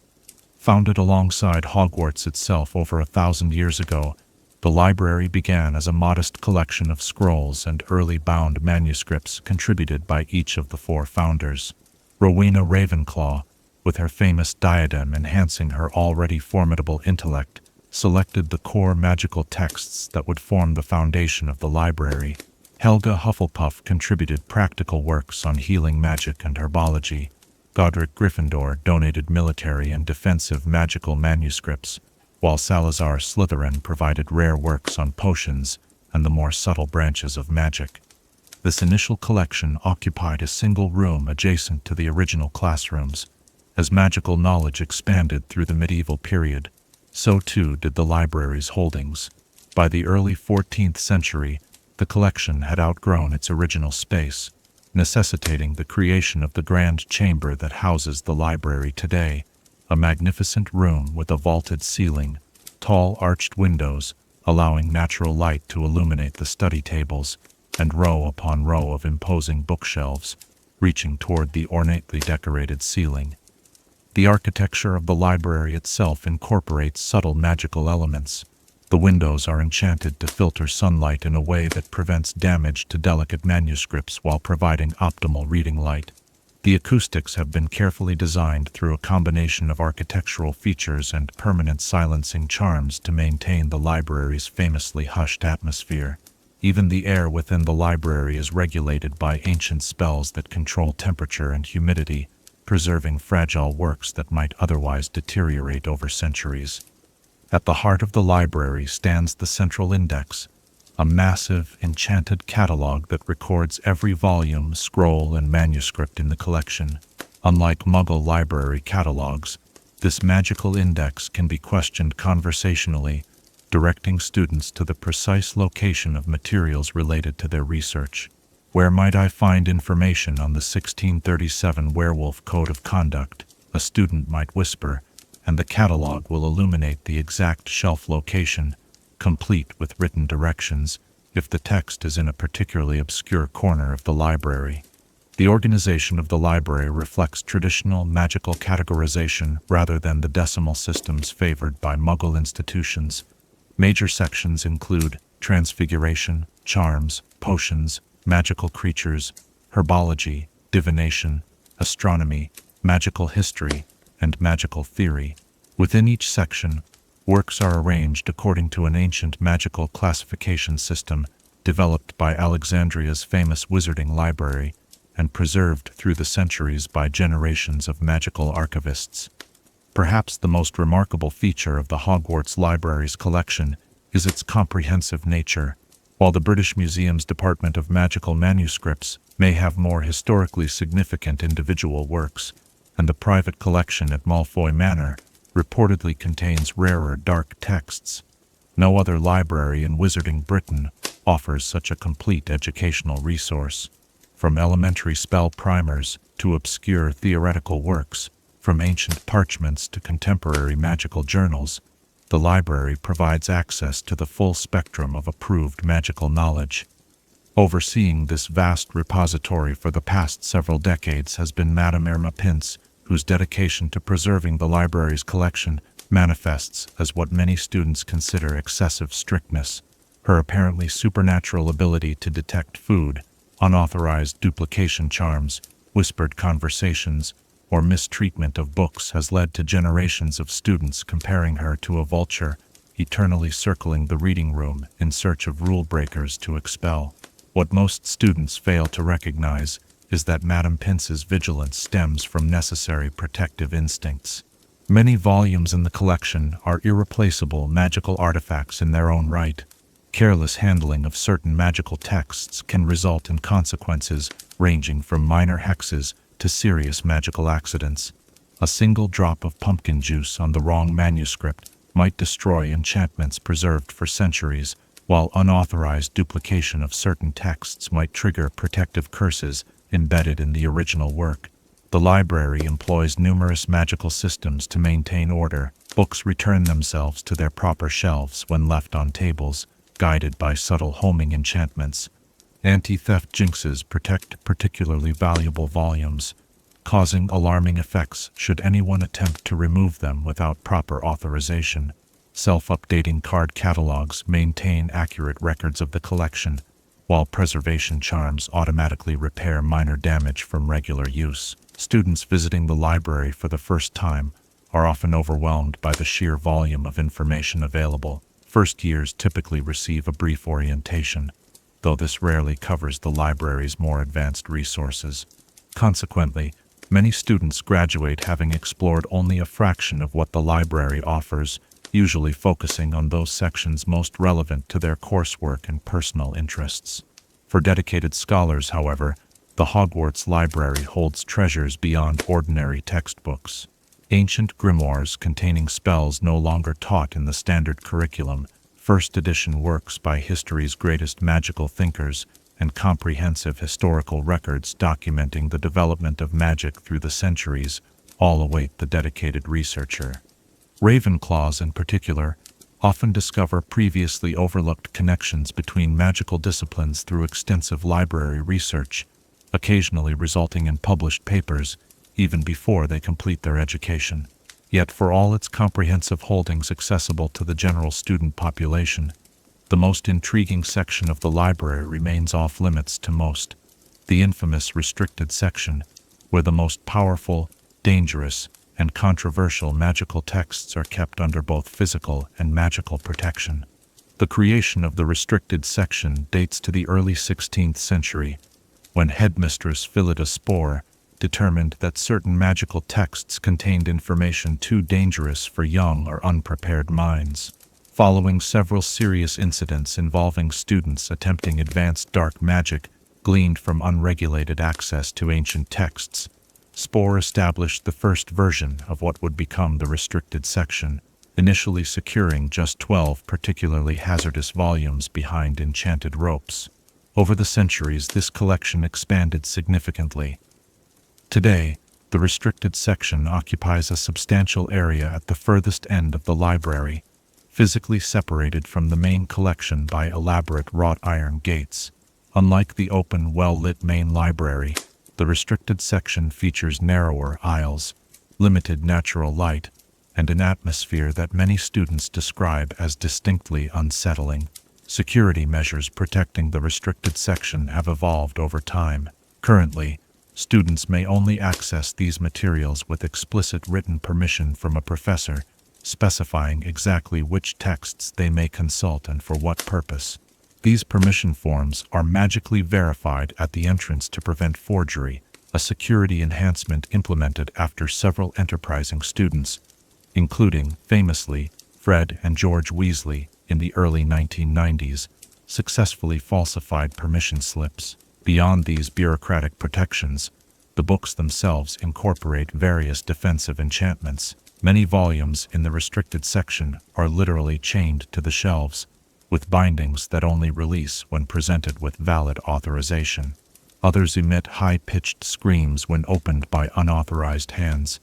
Founded alongside Hogwarts itself over 1,000 years ago, the library began as a modest collection of scrolls and early bound manuscripts contributed by each of the four founders. Rowena Ravenclaw, with her famous diadem enhancing her already formidable intellect, selected the core magical texts that would form the foundation of the library. Helga Hufflepuff contributed practical works on healing magic and herbology. Godric Gryffindor donated military and defensive magical manuscripts, while Salazar Slytherin provided rare works on potions and the more subtle branches of magic. This initial collection occupied a single room adjacent to the original classrooms. As magical knowledge expanded through the medieval period, so too did the library's holdings. By the early 14th century, the collection had outgrown its original space, necessitating the creation of the grand chamber that houses the library today, a magnificent room with a vaulted ceiling, tall arched windows, allowing natural light to illuminate the study tables, and row upon row of imposing bookshelves, reaching toward the ornately decorated ceiling. The architecture of the library itself incorporates subtle magical elements. The windows are enchanted to filter sunlight in a way that prevents damage to delicate manuscripts while providing optimal reading light. The acoustics have been carefully designed through a combination of architectural features and permanent silencing charms to maintain the library's famously hushed atmosphere. Even the air within the library is regulated by ancient spells that control temperature and humidity, preserving fragile works that might otherwise deteriorate over centuries. At the heart of the library stands the Central Index, a massive, enchanted catalog that records every volume, scroll, and manuscript in the collection. Unlike Muggle library catalogs, this magical index can be questioned conversationally, directing students to the precise location of materials related to their research. Where might I find information on the 1637 Werewolf Code of Conduct? A student might whisper, and the catalog will illuminate the exact shelf location, complete with written directions, if the text is in a particularly obscure corner of the library. The organization of the library reflects traditional magical categorization rather than the decimal systems favored by Muggle institutions. Major sections include transfiguration, charms, potions, magical creatures, herbology, divination, astronomy, magical history, and magical theory. Within each section, works are arranged according to an ancient magical classification system developed by Alexandria's famous wizarding library and preserved through the centuries by generations of magical archivists. Perhaps the most remarkable feature of the Hogwarts Library's collection is its comprehensive nature. While the British Museum's Department of Magical Manuscripts may have more historically significant individual works, and the private collection at Malfoy Manor reportedly contains rarer dark texts, no other library in Wizarding Britain offers such a complete educational resource. From elementary spell primers to obscure theoretical works, from ancient parchments to contemporary magical journals, the library provides access to the full spectrum of approved magical knowledge. Overseeing this vast repository for the past several decades has been Madame Irma Pince, whose dedication to preserving the library's collection manifests as what many students consider excessive strictness. Her apparently supernatural ability to detect food, unauthorized duplication charms, whispered conversations, or mistreatment of books has led to generations of students comparing her to a vulture, eternally circling the reading room in search of rule breakers to expel. What most students fail to recognize is that Madame Pince's vigilance stems from necessary protective instincts. Many volumes in the collection are irreplaceable magical artifacts in their own right. Careless handling of certain magical texts can result in consequences ranging from minor hexes to serious magical accidents. A single drop of pumpkin juice on the wrong manuscript might destroy enchantments preserved for centuries, while unauthorized duplication of certain texts might trigger protective curses embedded in the original work. The library employs numerous magical systems to maintain order. Books return themselves to their proper shelves when left on tables, guided by subtle homing enchantments. Anti-theft jinxes protect particularly valuable volumes, causing alarming effects should anyone attempt to remove them without proper authorization. Self-updating card catalogs maintain accurate records of the collection, while preservation charms automatically repair minor damage from regular use. Students visiting the library for the first time are often overwhelmed by the sheer volume of information available. First years typically receive a brief orientation, though this rarely covers the library's more advanced resources. Consequently, many students graduate having explored only a fraction of what the library offers, usually focusing on those sections most relevant to their coursework and personal interests. For dedicated scholars, however, the Hogwarts Library holds treasures beyond ordinary textbooks. Ancient grimoires containing spells no longer taught in the standard curriculum, first edition works by history's greatest magical thinkers, and comprehensive historical records documenting the development of magic through the centuries all await the dedicated researcher. Ravenclaws, in particular, often discover previously overlooked connections between magical disciplines through extensive library research, occasionally resulting in published papers even before they complete their education. Yet for all its comprehensive holdings accessible to the general student population, the most intriguing section of the library remains off-limits to most, the infamous restricted section, where the most powerful, dangerous, and controversial magical texts are kept under both physical and magical protection. The creation of the restricted section dates to the early 16th century, when Headmistress Phillida Spore determined that certain magical texts contained information too dangerous for young or unprepared minds. Following several serious incidents involving students attempting advanced dark magic gleaned from unregulated access to ancient texts, Spore established the first version of what would become the restricted section, initially securing just 12 particularly hazardous volumes behind enchanted ropes. Over the centuries, this collection expanded significantly. Today, the restricted section occupies a substantial area at the furthest end of the library, physically separated from the main collection by elaborate wrought iron gates. Unlike the open, well-lit main library, the restricted section features narrower aisles, limited natural light, and an atmosphere that many students describe as distinctly unsettling. Security measures protecting the restricted section have evolved over time. Currently, students may only access these materials with explicit written permission from a professor, specifying exactly which texts they may consult and for what purpose. These permission forms are magically verified at the entrance to prevent forgery, a security enhancement implemented after several enterprising students, including, famously, Fred and George Weasley, in the early 1990s, successfully falsified permission slips. Beyond these bureaucratic protections, the books themselves incorporate various defensive enchantments. Many volumes in the restricted section are literally chained to the shelves, with bindings that only release when presented with valid authorization. Others emit high-pitched screams when opened by unauthorized hands,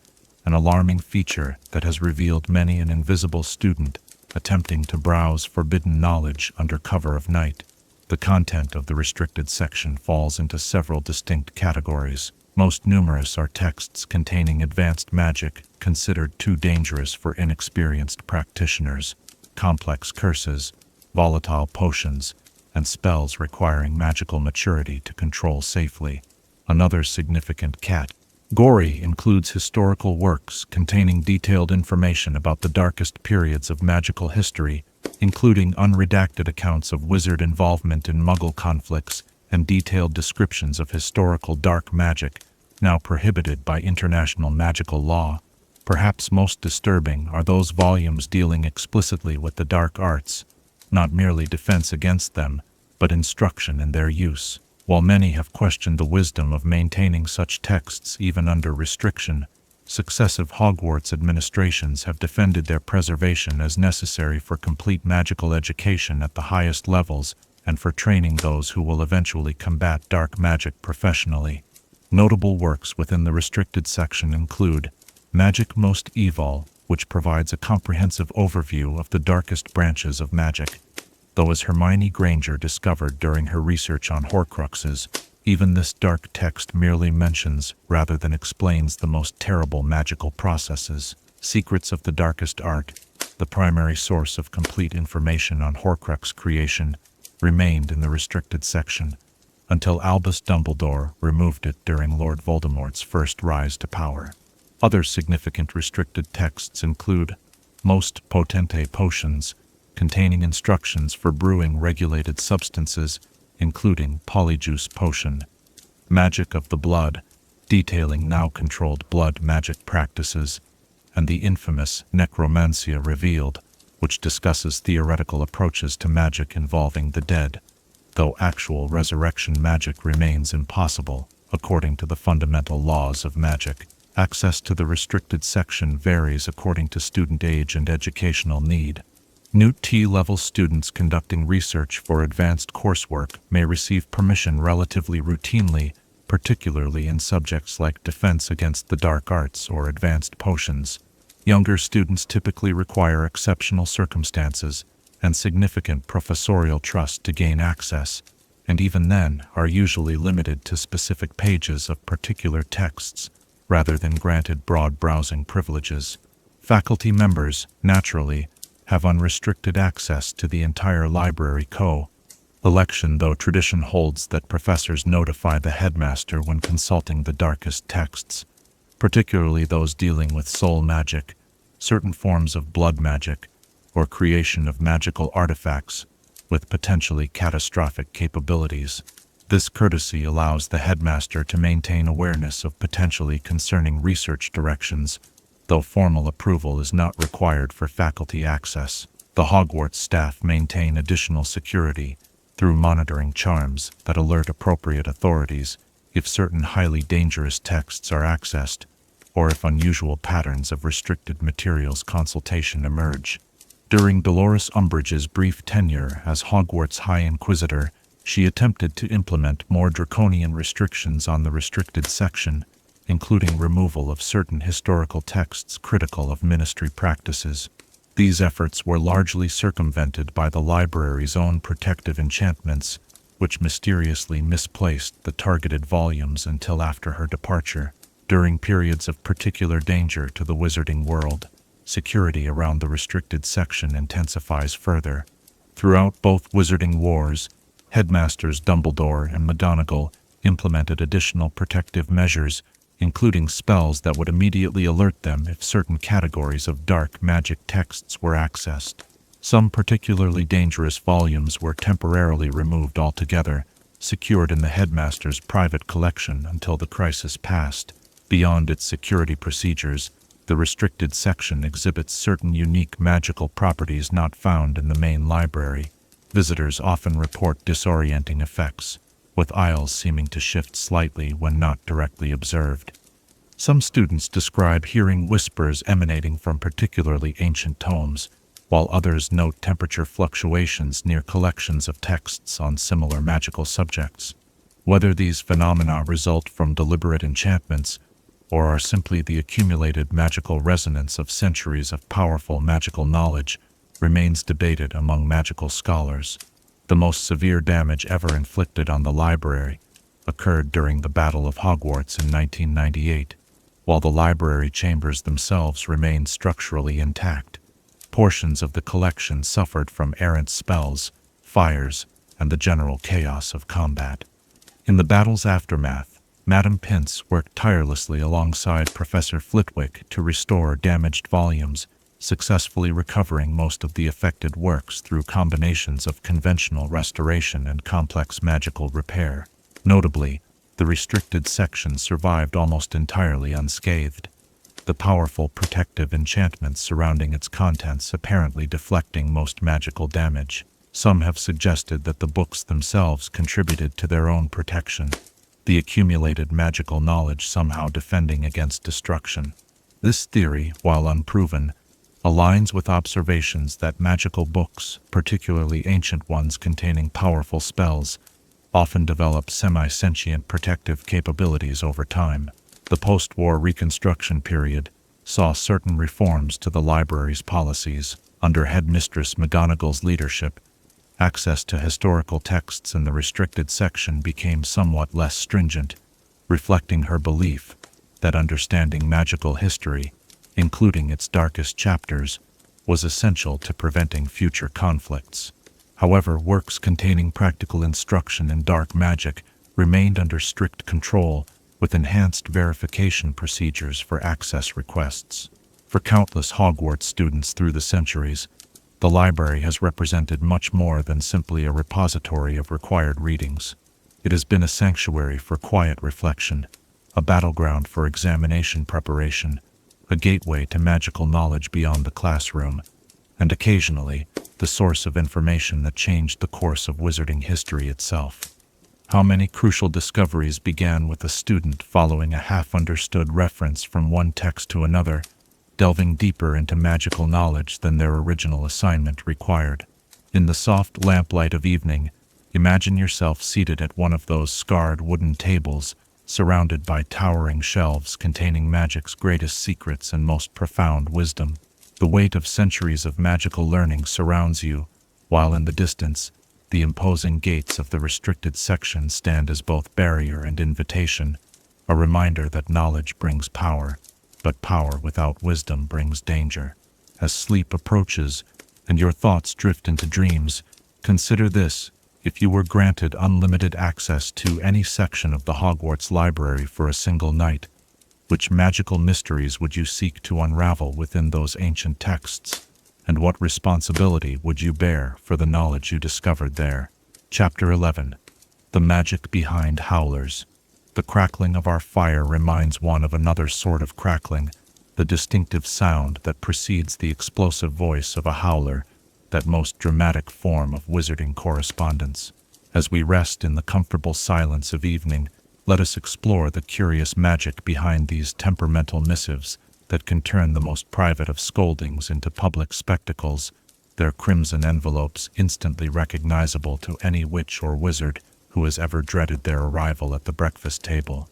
an alarming feature that has revealed many an invisible student attempting to browse forbidden knowledge under cover of night. The content of the restricted section falls into several distinct categories. Most numerous are texts containing advanced magic considered too dangerous for inexperienced practitioners, complex curses, volatile potions, and spells requiring magical maturity to control safely. Another significant category includes historical works containing detailed information about the darkest periods of magical history, including unredacted accounts of wizard involvement in Muggle conflicts and detailed descriptions of historical dark magic, now prohibited by international magical law. Perhaps most disturbing are those volumes dealing explicitly with the dark arts, not merely defense against them, but instruction in their use. While many have questioned the wisdom of maintaining such texts even under restriction, successive Hogwarts administrations have defended their preservation as necessary for complete magical education at the highest levels and for training those who will eventually combat dark magic professionally. Notable works within the restricted section include Magic Most Evil, which provides a comprehensive overview of the darkest branches of magic. Though, as Hermione Granger discovered during her research on Horcruxes, even this dark text merely mentions rather than explains the most terrible magical processes. Secrets of the Darkest Art, the primary source of complete information on Horcrux creation, remained in the restricted section, until Albus Dumbledore removed it during Lord Voldemort's first rise to power. Other significant restricted texts include Most Potente Potions, containing instructions for brewing regulated substances, including Polyjuice Potion, Magic of the Blood, detailing now-controlled blood magic practices, and the infamous Necromancia Revealed, which discusses theoretical approaches to magic involving the dead, though actual resurrection magic remains impossible, according to the fundamental laws of magic. Access to the restricted section varies according to student age and educational need. New T-level students conducting research for advanced coursework may receive permission relatively routinely, particularly in subjects like defense against the dark arts or advanced potions. Younger students typically require exceptional circumstances and significant professorial trust to gain access, and even then are usually limited to specific pages of particular texts rather than granted broad browsing privileges. Faculty members, naturally, have unrestricted access to the entire library collection, though tradition holds that professors notify the headmaster when consulting the darkest texts, particularly those dealing with soul magic, certain forms of blood magic, or creation of magical artifacts with potentially catastrophic capabilities. This courtesy allows the headmaster to maintain awareness of potentially concerning research directions, though formal approval is not required for faculty access. The Hogwarts staff maintain additional security through monitoring charms that alert appropriate authorities if certain highly dangerous texts are accessed, or if unusual patterns of restricted materials consultation emerge. During Dolores Umbridge's brief tenure as Hogwarts High Inquisitor, she attempted to implement more draconian restrictions on the restricted section, including removal of certain historical texts critical of ministry practices. These efforts were largely circumvented by the library's own protective enchantments, which mysteriously misplaced the targeted volumes until after her departure. During periods of particular danger to the wizarding world, security around the restricted section intensifies further. Throughout both Wizarding Wars, Headmasters Dumbledore and McGonagall implemented additional protective measures, including spells that would immediately alert them if certain categories of dark magic texts were accessed. Some particularly dangerous volumes were temporarily removed altogether, secured in the headmaster's private collection until the crisis passed. Beyond its security procedures, the restricted section exhibits certain unique magical properties not found in the main library. Visitors often report disorienting effects, with aisles seeming to shift slightly when not directly observed. Some students describe hearing whispers emanating from particularly ancient tomes, while others note temperature fluctuations near collections of texts on similar magical subjects. Whether these phenomena result from deliberate enchantments or are simply the accumulated magical resonance of centuries of powerful magical knowledge remains debated among magical scholars. The most severe damage ever inflicted on the library occurred during the Battle of Hogwarts in 1998, while the library chambers themselves remained structurally intact. Portions of the collection suffered from errant spells, fires, and the general chaos of combat. In the battle's aftermath, Madame Pince worked tirelessly alongside Professor Flitwick to restore damaged volumes, successfully recovering most of the affected works through combinations of conventional restoration and complex magical repair. Notably, the restricted section survived almost entirely unscathed, the powerful protective enchantments surrounding its contents apparently deflecting most magical damage. Some have suggested that the books themselves contributed to their own protection, the accumulated magical knowledge somehow defending against destruction. This theory, while unproven, aligns with observations that magical books, particularly ancient ones containing powerful spells, often develop semi-sentient protective capabilities over time. The post-war Reconstruction period saw certain reforms to the library's policies. Under Headmistress McGonagall's leadership, access to historical texts in the restricted section became somewhat less stringent, reflecting her belief that understanding magical history, including its darkest chapters, was essential to preventing future conflicts. However, works containing practical instruction in dark magic remained under strict control, with enhanced verification procedures for access requests. For countless Hogwarts students through the centuries, the library has represented much more than simply a repository of required readings. It has been a sanctuary for quiet reflection, a battleground for examination preparation, a gateway to magical knowledge beyond the classroom, and occasionally, the source of information that changed the course of wizarding history itself. How many crucial discoveries began with a student following a half-understood reference from one text to another, delving deeper into magical knowledge than their original assignment required. In the soft lamplight of evening, imagine yourself seated at one of those scarred wooden tables, surrounded by towering shelves containing magic's greatest secrets and most profound wisdom. The weight of centuries of magical learning surrounds you, while in the distance, the imposing gates of the restricted section stand as both barrier and invitation, a reminder that knowledge brings power, but power without wisdom brings danger. As sleep approaches, and your thoughts drift into dreams, consider this: if you were granted unlimited access to any section of the Hogwarts library for a single night, which magical mysteries would you seek to unravel within those ancient texts? And what responsibility would you bear for the knowledge you discovered there? Chapter 11. The Magic Behind Howlers. The crackling of our fire reminds one of another sort of crackling, the distinctive sound that precedes the explosive voice of a howler, that most dramatic form of wizarding correspondence. As we rest in the comfortable silence of evening, let us explore the curious magic behind these temperamental missives that can turn the most private of scoldings into public spectacles, their crimson envelopes instantly recognizable to any witch or wizard who has ever dreaded their arrival at the breakfast table.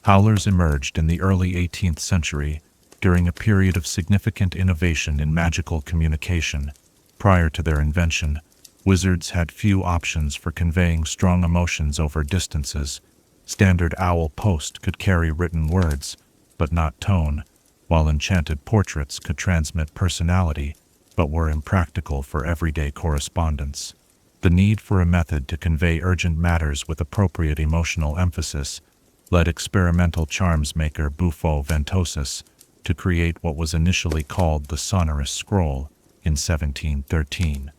Howlers emerged in the early 18th century, during a period of significant innovation in magical communication. Prior to their invention, wizards had few options for conveying strong emotions over distances. Standard owl post could carry written words, but not tone, while enchanted portraits could transmit personality, but were impractical for everyday correspondence. The need for a method to convey urgent matters with appropriate emotional emphasis led experimental charms maker Bufo Ventosus to create what was initially called the sonorous scroll in 1713.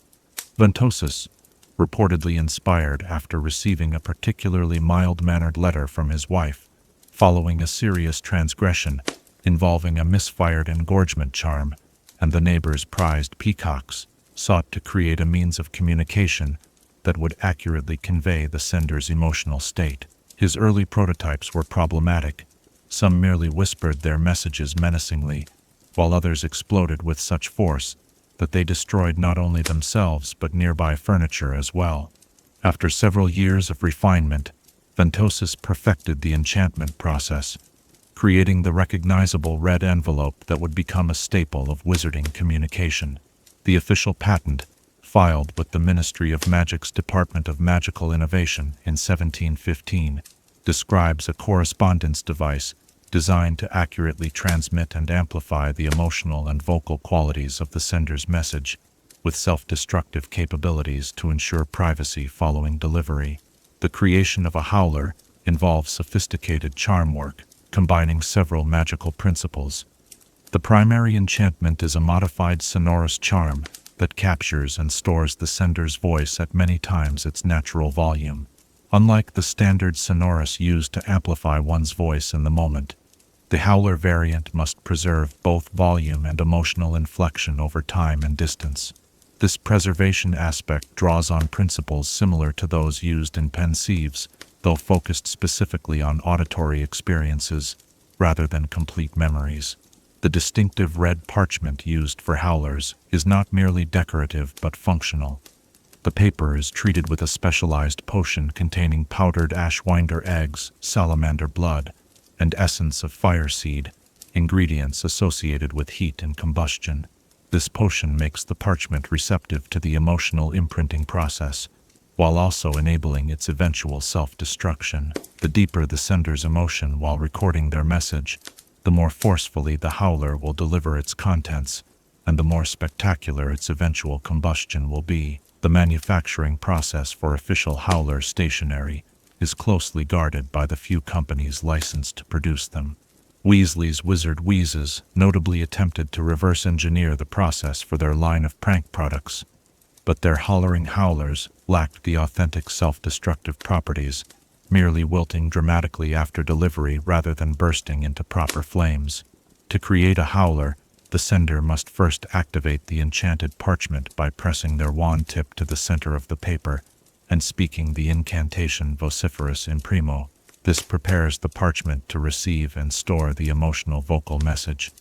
Ventosus, reportedly inspired after receiving a particularly mild-mannered letter from his wife, following a serious transgression involving a misfired engorgement charm and the neighbor's prized peacocks, sought to create a means of communication that would accurately convey the sender's emotional state. His early prototypes were problematic. Some merely whispered their messages menacingly, while others exploded with such force that they destroyed not only themselves but nearby furniture as well. After several years of refinement, Ventosus perfected the enchantment process, creating the recognizable red envelope that would become a staple of wizarding communication. The official patent, filed with the Ministry of Magic's Department of Magical Innovation in 1715, describes a correspondence device designed to accurately transmit and amplify the emotional and vocal qualities of the sender's message, with self-destructive capabilities to ensure privacy following delivery. The creation of a howler involves sophisticated charm work, combining several magical principles. The primary enchantment is a modified sonorous charm that captures and stores the sender's voice at many times its natural volume. Unlike the standard sonorous used to amplify one's voice in the moment, the howler variant must preserve both volume and emotional inflection over time and distance. This preservation aspect draws on principles similar to those used in pensieves, though focused specifically on auditory experiences rather than complete memories. The distinctive red parchment used for howlers is not merely decorative but functional. The paper is treated with a specialized potion containing powdered ashwinder eggs, salamander blood, and essence of fire seed, ingredients associated with heat and combustion. This potion makes the parchment receptive to the emotional imprinting process, while also enabling its eventual self-destruction. The deeper the sender's emotion while recording their message, the more forcefully the howler will deliver its contents, and the more spectacular its eventual combustion will be. The manufacturing process for official howler stationery is closely guarded by the few companies licensed to produce them. Weasley's Wizard Wheezes notably attempted to reverse engineer the process for their line of prank products, but their hollering howlers lacked the authentic self-destructive properties, merely wilting dramatically after delivery rather than bursting into proper flames. To create a howler, the sender must first activate the enchanted parchment by pressing their wand tip to the center of the paper and speaking the incantation vociferus in primo. This prepares the parchment to receive and store the emotional vocal message.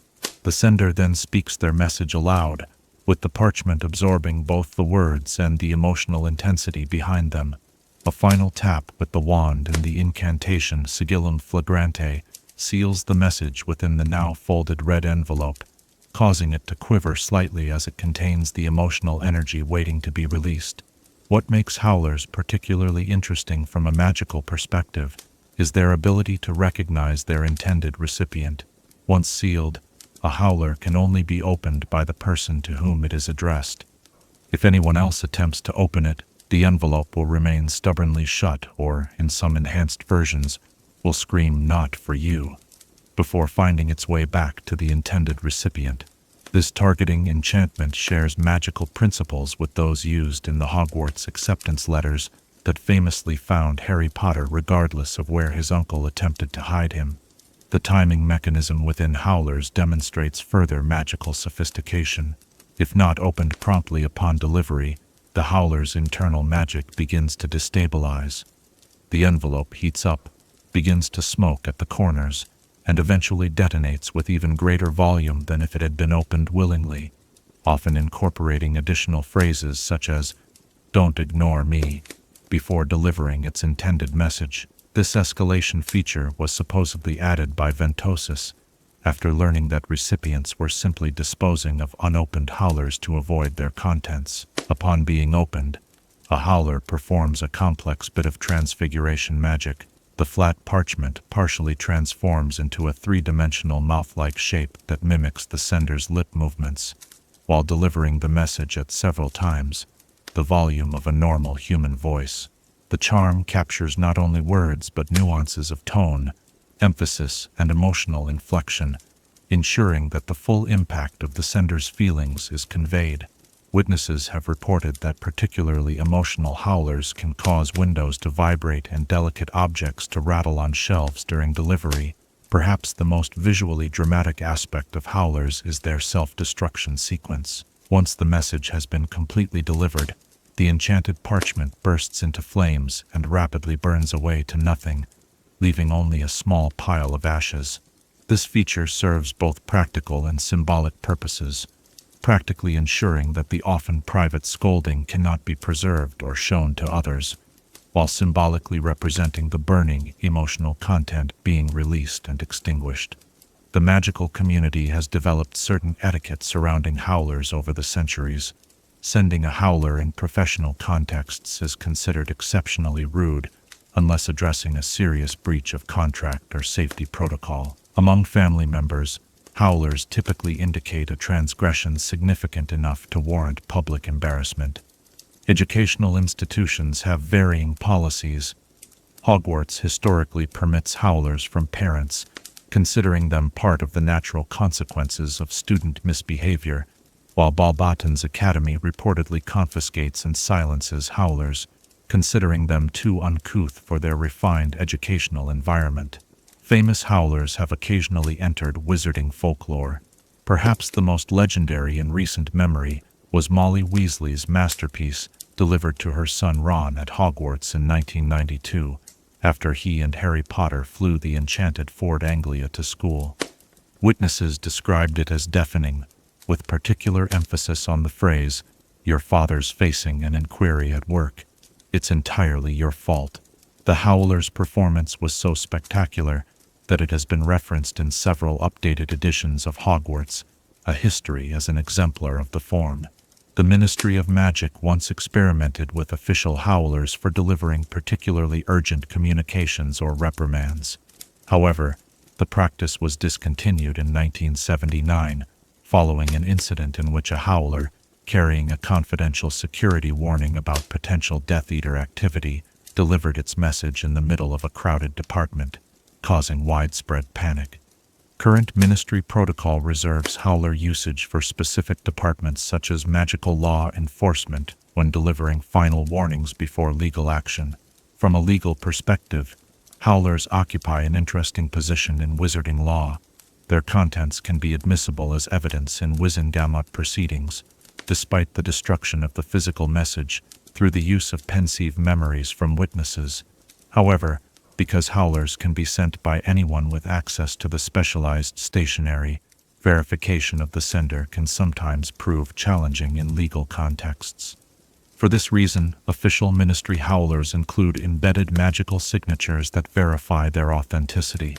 The sender then speaks their message aloud, with the parchment absorbing both the words and the emotional intensity behind them. A final tap with the wand and the incantation Sigillum Flagrante seals the message within the now folded red envelope, causing it to quiver slightly as it contains the emotional energy waiting to be released. What makes howlers particularly interesting from a magical perspective is their ability to recognize their intended recipient. Once sealed, a howler can only be opened by the person to whom it is addressed. If anyone else attempts to open it, the envelope will remain stubbornly shut or, in some enhanced versions, will scream "not for you" before finding its way back to the intended recipient. This targeting enchantment shares magical principles with those used in the Hogwarts acceptance letters that famously found Harry Potter regardless of where his uncle attempted to hide him. The timing mechanism within howlers demonstrates further magical sophistication. If not opened promptly upon delivery, the howler's internal magic begins to destabilize. The envelope heats up, begins to smoke at the corners, and eventually detonates with even greater volume than if it had been opened willingly, often incorporating additional phrases such as "don't ignore me" before delivering its intended message. This escalation feature was supposedly added by Ventosus after learning that recipients were simply disposing of unopened howlers to avoid their contents. Upon being opened, a howler performs a complex bit of transfiguration magic. The flat parchment partially transforms into a three-dimensional mouth-like shape that mimics the sender's lip movements, while delivering the message at several times the volume of a normal human voice. The charm captures not only words but nuances of tone, emphasis, and emotional inflection, ensuring that the full impact of the sender's feelings is conveyed. Witnesses have reported that particularly emotional howlers can cause windows to vibrate and delicate objects to rattle on shelves during delivery. Perhaps the most visually dramatic aspect of howlers is their self-destruction sequence. Once the message has been completely delivered, the enchanted parchment bursts into flames and rapidly burns away to nothing, leaving only a small pile of ashes. This feature serves both practical and symbolic purposes, practically ensuring that the often private scolding cannot be preserved or shown to others, while symbolically representing the burning, emotional content being released and extinguished. The magical community has developed certain etiquette surrounding howlers over the centuries. Sending a howler in professional contexts is considered exceptionally rude, unless addressing a serious breach of contract or safety protocol. Among family members, howlers typically indicate a transgression significant enough to warrant public embarrassment. Educational institutions have varying policies. Hogwarts historically permits howlers from parents, considering them part of the natural consequences of student misbehavior, while Balbaton's Academy reportedly confiscates and silences howlers, considering them too uncouth for their refined educational environment. Famous howlers have occasionally entered wizarding folklore. Perhaps the most legendary in recent memory was Molly Weasley's masterpiece delivered to her son Ron at Hogwarts in 1992, after he and Harry Potter flew the enchanted Ford Anglia to school. Witnesses described it as deafening, with particular emphasis on the phrase, "Your father's facing an inquiry at work. It's entirely your fault." The howler's performance was so spectacular that it has been referenced in several updated editions of Hogwarts, a history as an exemplar of the form. The Ministry of Magic once experimented with official howlers for delivering particularly urgent communications or reprimands. However, the practice was discontinued in 1979, following an incident in which a howler, carrying a confidential security warning about potential Death Eater activity, delivered its message in the middle of a crowded department, causing widespread panic. Current ministry protocol reserves howler usage for specific departments such as magical law enforcement when delivering final warnings before legal action. From a legal perspective, howlers occupy an interesting position in wizarding law. Their contents can be admissible as evidence in Wizengamot proceedings, despite the destruction of the physical message through the use of pensive memories from witnesses. However, because howlers can be sent by anyone with access to the specialized stationery, Verification of the sender can sometimes prove challenging in legal contexts. For this reason, official ministry howlers include embedded magical signatures that verify their authenticity.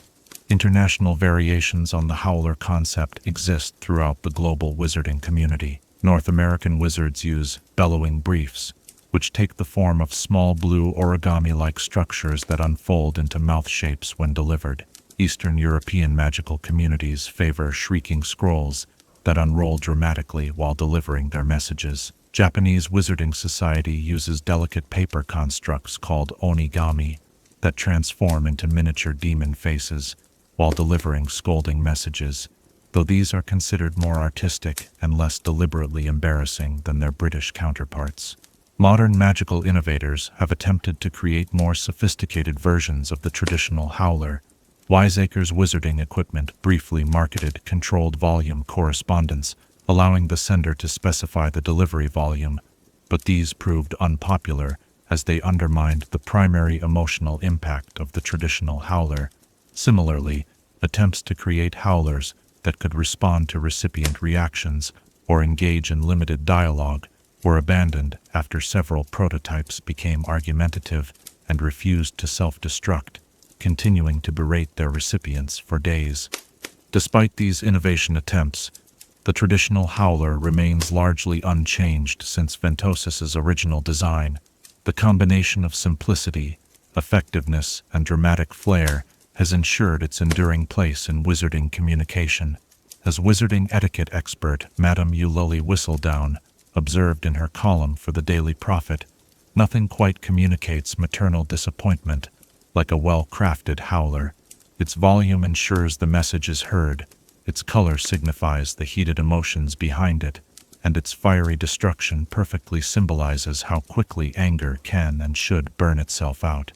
International variations on the howler concept exist throughout the global wizarding community. North American wizards use bellowing briefs, which take the form of small blue origami-like structures that unfold into mouth shapes when delivered. Eastern European magical communities favor shrieking scrolls that unroll dramatically while delivering their messages. Japanese wizarding society uses delicate paper constructs called onigami that transform into miniature demon faces while delivering scolding messages, though these are considered more artistic and less deliberately embarrassing than their British counterparts. Modern magical innovators have attempted to create more sophisticated versions of the traditional howler. Wiseacre's wizarding equipment briefly marketed controlled volume correspondence, allowing the sender to specify the delivery volume, but these proved unpopular as they undermined the primary emotional impact of the traditional howler. Similarly, attempts to create howlers that could respond to recipient reactions or engage in limited dialogue were abandoned after several prototypes became argumentative and refused to self-destruct, continuing to berate their recipients for days. Despite these innovation attempts, the traditional howler remains largely unchanged since Ventosis's original design. The combination of simplicity, effectiveness, and dramatic flair has ensured its enduring place in wizarding communication. As wizarding etiquette expert Madame Eulalie Whistledown observed in her column for the Daily Prophet, nothing quite communicates maternal disappointment like a well-crafted howler. Its volume ensures the message is heard, its color signifies the heated emotions behind it, and its fiery destruction perfectly symbolizes how quickly anger can and should burn itself out.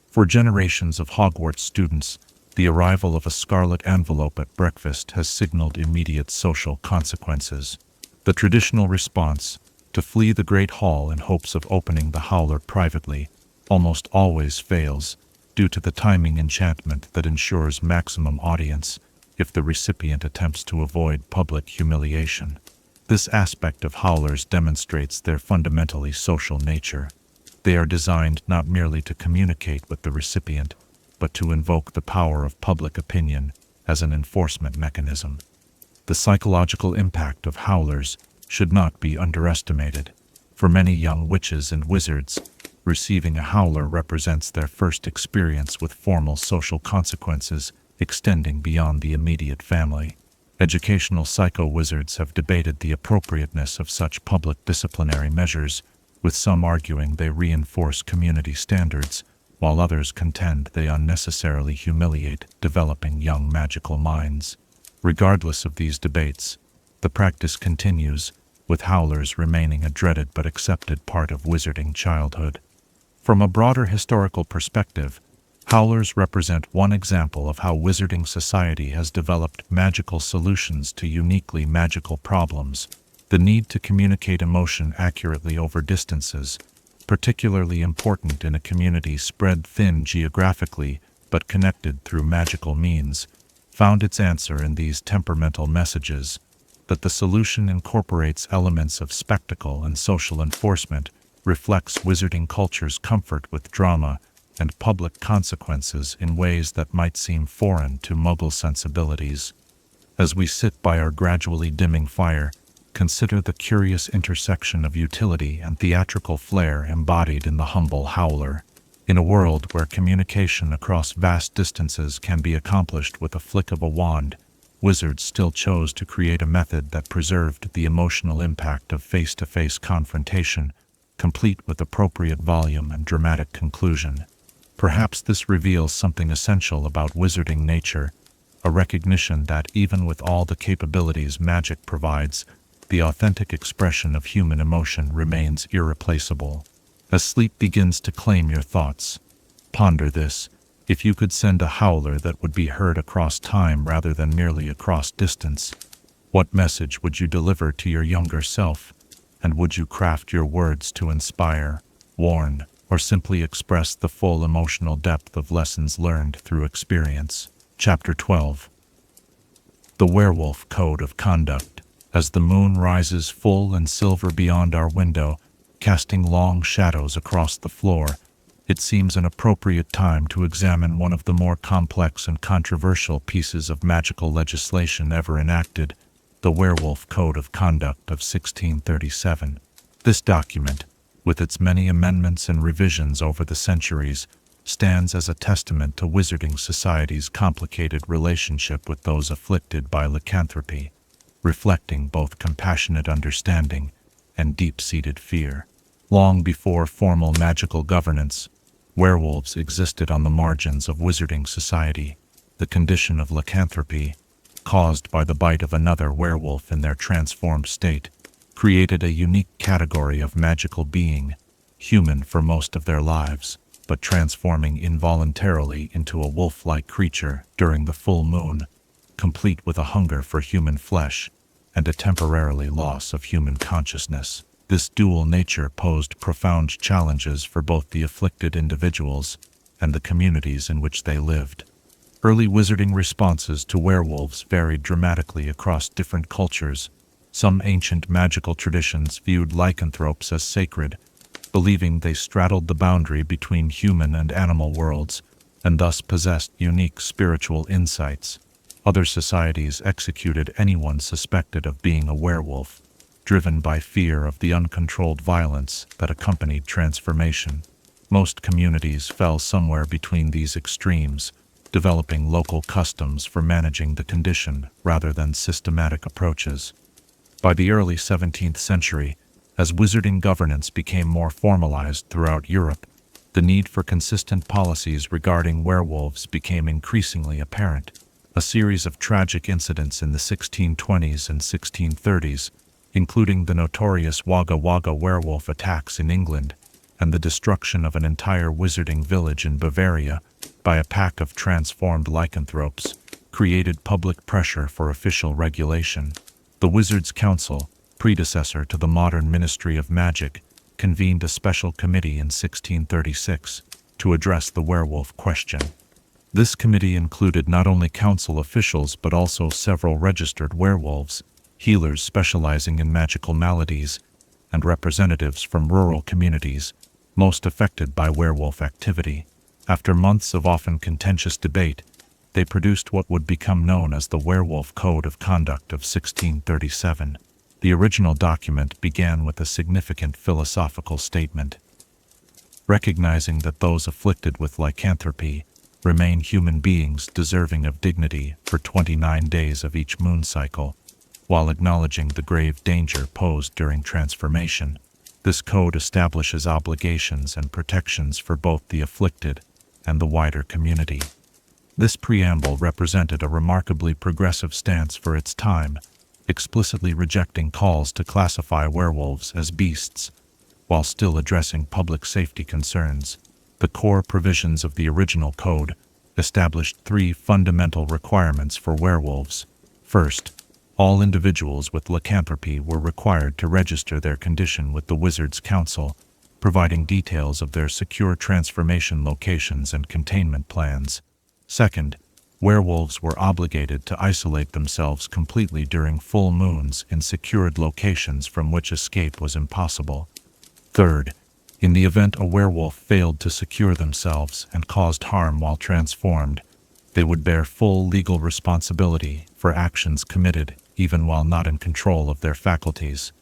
For generations of Hogwarts students, the arrival of a scarlet envelope at breakfast has signaled immediate social consequences. The traditional response, to flee the Great Hall in hopes of opening the howler privately, almost always fails, due to the timing enchantment that ensures maximum audience if the recipient attempts to avoid public humiliation. This aspect of howlers demonstrates their fundamentally social nature. They are designed not merely to communicate with the recipient, but to invoke the power of public opinion as an enforcement mechanism. The psychological impact of howlers should not be underestimated. For many young witches and wizards, receiving a howler represents their first experience with formal social consequences extending beyond the immediate family. Educational psycho-wizards have debated the appropriateness of such public disciplinary measures, with some arguing they reinforce community standards, while others contend they unnecessarily humiliate developing young magical minds. Regardless of these debates, the practice continues, with howlers remaining a dreaded but accepted part of wizarding childhood. From a broader historical perspective, howlers represent one example of how wizarding society has developed magical solutions to uniquely magical problems. The need to communicate emotion accurately over distances, particularly important in a community spread thin geographically but connected through magical means, found its answer in these temperamental messages. That the solution incorporates elements of spectacle and social enforcement reflects wizarding culture's comfort with drama and public consequences in ways that might seem foreign to Muggle sensibilities. As we sit by our gradually dimming fire, consider the curious intersection of utility and theatrical flair embodied in the humble howler. In a world where communication across vast distances can be accomplished with a flick of a wand, wizards still chose to create a method that preserved the emotional impact of face-to-face confrontation, complete with appropriate volume and dramatic conclusion. Perhaps this reveals something essential about wizarding nature, a recognition that even with all the capabilities magic provides, the authentic expression of human emotion remains irreplaceable. As sleep begins to claim your thoughts, ponder this. If you could send a howler that would be heard across time rather than merely across distance, what message would you deliver to your younger self? And would you craft your words to inspire, warn, or simply express the full emotional depth of lessons learned through experience? Chapter 12. The Werewolf Code of Conduct. As the moon rises full and silver beyond our window, casting long shadows across the floor, it seems an appropriate time to examine one of the more complex and controversial pieces of magical legislation ever enacted, the Werewolf Code of Conduct of 1637. This document, with its many amendments and revisions over the centuries, stands as a testament to Wizarding Society's complicated relationship with those afflicted by lycanthropy, reflecting both compassionate understanding and deep-seated fear. Long before formal magical governance, werewolves existed on the margins of Wizarding Society. The condition of lycanthropy, caused by the bite of another werewolf in their transformed state, created a unique category of magical being, human for most of their lives, but transforming involuntarily into a wolf-like creature during the full moon, complete with a hunger for human flesh and a temporary loss of human consciousness. This dual nature posed profound challenges for both the afflicted individuals and the communities in which they lived. Early wizarding responses to werewolves varied dramatically across different cultures. Some ancient magical traditions viewed lycanthropes as sacred, believing they straddled the boundary between human and animal worlds, and thus possessed unique spiritual insights. Other societies executed anyone suspected of being a werewolf, driven by fear of the uncontrolled violence that accompanied transformation. Most communities fell somewhere between these extremes, developing local customs for managing the condition rather than systematic approaches. By the early 17th century, as wizarding governance became more formalized throughout Europe, the need for consistent policies regarding werewolves became increasingly apparent. A series of tragic incidents in the 1620s and 1630s, including the notorious Wagga Wagga werewolf attacks in England and the destruction of an entire wizarding village in Bavaria by a pack of transformed lycanthropes, created public pressure for official regulation. The Wizards' Council, predecessor to the modern Ministry of Magic, convened a special committee in 1636 to address the werewolf question. This committee included not only council officials but also several registered werewolves, healers specializing in magical maladies, and representatives from rural communities most affected by werewolf activity. After months of often contentious debate, they produced what would become known as the Werewolf Code of Conduct of 1637. The original document began with a significant philosophical statement, recognizing that those afflicted with lycanthropy remain human beings deserving of dignity for 29 days of each moon cycle, while acknowledging the grave danger posed during transformation. This code establishes obligations and protections for both the afflicted and the wider community. This preamble represented a remarkably progressive stance for its time, explicitly rejecting calls to classify werewolves as beasts, while still addressing public safety concerns. The core provisions of the original code established three fundamental requirements for werewolves. First, all individuals with lycanthropy were required to register their condition with the Wizards' Council, providing details of their secure transformation locations and containment plans. Second, werewolves were obligated to isolate themselves completely during full moons in secured locations from which escape was impossible. Third, in the event a werewolf failed to secure themselves and caused harm while transformed, they would bear full legal responsibility for actions committed even while not in control of their faculties.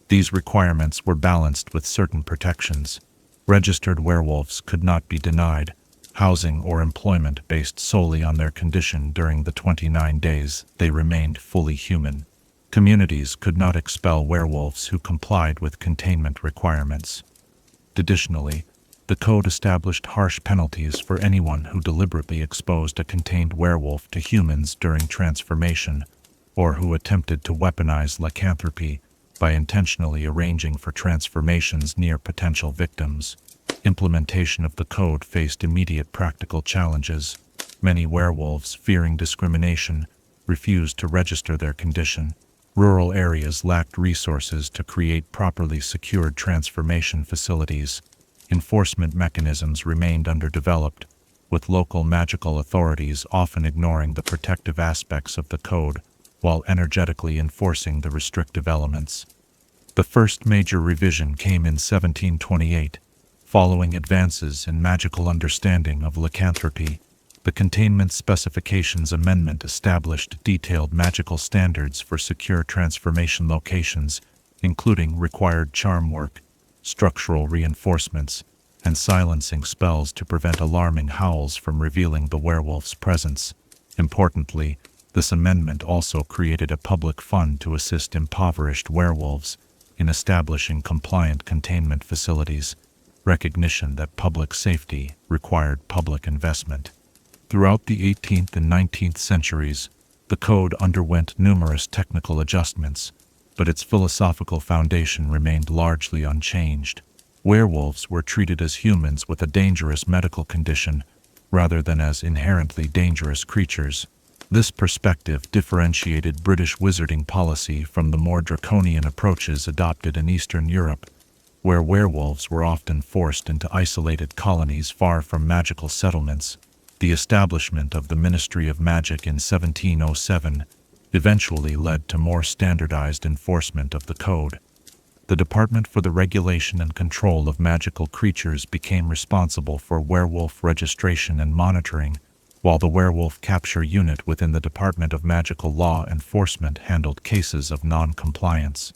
These requirements were balanced with certain protections. Registered werewolves could not be denied housing or employment based solely on their condition during the 29 days they remained fully human. Communities could not expel werewolves who complied with containment requirements. Additionally, the code established harsh penalties for anyone who deliberately exposed a contained werewolf to humans during transformation, or who attempted to weaponize lycanthropy by intentionally arranging for transformations near potential victims. Implementation of the code faced immediate practical challenges. Many werewolves, fearing discrimination, refused to register their condition. Rural areas lacked resources to create properly secured transformation facilities. Enforcement mechanisms remained underdeveloped, with local magical authorities often ignoring the protective aspects of the code while energetically enforcing the restrictive elements. The first major revision came in 1728, following advances in magical understanding of lycanthropy. The Containment Specifications Amendment established detailed magical standards for secure transformation locations, including required charm work, structural reinforcements, and silencing spells to prevent alarming howls from revealing the werewolf's presence. Importantly, this amendment also created a public fund to assist impoverished werewolves in establishing compliant containment facilities, recognition that public safety required public investment. Throughout the 18th and 19th centuries, the code underwent numerous technical adjustments, but its philosophical foundation remained largely unchanged. Werewolves were treated as humans with a dangerous medical condition, rather than as inherently dangerous creatures. This perspective differentiated British wizarding policy from the more draconian approaches adopted in Eastern Europe, where werewolves were often forced into isolated colonies far from magical settlements. The establishment of the Ministry of Magic in 1707 eventually led to more standardized enforcement of the code. The Department for the Regulation and Control of Magical Creatures became responsible for werewolf registration and monitoring, while the Werewolf Capture Unit within the Department of Magical Law Enforcement handled cases of non-compliance.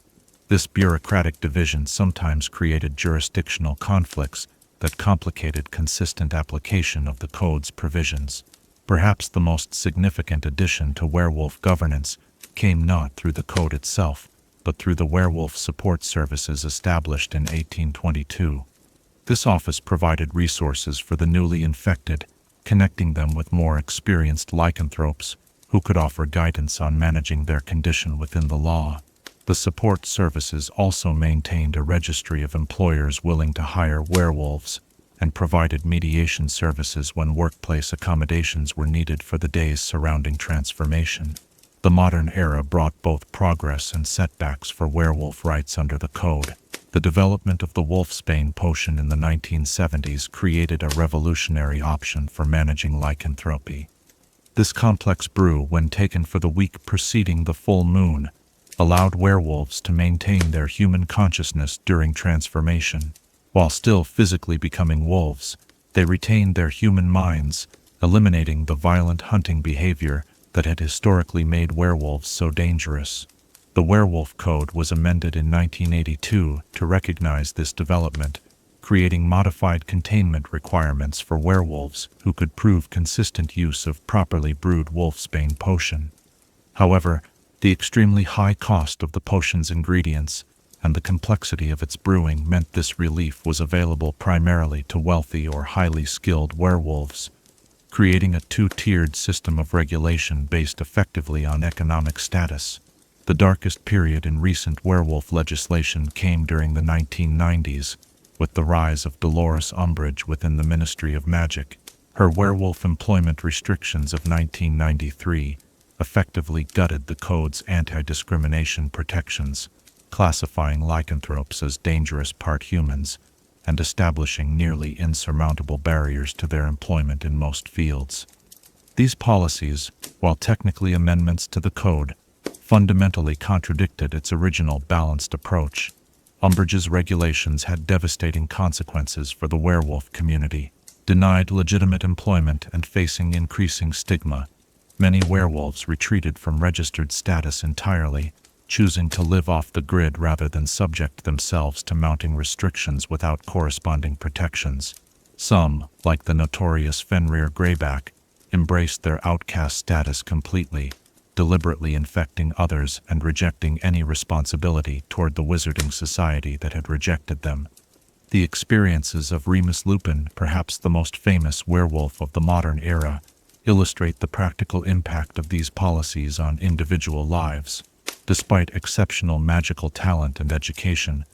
This bureaucratic division sometimes created jurisdictional conflicts that complicated consistent application of the code's provisions. Perhaps the most significant addition to werewolf governance came not through the code itself, but through the Werewolf Support Services established in 1822. This office provided resources for the newly infected, connecting them with more experienced lycanthropes who could offer guidance on managing their condition within the law. The support services also maintained a registry of employers willing to hire werewolves and provided mediation services when workplace accommodations were needed for the days surrounding transformation. The modern era brought both progress and setbacks for werewolf rights under the code. The development of the wolfsbane potion in the 1970s created a revolutionary option for managing lycanthropy. This complex brew, when taken for the week preceding the full moon, allowed werewolves to maintain their human consciousness during transformation. While still physically becoming wolves, they retained their human minds, eliminating the violent hunting behavior that had historically made werewolves so dangerous. The Werewolf Code was amended in 1982 to recognize this development, creating modified containment requirements for werewolves who could prove consistent use of properly brewed wolfsbane potion. However, the extremely high cost of the potion's ingredients and the complexity of its brewing meant this relief was available primarily to wealthy or highly skilled werewolves, creating a two-tiered system of regulation based effectively on economic status. The darkest period in recent werewolf legislation came during the 1990s, with the rise of Dolores Umbridge within the Ministry of Magic. Her werewolf employment restrictions of 1993 effectively gutted the code's anti-discrimination protections, classifying lycanthropes as dangerous part humans and establishing nearly insurmountable barriers to their employment in most fields. These policies, while technically amendments to the code, fundamentally contradicted its original balanced approach. Umbridge's regulations had devastating consequences for the werewolf community. Denied legitimate employment and facing increasing stigma, many werewolves retreated from registered status entirely, choosing to live off the grid rather than subject themselves to mounting restrictions without corresponding protections. Some, like the notorious Fenrir Greyback, embraced their outcast status completely, deliberately infecting others and rejecting any responsibility toward the wizarding society that had rejected them. The experiences of Remus Lupin, perhaps the most famous werewolf of the modern era, illustrate the practical impact of these policies on individual lives. Despite exceptional magical talent and education,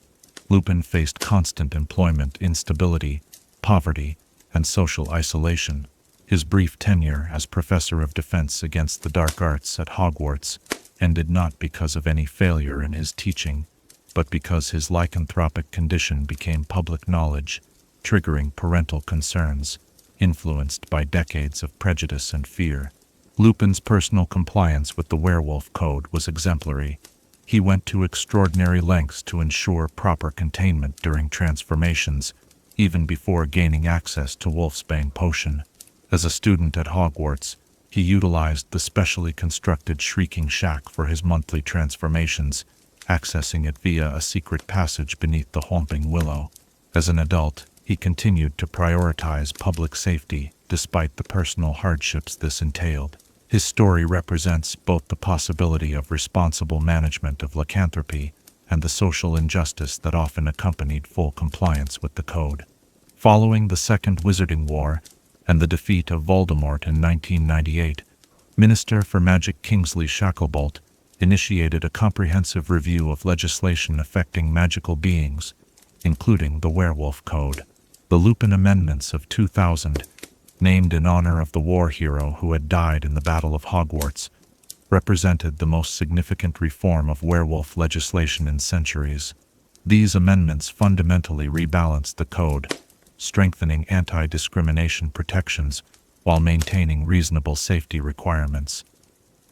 Lupin faced constant employment instability, poverty, and social isolation. His brief tenure as Professor of Defense against the Dark Arts at Hogwarts ended not because of any failure in his teaching, but because his lycanthropic condition became public knowledge, triggering parental concerns, influenced by decades of prejudice and fear. Lupin's personal compliance with the werewolf code was exemplary. He went to extraordinary lengths to ensure proper containment during transformations, even before gaining access to Wolfsbane potion. As a student at Hogwarts, he utilized the specially constructed Shrieking Shack for his monthly transformations, accessing it via a secret passage beneath the Whomping Willow. As an adult, he continued to prioritize public safety despite the personal hardships this entailed. His story represents both the possibility of responsible management of lycanthropy and the social injustice that often accompanied full compliance with the code. Following the Second Wizarding War and the defeat of Voldemort in 1998, Minister for Magic Kingsley Shacklebolt initiated a comprehensive review of legislation affecting magical beings, including the Werewolf Code. The Lupin Amendments of 2000, named in honor of the war hero who had died in the Battle of Hogwarts, represented the most significant reform of werewolf legislation in centuries. These amendments fundamentally rebalanced the code, strengthening anti-discrimination protections while maintaining reasonable safety requirements.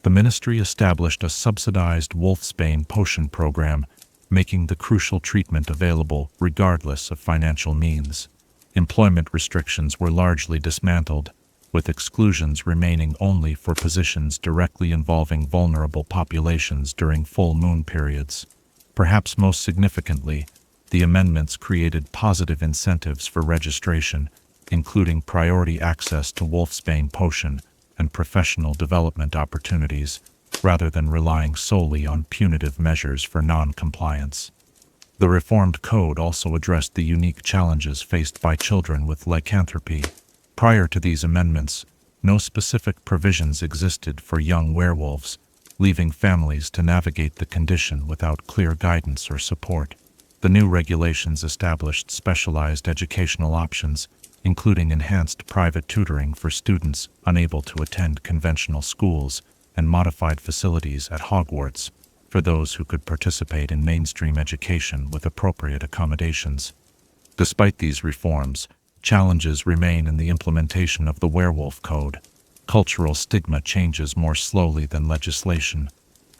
The ministry established a subsidized Wolfsbane potion program, making the crucial treatment available regardless of financial means. Employment restrictions were largely dismantled, with exclusions remaining only for positions directly involving vulnerable populations during full moon periods. Perhaps most significantly, the amendments created positive incentives for registration, including priority access to Wolfsbane potion and professional development opportunities, rather than relying solely on punitive measures for non-compliance. The reformed code also addressed the unique challenges faced by children with lycanthropy. Prior to these amendments, no specific provisions existed for young werewolves, leaving families to navigate the condition without clear guidance or support. The new regulations established specialized educational options, including enhanced private tutoring for students unable to attend conventional schools and modified facilities at Hogwarts for those who could participate in mainstream education with appropriate accommodations. Despite these reforms, challenges remain in the implementation of the Werewolf Code. Cultural stigma changes more slowly than legislation,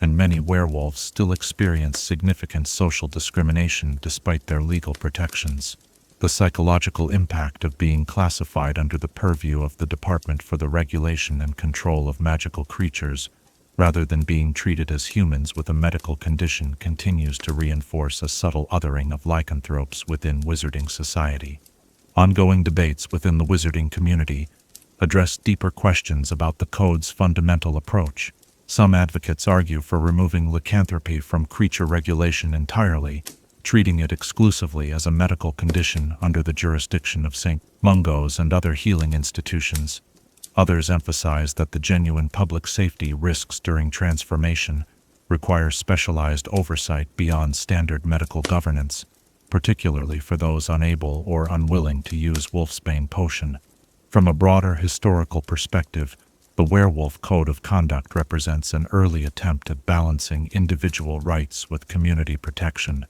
and many werewolves still experience significant social discrimination despite their legal protections. The psychological impact of being classified under the purview of the Department for the Regulation and Control of Magical Creatures, rather than being treated as humans with a medical condition, continues to reinforce a subtle othering of lycanthropes within wizarding society. Ongoing debates within the wizarding community address deeper questions about the code's fundamental approach. Some advocates argue for removing lycanthropy from creature regulation entirely, treating it exclusively as a medical condition under the jurisdiction of St. Mungo's and other healing institutions. Others emphasize that the genuine public safety risks during transformation require specialized oversight beyond standard medical governance, particularly for those unable or unwilling to use Wolfsbane potion. From a broader historical perspective, the Werewolf Code of Conduct represents an early attempt at balancing individual rights with community protection,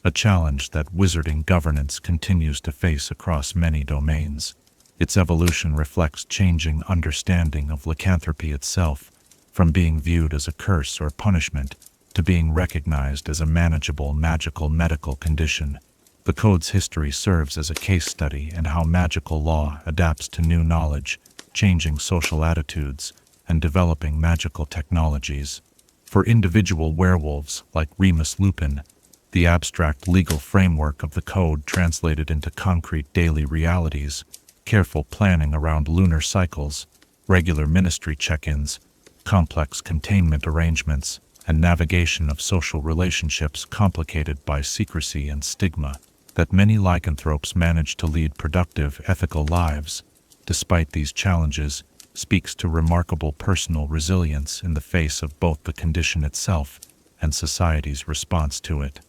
a challenge that wizarding governance continues to face across many domains. Its evolution reflects changing understanding of lycanthropy itself, from being viewed as a curse or punishment to being recognized as a manageable magical medical condition. The code's history serves as a case study in how magical law adapts to new knowledge, changing social attitudes, and developing magical technologies. For individual werewolves like Remus Lupin, the abstract legal framework of the code translated into concrete daily realities, careful planning around lunar cycles, regular ministry check-ins, complex containment arrangements, and navigation of social relationships complicated by secrecy and stigma. That many lycanthropes manage to lead productive, ethical lives, despite these challenges, speaks to remarkable personal resilience in the face of both the condition itself and society's response to it.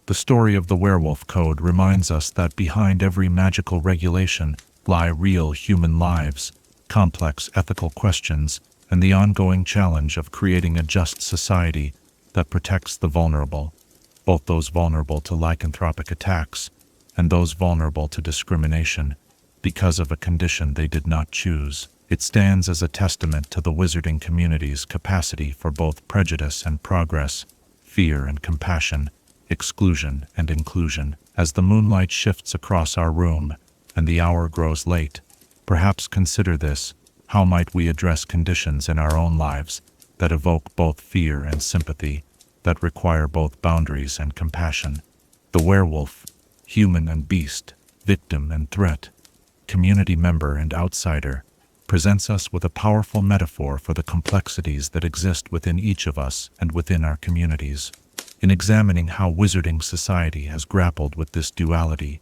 The story of the Werewolf Code reminds us that behind every magical regulation lie real human lives, complex ethical questions, and the ongoing challenge of creating a just society that protects the vulnerable, both those vulnerable to lycanthropic attacks and those vulnerable to discrimination because of a condition they did not choose. It stands as a testament to the wizarding community's capacity for both prejudice and progress, fear and compassion, exclusion and inclusion. As the moonlight shifts across our room and the hour grows late, perhaps consider this: how might we address conditions in our own lives that evoke both fear and sympathy, that require both boundaries and compassion? The werewolf, human and beast, victim and threat, community member and outsider, presents us with a powerful metaphor for the complexities that exist within each of us and within our communities. In examining how wizarding society has grappled with this duality,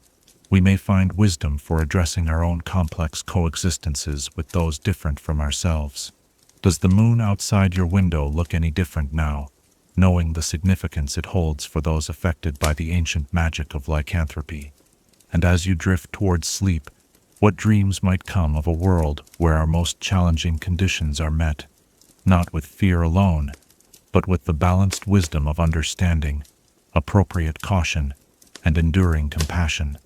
we may find wisdom for addressing our own complex coexistences with those different from ourselves. Does the moon outside your window look any different now, knowing the significance it holds for those affected by the ancient magic of lycanthropy? And as you drift towards sleep, what dreams might come of a world where our most challenging conditions are met, not with fear alone, but with the balanced wisdom of understanding, appropriate caution, and enduring compassion?